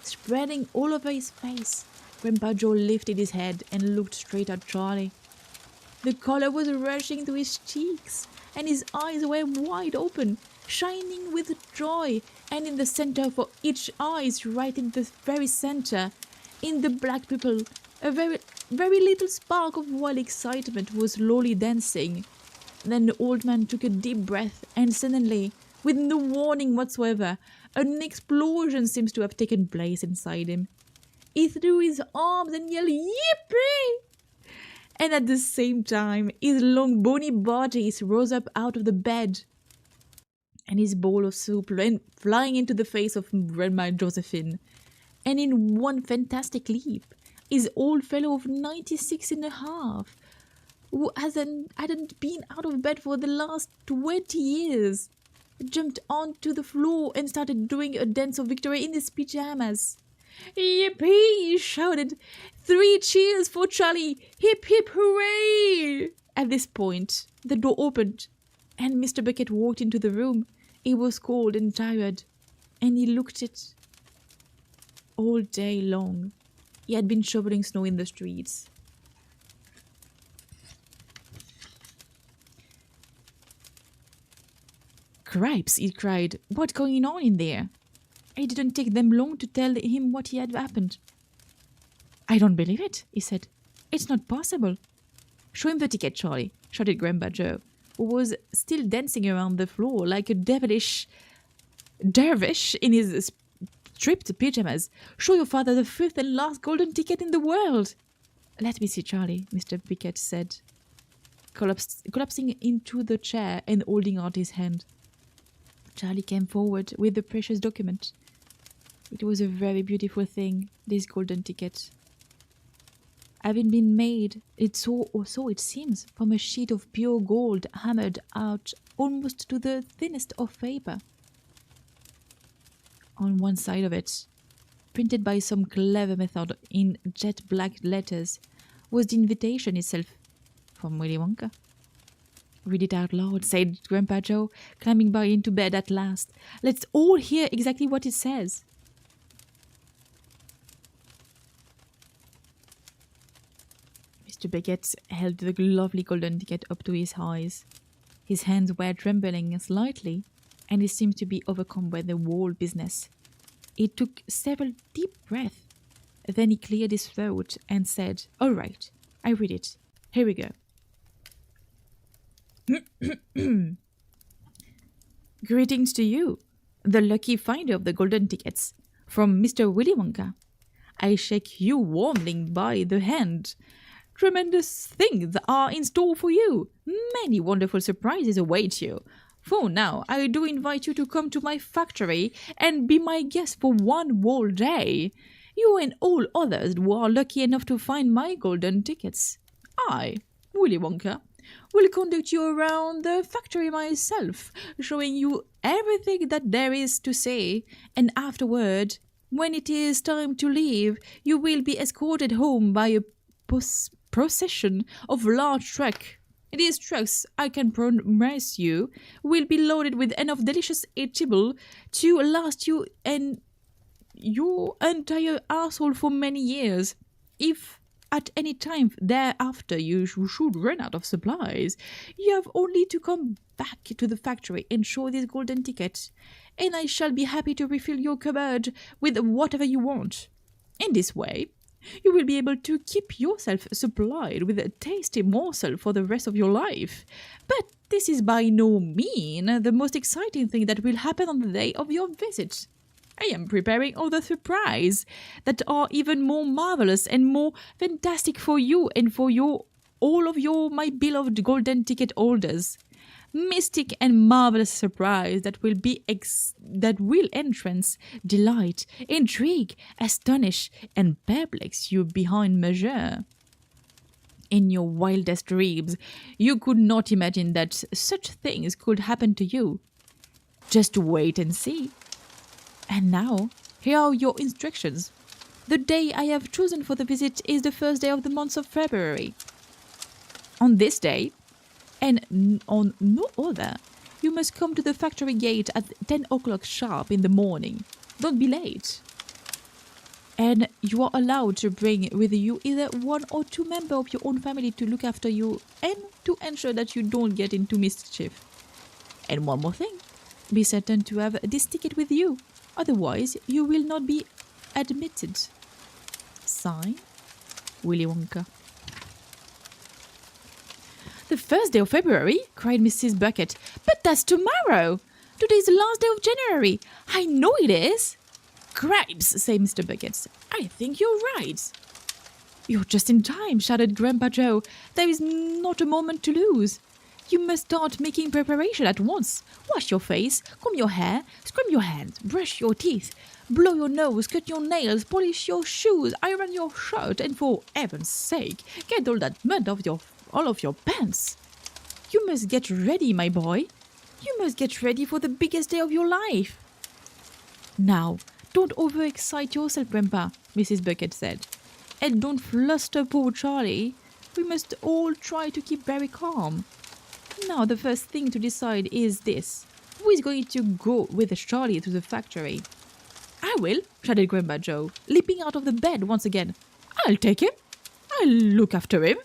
spreading all over his face, Grandpa Joe lifted his head and looked straight at Charlie. The color was rushing to his cheeks, and his eyes were wide open, shining with joy, and in the center for each eyes, right in the very center, in the black pupil, a very little spark of wild excitement was slowly dancing. Then the old man took a deep breath, and suddenly, with no warning whatsoever, an explosion seems to have taken place inside him. He threw his arms and yelled, Yippee! And at the same time, his long bony body rose up out of the bed, and his bowl of soup went flying into the face of Grandma Josephine. And in one fantastic leap, his old fellow of 96 and a half, who hadn't been out of bed for the last 20 years, jumped onto the floor and started doing a dance of victory in his pajamas. "Yippee!" he shouted. "3 cheers for Charlie! Hip hip hooray!" At this point, the door opened, and Mr. Bucket walked into the room. He was cold and tired, and he looked it all day long. He had been shoveling snow in the streets. "Cripes!" he cried. "What's going on in there?" It didn't take them long to tell him what had happened. "I don't believe it," he said. "It's not possible." "Show him the ticket, Charlie," shouted Grandpa Joe, who was still dancing around the floor like a dervish in his stripped pajamas. "Show your father the fifth and last golden ticket in the world." "Let me see, Charlie," Mr. Pickett said, collapsing into the chair and holding out his hand. Charlie came forward with the precious document. It was a very beautiful thing, this golden ticket. Having been made, or so it seems, from a sheet of pure gold hammered out almost to the thinnest of paper. On one side of it, printed by some clever method in jet black letters, was the invitation itself from Willy Wonka. "Read it out loud," said Grandpa Joe, climbing back into bed at last. "Let's all hear exactly what it says." Mr. Beckett held the lovely golden ticket up to his eyes. His hands were trembling slightly, and he seemed to be overcome by the whole business. He took several deep breaths. Then he cleared his throat and said, "All right, I read it. Here we go. Greetings to you, the lucky finder of the golden tickets, from Mr. Willy Wonka. I shake you warmly by the hand. Tremendous things are in store for you. Many wonderful surprises await you. For now, I do invite you to come to my factory and be my guest for one whole day. You and all others who are lucky enough to find my golden tickets. I, Willy Wonka, will conduct you around the factory myself, showing you everything that there is to see, and afterward, when it is time to leave, you will be escorted home by a procession of large trucks. These trucks, I can promise you, will be loaded with enough delicious eatable to last you and your entire household for many years. If at any time thereafter you should run out of supplies, you have only to come back to the factory and show this golden ticket, and I shall be happy to refill your cupboard with whatever you want. In this way, you will be able to keep yourself supplied with a tasty morsel for the rest of your life. But this is by no means the most exciting thing that will happen on the day of your visit. I am preparing other surprises that are even more marvelous and more fantastic for you and for all of my beloved golden ticket holders. Mystic and marvelous surprise that will entrance, delight, intrigue, astonish, and perplex you beyond measure. In your wildest dreams, you could not imagine that such things could happen to you. Just wait and see. And now, here are your instructions. The day I have chosen for the visit is the first day of the month of February. On this day, and on no other, you must come to the factory gate at 10 o'clock sharp in the morning. Don't be late. And you are allowed to bring with you either one or two members of your own family to look after you and to ensure that you don't get into mischief. And one more thing, be certain to have this ticket with you. Otherwise, you will not be admitted. Sign, Willy Wonka. The first day of February, cried Mrs. Bucket. But that's tomorrow. Today's the last day of January. I know it is. Cripes, said Mr. Bucket. I think you're right. You're just in time, shouted Grandpa Joe. There is not a moment to lose. You must start making preparation at once. Wash your face, comb your hair, scrub your hands, brush your teeth, blow your nose, cut your nails, polish your shoes, iron your shirt, and for heaven's sake, get all that mud off all of your pants. You must get ready, my boy. You must get ready for the biggest day of your life. Now, don't overexcite yourself, Grandpa, Mrs. Bucket said. And don't fluster poor Charlie. We must all try to keep very calm. Now the first thing to decide is this. Who is going to go with Charlie to the factory? I will, shouted Grandpa Joe, leaping out of the bed once again. I'll take him. I'll look after him.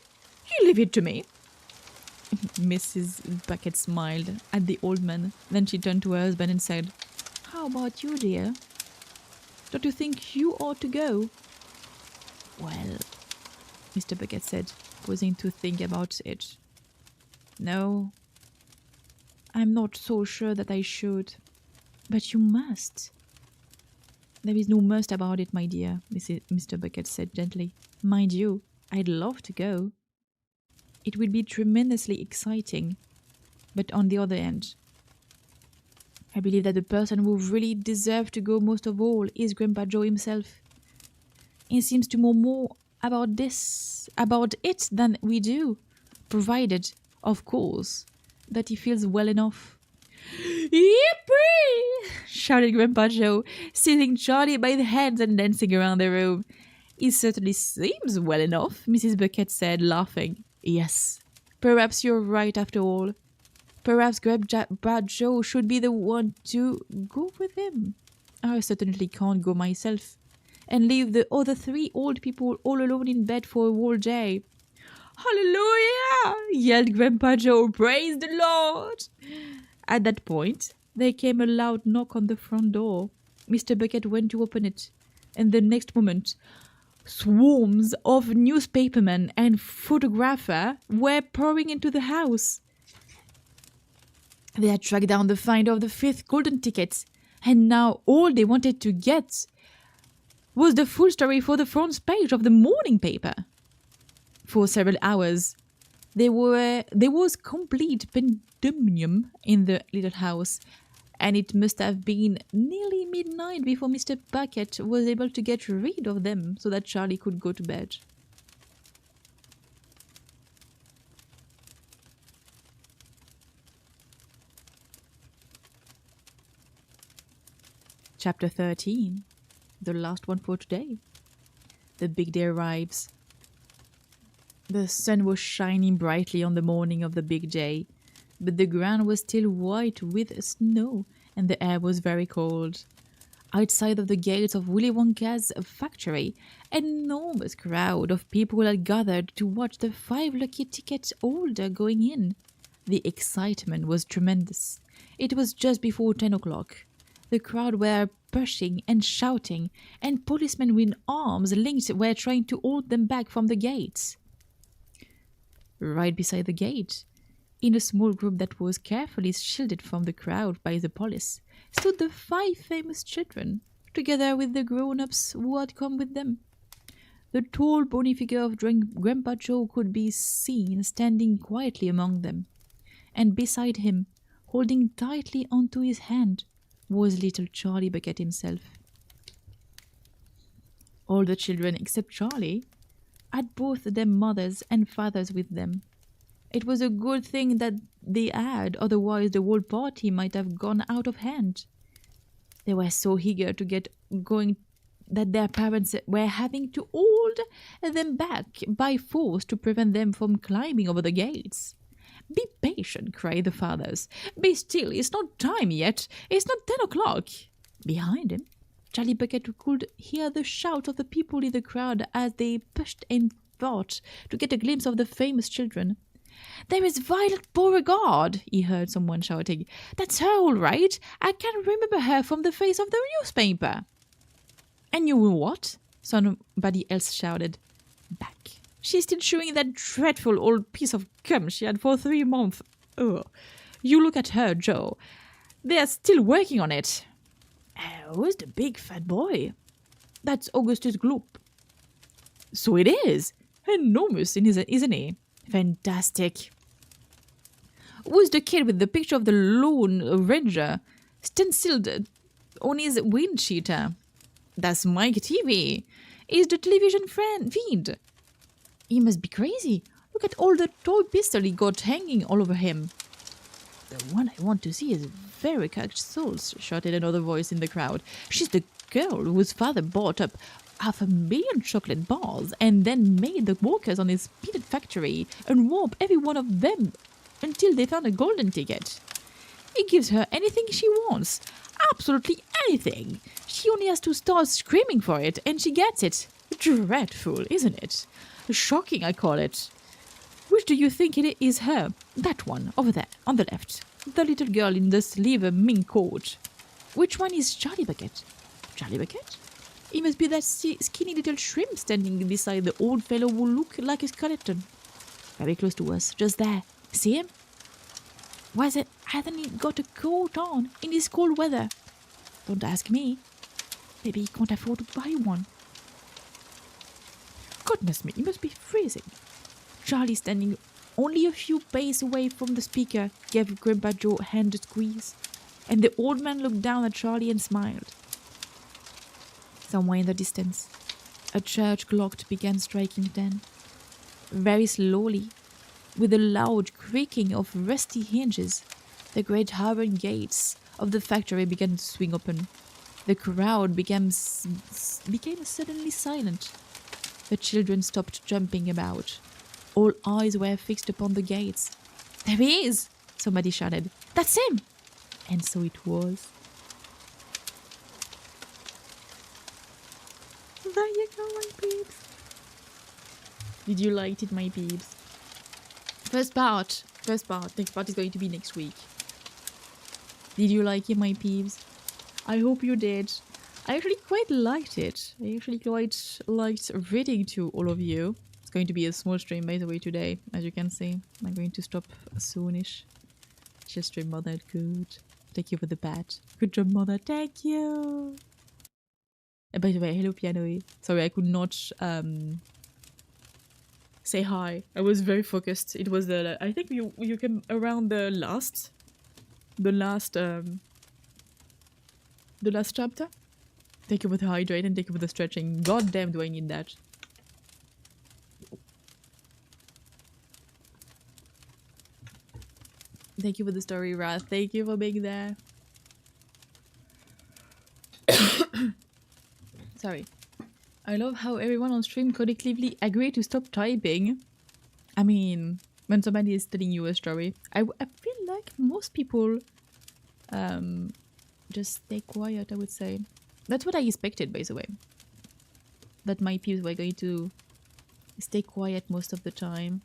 You leave it to me. Mrs. Bucket smiled at the old man. Then she turned to her husband and said, How about you, dear? Don't you think you ought to go? Well, Mr. Bucket said, pausing to think about it. No, I'm not so sure that I should. But you must. There is no must about it, my dear, Mr. Bucket said gently. Mind you, I'd love to go. It would be tremendously exciting. But on the other hand, I believe that the person who really deserves to go most of all is Grandpa Joe himself. He seems to know more about it than we do, provided, of course, that he feels well enough. Yippee! Shouted Grandpa Joe, seizing Charlie by the hands and dancing around the room. He certainly seems well enough, Mrs. Bucket said, laughing. Yes, perhaps you're right after all. Perhaps Grandpa Joe should be the one to go with him. I certainly can't go myself and leave the other 3 old people all alone in bed for a whole day. Hallelujah! Yelled Grandpa Joe. Praise the Lord! At that point, there came a loud knock on the front door. Mr. Bucket went to open it, and the next moment, swarms of newspapermen and photographers were pouring into the house. They had tracked down the finder of the 5th golden ticket, and now all they wanted to get was the full story for the front page of the morning paper. For several hours, there was complete pandemonium in the little house, and it must have been nearly midnight before Mr. Bucket was able to get rid of them so that Charlie could go to bed. Chapter 13. The last one for today. The big day arrives. The sun was shining brightly on the morning of the big day, but the ground was still white with snow and the air was very cold. Outside of the gates of Willy Wonka's factory, an enormous crowd of people had gathered to watch the 5 lucky ticket holder going in. The excitement was tremendous. It was just before 10 o'clock. The crowd were pushing and shouting, and policemen with arms linked were trying to hold them back from the gates. Right beside the gate, in a small group that was carefully shielded from the crowd by the police, stood the 5 famous children, together with the grown-ups who had come with them. The tall, bony figure of Grandpa Joe could be seen standing quietly among them, and beside him, holding tightly onto his hand, was little Charlie Bucket himself. All the children except Charlie had both their mothers and fathers with them. It was a good thing that they had, otherwise the whole party might have gone out of hand. They were so eager to get going that their parents were having to hold them back by force to prevent them from climbing over the gates. "Be patient," cried the fathers. "Be still, it's not time yet. It's not 10 o'clock. Behind him, Charlie Bucket could hear the shout of the people in the crowd as they pushed and fought to get a glimpse of the famous children. "There is Violet Beauregard," he heard someone shouting. "That's her all right. I can remember her from the face of the newspaper." "And you what?" somebody else shouted back. "She's still chewing that dreadful old piece of gum she had for 3 months. Ugh. You look at her, Joe. They're still working on it." "Who's the big fat boy?" "That's Augustus Gloop." So it is. Enormous, isn't he? Fantastic. Who's the kid with the picture of the Lone Ranger stenciled on his wind cheater? That's Mike TV. He's the television feed. He must be crazy. Look at all the toy pistol he got hanging all over him. The one I want to see is Verica Souls, shouted another voice in the crowd. She's the girl whose father bought up 500,000 chocolate bars and then made the workers on his peanut factory unwarp every one of them until they found a golden ticket. He gives her anything she wants. Absolutely anything. She only has to start screaming for it and she gets it. Dreadful, isn't it? Shocking, I call it. Which do you think it is her? That one, over there, on the left. The little girl in the sleeve mink coat. Which one is Charlie Bucket? Charlie Bucket? He must be that skinny little shrimp standing beside the old fellow who look like a skeleton. Very close to us, just there. See him? Hasn't he got a coat on in this cold weather? Don't ask me. Maybe he can't afford to buy one. Goodness me, he must be freezing. Charlie, standing only a few paces away from the speaker, gave Grandpa Joe a hand squeeze, and the old man looked down at Charlie and smiled. Somewhere in the distance, a church clock began striking 10. Very slowly, with a loud creaking of rusty hinges, the great iron gates of the factory began to swing open. The crowd became suddenly silent. The children stopped jumping about. All eyes were fixed upon the gates. There he is! Somebody shouted. That's him! And so it was. There you go, my peeps. Did you like it, my peeps? First part. Next part is going to be next week. Did you like it, my peeps? I hope you did. I actually quite liked it. I actually quite liked reading to all of you. It's going to be a small stream, by the way, today, as you can see. I'm going to stop soonish. Just stream mother, good. Thank you for the bat. Good job, mother. Thank you. And by the way, hello, Pianoe. Sorry, I could not say hi. I was very focused. It was the I think you came around the last chapter. Thank you for the hydrate and thank you for the stretching. God damn, do I need that. Thank you for the story, Wrath. Thank you for being there. Sorry. I love how everyone on stream collectively agreed to stop typing. I mean, when somebody is telling you a story, I feel like most people just stay quiet, I would say. That's what I expected, by the way. That my peeps were going to stay quiet most of the time.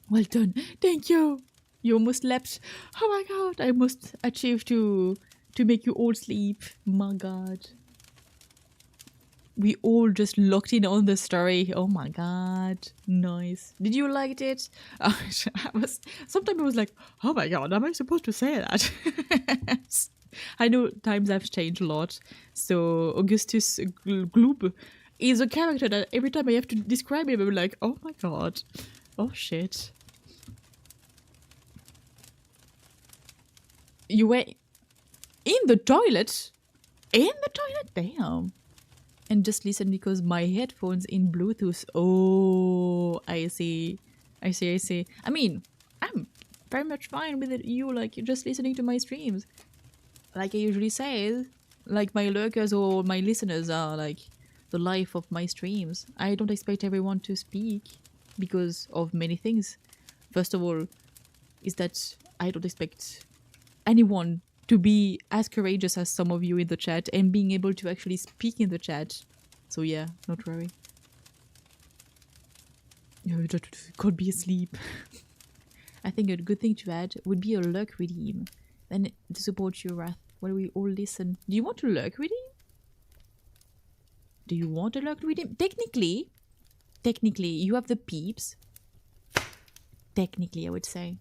Well done. Thank you. You almost leapt. Oh my god. I must achieve to make you all sleep. My god. We all just locked in on the story. Oh my god. Nice. Did you like it? Sometimes I was like, oh my god, am I supposed to say that? I know times have changed a lot. So Augustus Gloop is a character that every time I have to describe him, I'm like, oh my god. Oh shit. You were in the toilet? In the toilet? Damn. And just listen because my headphones in Bluetooth. Oh, I see. I mean, I'm very much fine with it. You like just listening to my streams. Like I usually say, like my lurkers or my listeners are like the life of my streams. I don't expect everyone to speak because of many things. First of all, is that I don't expect anyone to be as courageous as some of you in the chat and being able to actually speak in the chat. So yeah, not worry. You can't be asleep. I think a good thing to add would be a lurk redeem. Then to support your wrath while we all listen. Do you want a lurk redeem? Do you want a lurk redeem? Technically, you have the peeps. Technically, I would say.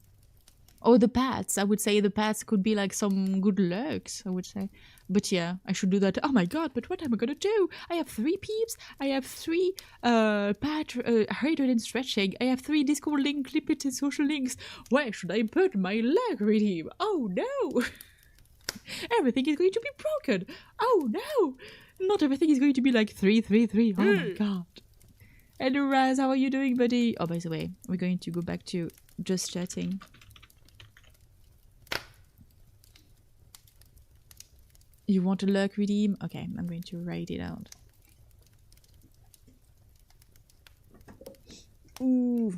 Or the pets. I would say the pets could be like some good looks, I would say. But yeah, I should do that. Oh my god, but what am I gonna do? I have 3 peeps, I have 3 hydrated and stretching, I have 3 Discord link, Clipit and social links. Where should I put my leg redeem? Oh no! Everything is going to be broken! Oh no! Not everything is going to be like 333. Oh my god. Hello Raz, how are you doing, buddy? Oh, by the way, we're going to go back to just chatting. You want a lurk redeem? Okay, I'm going to write it out. Ooh,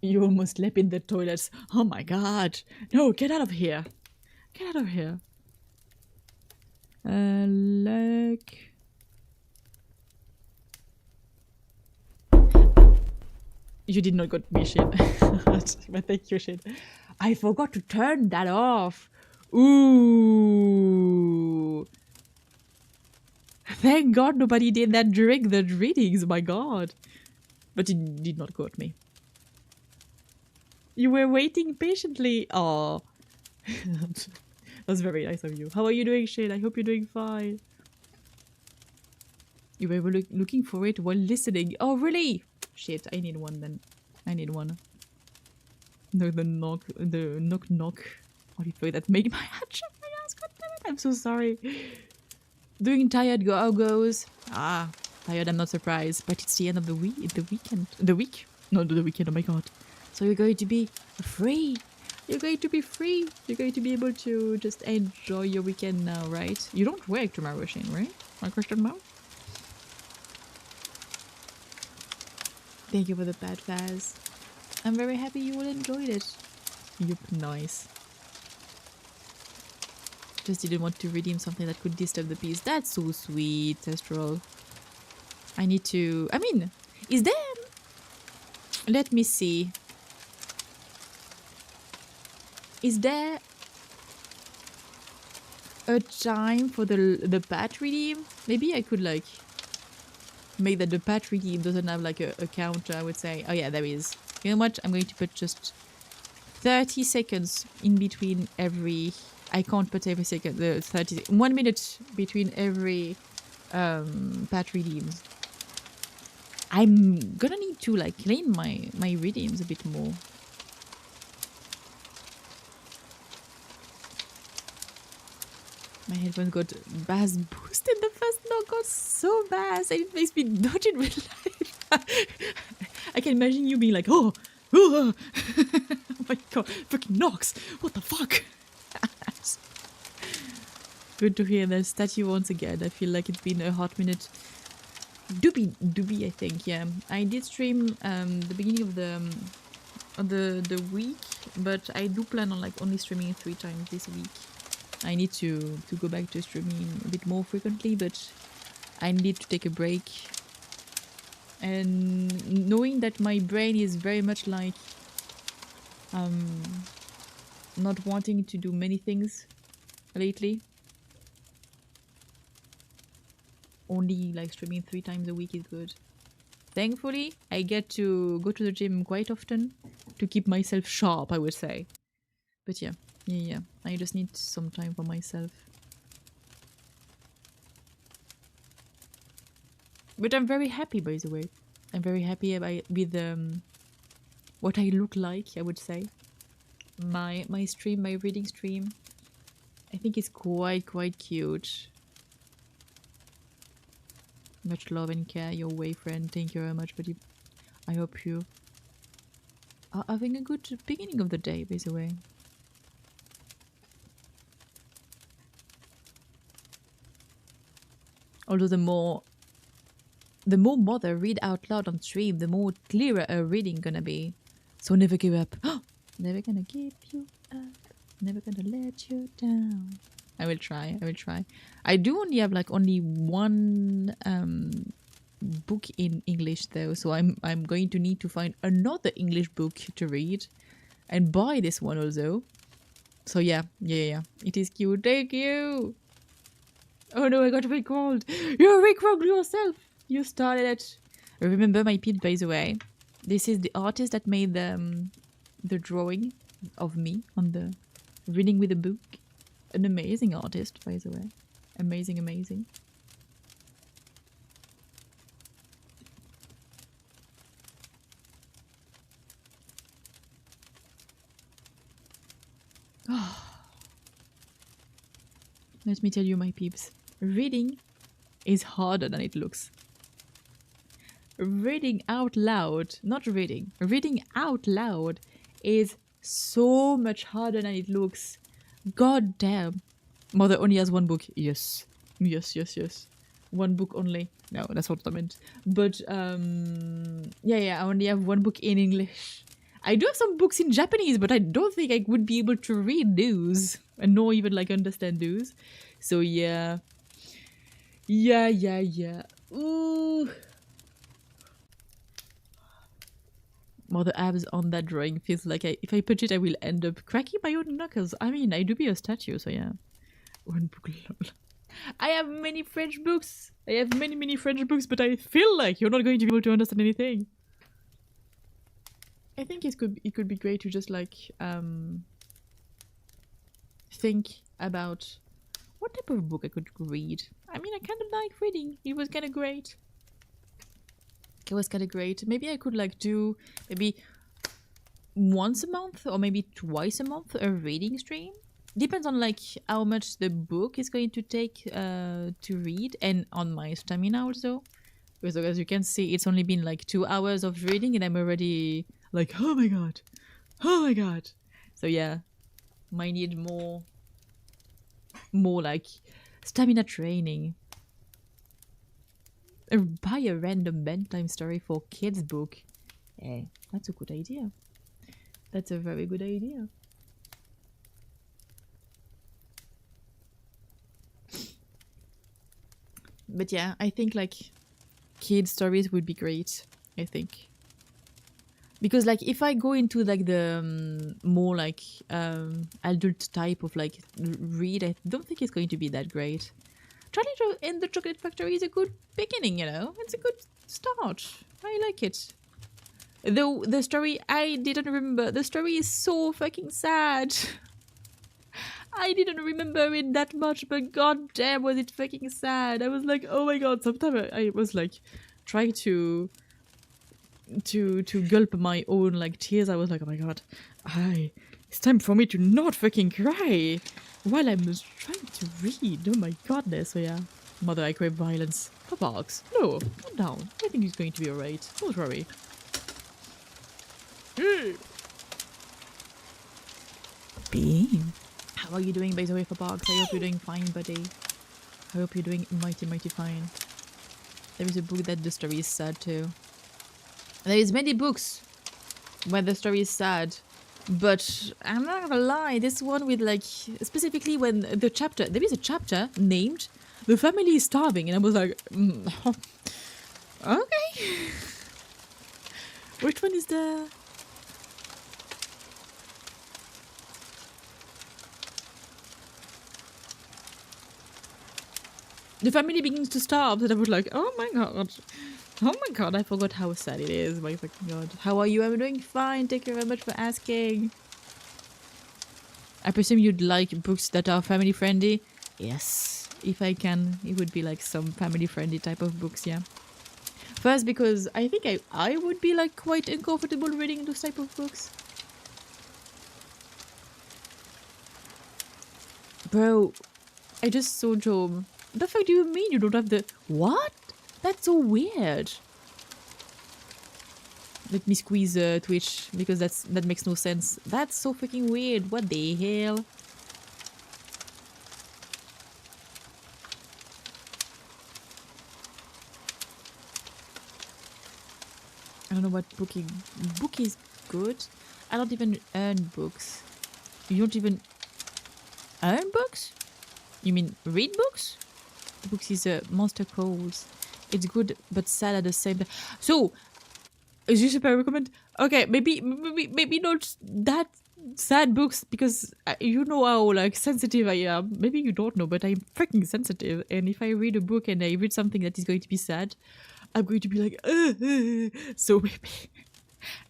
you almost leapt in the toilets. Oh my god. No, get out of here. Get out of here. Lurk. You did not got me shit. But thank you, shit. I forgot to turn that off. Ooh. Thank God nobody did that during the readings, my god. But it did not got me. You were waiting patiently. Oh. That's very nice of you. How are you doing, Shane? I hope you're doing fine. You were looking for it while listening. Oh, really? Shit, I need one then. I need one. No, the knock. What do you feel that made my head shut my ass? God damn it. I'm so sorry. Doing tired how goes? Ah, tired, I'm not surprised. But it's the end of the week. The weekend. The week? No, the weekend, oh my god. So you're going to be free. You're going to be free. You're going to be able to just enjoy your weekend now, right? You don't work tomorrow, Shane, right? My question mark? Thank you for the bad Faz. I'm very happy you all enjoyed it. Yup, nice. Just didn't want to redeem something that could disturb the peace. That's so sweet, Testral. I need to... I mean, is there... Let me see. Is there a time for the patch redeem? Maybe I could like make that the patch redeem doesn't have like a counter, I would say. Oh yeah, there is. You know what? I'm going to put just 30 seconds in between every... I can't put every second. The 1 minute between every patch redeems. I'm gonna need to like claim my redeems a bit more. My headphones got bass boost and the first knock got so bass and it makes me dodge in real life. I can imagine you being like, oh my god, fucking knocks. What the fuck? Good to hear that statue once again. I feel like it's been a hot minute. Doobie, I think, yeah. I did stream the beginning of the week, but I do plan on like only streaming 3 times this week. I need to go back to streaming a bit more frequently, but I need to take a break. And knowing that my brain is very much like not wanting to do many things lately. Only like streaming 3 times a week is good. Thankfully, I get to go to the gym quite often to keep myself sharp, I would say. But yeah. I just need some time for myself. But I'm very happy, by the way. I'm very happy with what I look like, I would say. My stream, my reading stream. I think it's quite cute. Much love and care, your way, friend. Thank you very much, buddy. I hope you are having a good beginning of the day, by the way. Although the more mother read out loud on stream, the more clearer a reading gonna be. So never give up. Never gonna give you up. Never gonna let you down. I will try. I do only have like only 1 book in English though, so I'm going to need to find another English book to read and buy this one also. So yeah. It is cute. Thank you. Oh no, I got rickrolled. You rickrolled yourself. You started it. Remember my peeps, by the way. This is the artist that made the drawing. of me on the reading with a book. An amazing artist, by the way. Amazing, amazing. Let me tell you, my peeps, reading is harder than it looks. Reading out loud, not reading, reading out loud is so much harder than it looks. God damn. Mother only has one book. Yes. Yes, yes, yes. One book only. No, that's what I meant. But, yeah, I only have one book in English. I do have some books in Japanese, but I don't think I would be able to read those. And nor even, like, understand those. So, yeah. Yeah. Ooh. Mother abs on that drawing feels like if I punch it, I will end up cracking my own knuckles. I mean, I do be a statue, so yeah. One book, lol. I have many French books. I have many French books, but I feel like you're not going to be able to understand anything. I think it could be great to just like think about what type of book I could read. I mean, I kind of like reading. It was kind of great. It was kind of great. Maybe I could like do maybe once a month or maybe twice a month a reading stream. Depends on like how much the book is going to take to read and on my stamina also. Because as you can see, it's only been like 2 hours of reading and I'm already like, oh my god. So yeah, might need more like stamina training. Buy a random bedtime story for kids book. Eh, that's a good idea. That's a very good idea. But yeah, I think like kids stories would be great. I think. Because like if I go into like the more like adult type of like read, I don't think it's going to be that great. Charlie and the Chocolate Factory is a good beginning, you know? It's a good start. I like it. Though the story, I didn't remember. The story is so fucking sad. I didn't remember it that much, but god damn was it fucking sad. I was like, oh my god. Sometimes I was like trying to gulp my own like tears. I was like, oh my god, it's time for me to not fucking cry while I'm trying to read. Oh my godness. So yeah, mother, I crave violence. For barks. No, calm down. I think he's going to be alright. Don't worry. Beam. How are you doing, by the way, for barks? I hope you're doing fine, buddy. I hope you're doing mighty fine. There is a book that the story is sad too. There is many books where the story is sad, but I'm not gonna lie, this one with like, specifically when there is a chapter named The Family is Starving, and I was like, okay. Which one is the... The family begins to starve, and I was like, oh my god, I forgot how sad it is. My fucking god. How are you? I'm doing fine. Thank you very much for asking. I presume you'd like books that are family friendly? Yes. If I can, it would be like some family friendly type of books, yeah. First, because I think I would be like quite uncomfortable reading those type of books. Bro, I just saw Job. The fuck do you mean you don't have the... What? That's so weird. Let me squeeze Twitch because that makes no sense. That's so fucking weird. What the hell? I don't know what book is good. I don't even earn books. You don't even earn books? You mean read books? Books is Monster Calls. It's good but sad at the same time. So, is this a recommend? Okay, maybe not that sad books because you know how like sensitive I am. Maybe you don't know, but I'm freaking sensitive. And if I read a book and I read something that is going to be sad, I'm going to be like, so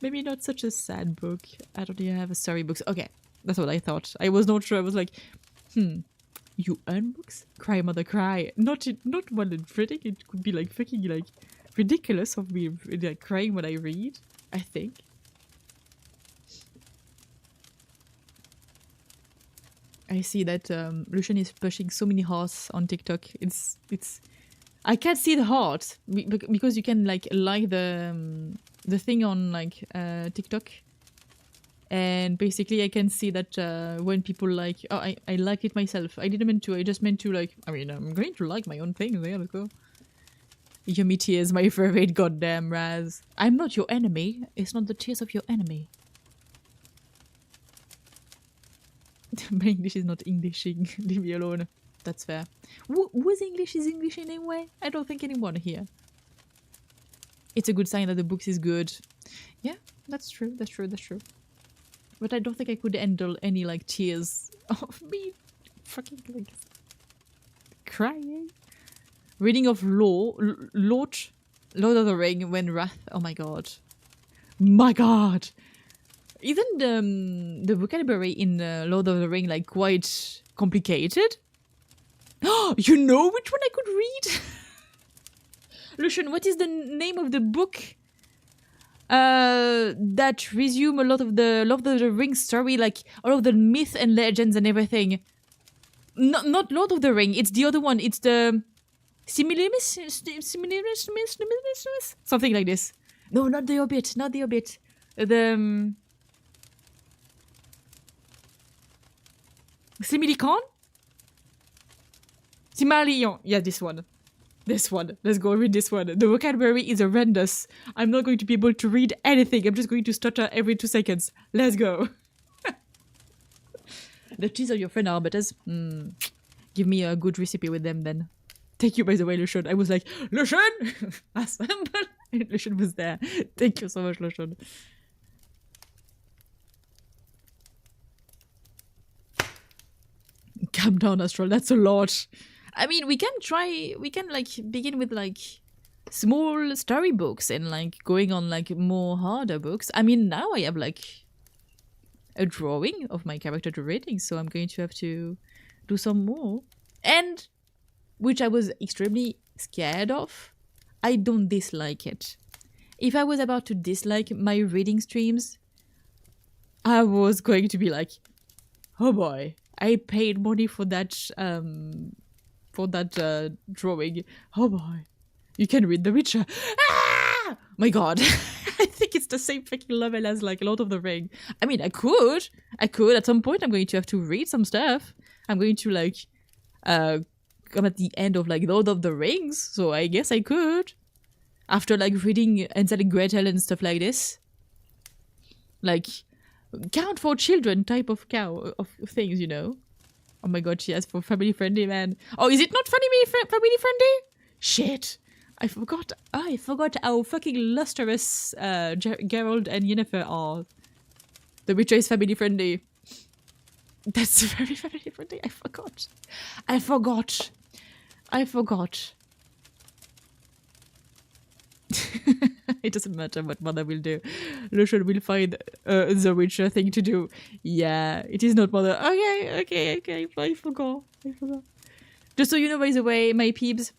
Maybe not such a sad book. I don't even have a story books. Okay, that's what I thought. I was not sure. I was like, you earn books? Cry mother cry. Not well in reading. It could be like fucking like ridiculous of me like crying when I read, I think. I see that Lucian is pushing so many hearts on TikTok. It's I can't see the heart because you can like the thing on like TikTok, and basically I can see that when people like, oh, I like it myself. I didn't mean to. I just meant to like. I mean, I'm going to like my own thing. There, let's go. Yummy tears, my favorite. Goddamn Raz. I'm not your enemy. It's not the tears of your enemy. My English is not Englishing. Leave me alone. That's fair. Whose English is English anyway? I don't think anyone here. It's a good sign that the books is good. Yeah, that's true. That's true. That's true. But I don't think I could handle any like tears of me fucking like crying. Reading of Lord of the Ring when Wrath. Oh my god. My god. Isn't the vocabulary in Lord of the Ring like quite complicated? Oh, you know which one I could read? Lucian, what is the name of the book that resume a lot of the Lord of the Ring story, like all of the myth and legends and everything? Not Lord of the Ring, it's the other one. It's the Similimus? Something like this. No, not the Hobbit, not the Hobbit. The... Similicon? Simalion. Yeah, this one. This one. Let's go read this one. The vocabulary is horrendous. I'm not going to be able to read anything. I'm just going to stutter every 2 seconds. Let's go. The cheese of your friend are better. Give me a good recipe with them then. Thank you, by the way, Lucian. I was like, Lucian! Assemble! Lucian was there. Thank you so much, Lucian. Calm down, Astral. That's a lot. I mean, we can like begin with like small storybooks and like going on like more harder books. I mean, now I have like a drawing of my character to reading, so I'm going to have to do some more. And which I was extremely scared of, I don't dislike it. If I was about to dislike my reading streams, I was going to be like, oh boy, I paid money for that drawing. Oh boy, you can read The Witcher. Ah! My god. I think it's the same freaking level as like Lord of the Ring. I mean, I could at some point. I'm going to have to read some stuff. I'm going to like come at the end of like Lord of the Rings, so I guess I could, after like reading Hansel and Gretel and stuff like this, like count for children type of things, you know. Oh my god, she asked for family friendly, man. Oh, is it not family friendly? Shit, I forgot how fucking lustrous Geralt and Yennefer are. The Witcher is family friendly. That's very family friendly. I forgot. It doesn't matter what mother will do. Lucian will find the Witcher thing to do. Yeah, it is not mother. Okay. I forgot. Just so you know, by the way, my peeps,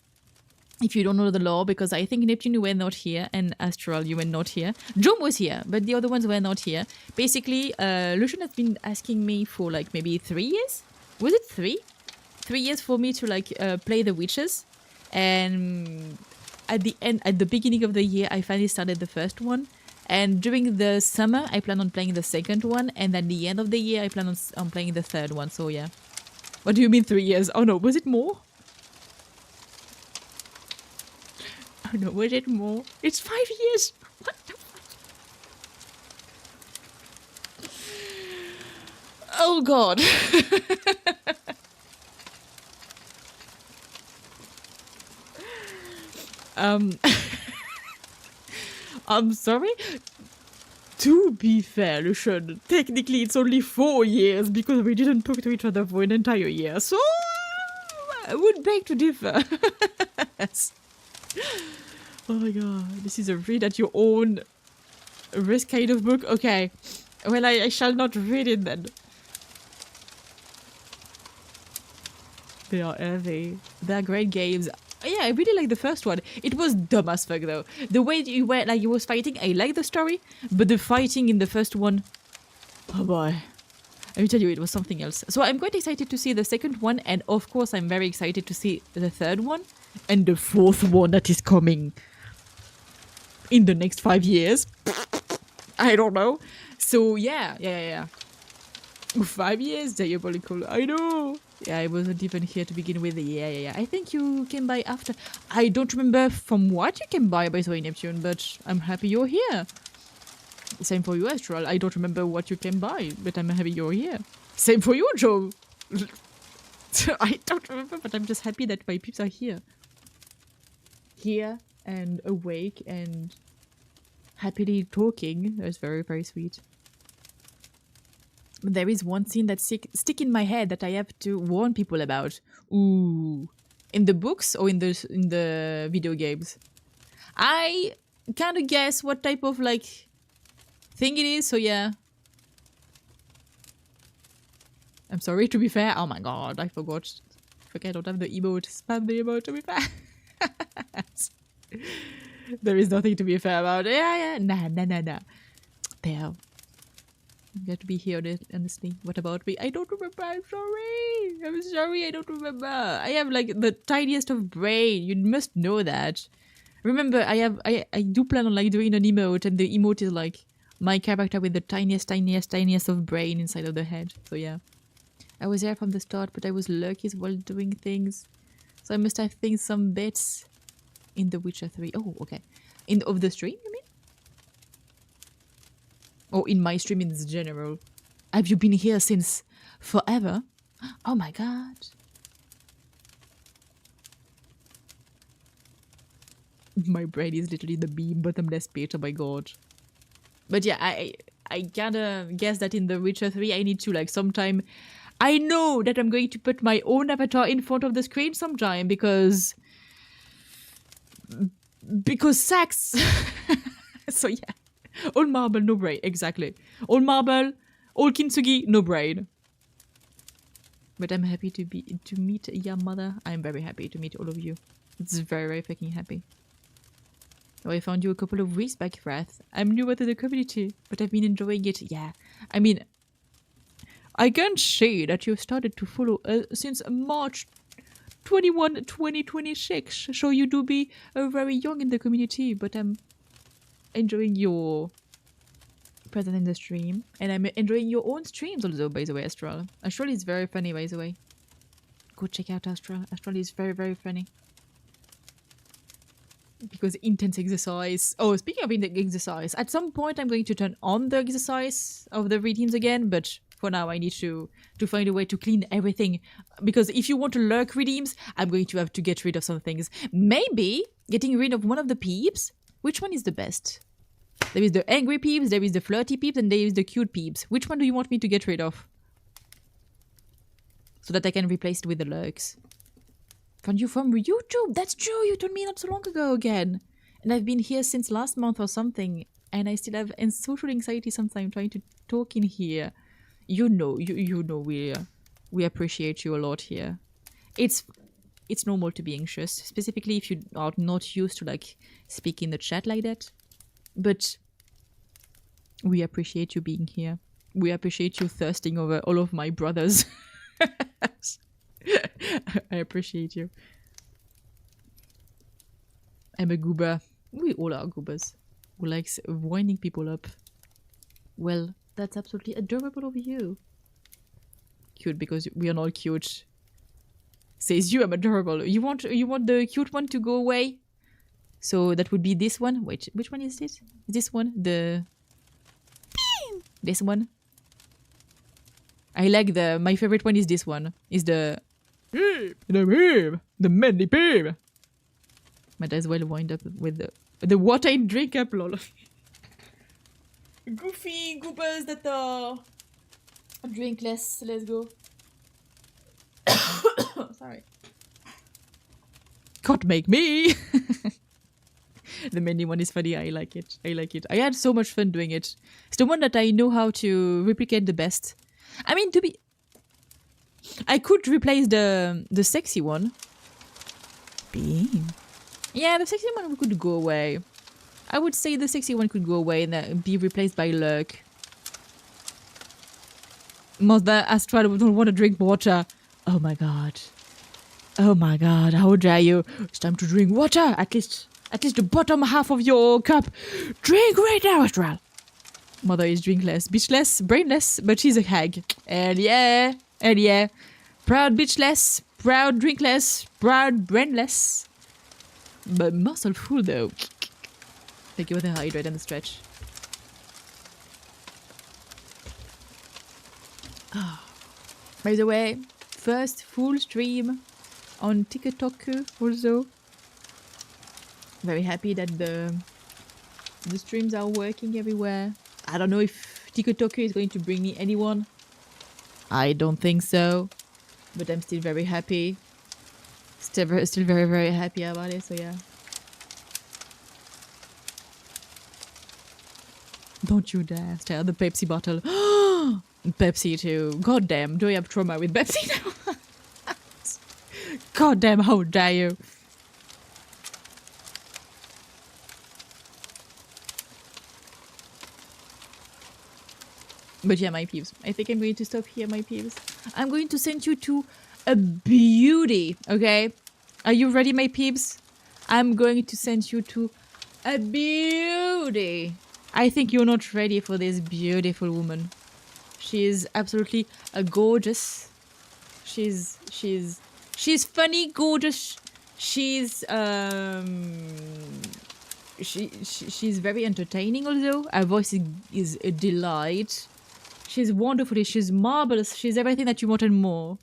if you don't know the lore, because I think Neptune, you were not here, and Astral, you were not here. Jom was here, but the other ones were not here. Basically, Lucian has been asking me for like maybe 3 years. Was it 3? 3 years for me to like play the Witches, and at the beginning of the year, I finally started the first one. And during the summer, I plan on playing the second one, and at the end of the year, I plan on playing the third one. So yeah. What do you mean 3 years? Oh no, was it more? Oh no, was it more? It's 5 years! What the fuck? Oh god. I'm sorry? To be fair, Lucian, technically it's only 4 years because we didn't talk to each other for an entire year, so I would beg to differ. Oh my god, this is a read at your own This kind of book? Okay. Well, I shall not read it then. They are heavy. They're great games. Yeah, I really like the first one. It was dumb as fuck though. The way you were, like, you was fighting, I like the story, but the fighting in the first one, oh boy. Let me tell you, it was something else. So I'm quite excited to see the second one, and of course I'm very excited to see the third one, and the fourth one that is coming in the next 5 years. I don't know. So yeah. 5 years, diabolical. I know. Yeah, I wasn't even here to begin with. Yeah. I think you came by after. I don't remember from what you came by the way, Neptune, but I'm happy you're here. Same for you, Astral. I don't remember what you came by, but I'm happy you're here. Same for you, Joe. I don't remember, but I'm just happy that my peeps are here. Here and awake and happily talking. That's very, very sweet. There is one scene that's stick in my head that I have to warn people about. Ooh. In the books or in the video games? I kind of guess what type of, like, thing it is, so yeah. I'm sorry, to be fair. Oh my god, I forgot. I don't have the emote. Spam the emote, to be fair. There is nothing to be fair about. Yeah. Nah. There. I'm glad to be here, honestly. What about me? I don't remember. I'm sorry. I don't remember. I have, like, the tiniest of brain. You must know that. Remember, I do plan on, like, doing an emote, and the emote is, like, my character with the tiniest of brain inside of the head. So, yeah. I was there from the start, but I was lucky while doing things. So I must have think some bits in The Witcher 3. Oh, okay. Of the stream, you mean? Or in my stream in general. Have you been here since forever? Oh my god. My brain is literally the beam bottomless pit. Oh my god. But yeah, I gotta guess that in The Witcher 3 I need to, like, sometime... I know that I'm going to put my own avatar in front of the screen sometime because sex. So yeah. All marble, no brain. Exactly. All marble, all kintsugi, no brain. But I'm happy to meet your mother. I'm very happy to meet all of you. It's very, very fucking happy. Oh, I found you a couple of weeks back, Wrath. I'm newer to the community, but I've been enjoying it. Yeah. I mean, I can say that you've started to follow since March 21, 2026. So you do be very young in the community, but I'm enjoying your presence in the stream, and I'm enjoying your own streams also, by the way, Astral. Astral is very funny, by the way. Go check out Astral. Astral is very, very funny. Because intense exercise. Oh, speaking of exercise, at some point I'm going to turn on the exercise of the redeems again, but for now I need to find a way to clean everything. Because if you want to lurk redeems, I'm going to have to get rid of some things. Maybe getting rid of one of the peeps. Which one is the best? There is the angry peeps, there is the flirty peeps, and there is the cute peeps. Which one do you want me to get rid of? So that I can replace it with the lurks. Found you from YouTube? That's true, you told me not so long ago again. And I've been here since last month or something. And I still have social anxiety sometimes trying to talk in here. You know we appreciate you a lot here. It's normal to be anxious, specifically if you are not used to, like, speak in the chat like that. But we appreciate you being here. We appreciate you thirsting over all of my brothers. I appreciate you. I'm a goober. We all are goobers. Who likes winding people up. Well, that's absolutely adorable of you. Cute because we are not cute. Says you, I'm adorable. You want the cute one to go away? So that would be this one. Wait, which one is this? This one? This one? I like my favorite one is this one. Is the manly babe. Might as well wind up with the what I drink up, lol. Goofy goopers that are drink less. Let's go. Sorry. Can't make me. The mini one is funny. I like it. I like it. I had so much fun doing it. It's the one that I know how to replicate the best. I mean, I could replace the sexy one. Beam. Yeah, the sexy one could go away. I would say the sexy one could go away and be replaced by Lurk. Mother Astral don't want to drink water. Oh my god. Oh my god, how dare you. It's time to drink water. At least the bottom half of your cup. Drink right now, Astral. Mother is drinkless, bitchless, brainless, but she's a hag. Hell yeah. Hell yeah. Proud bitchless, proud drinkless, proud brainless. But muscle full though. Thank you for the hydrate and the stretch. By the way, first full stream on TikTok also. Very happy that the streams are working everywhere. I don't know if TikTok is going to bring me anyone. I don't think so. But I'm still very happy. Still very, very happy about it, so yeah. Don't you dare stare at the Pepsi bottle. Pepsi too. God damn, do I have trauma with Pepsi now? God damn, how dare you? But yeah, my peeps. I think I'm going to stop here, my peeps. I'm going to send you to a beauty, okay? Are you ready, my peeps? I'm going to send you to a beauty. I think you're not ready for this beautiful woman. She is absolutely gorgeous. She's funny, gorgeous. She's she's very entertaining. Also, her voice is a delight. She's wonderful. She's marvelous. She's everything that you want and more.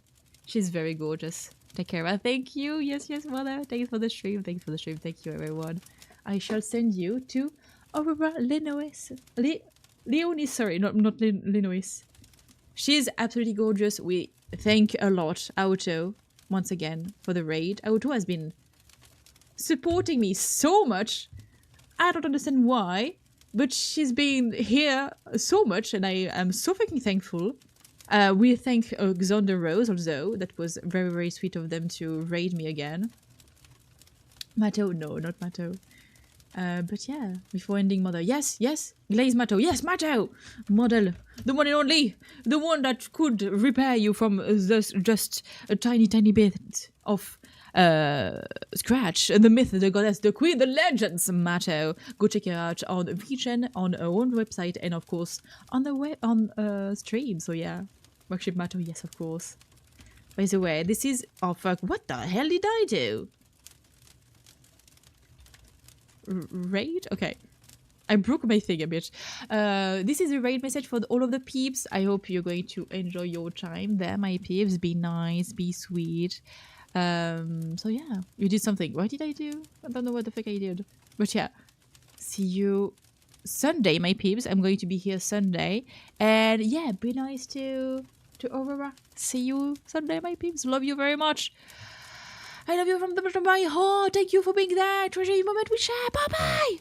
She's very gorgeous. Take care. Thank you. Yes, mother. Thanks for the stream. Thanks for the stream. Thank you, everyone. I shall send you to Aurora Lenois. Leonis, sorry, not Lenois. She's absolutely gorgeous. We thank a lot, Auto, once again, for the raid. Auto has been supporting me so much. I don't understand why, but she's been here so much, and I am so fucking thankful. We thank Xander Rose also. That was very, very sweet of them to raid me again. Matto, no, not Matto. But yeah, before ending Mother. Yes, Glaze Matto. Yes, Matto! Model. The one and only. The one that could repair you from just a tiny, tiny bit of scratch. The myth, the goddess, the queen, the legends, Matto. Go check her out on VGen, on our own website, and of course on the web, on stream. So yeah, worship Matto, yes, of course. By the way, this is... Oh fuck, what the hell did I do? Raid? Okay. I broke my thing a bit. This is a raid message for all of the peeps. I hope you're going to enjoy your time there, my peeps. Be nice, be sweet. So yeah, you did something. What did I do? I don't know what the fuck I did. But yeah, see you Sunday, my peeps. I'm going to be here Sunday. And yeah, be nice to Aurora. See you Sunday, my peeps. Love you very much. I love you from the bottom of my heart. Thank you for being there. Treasure your moment we share. Bye-bye.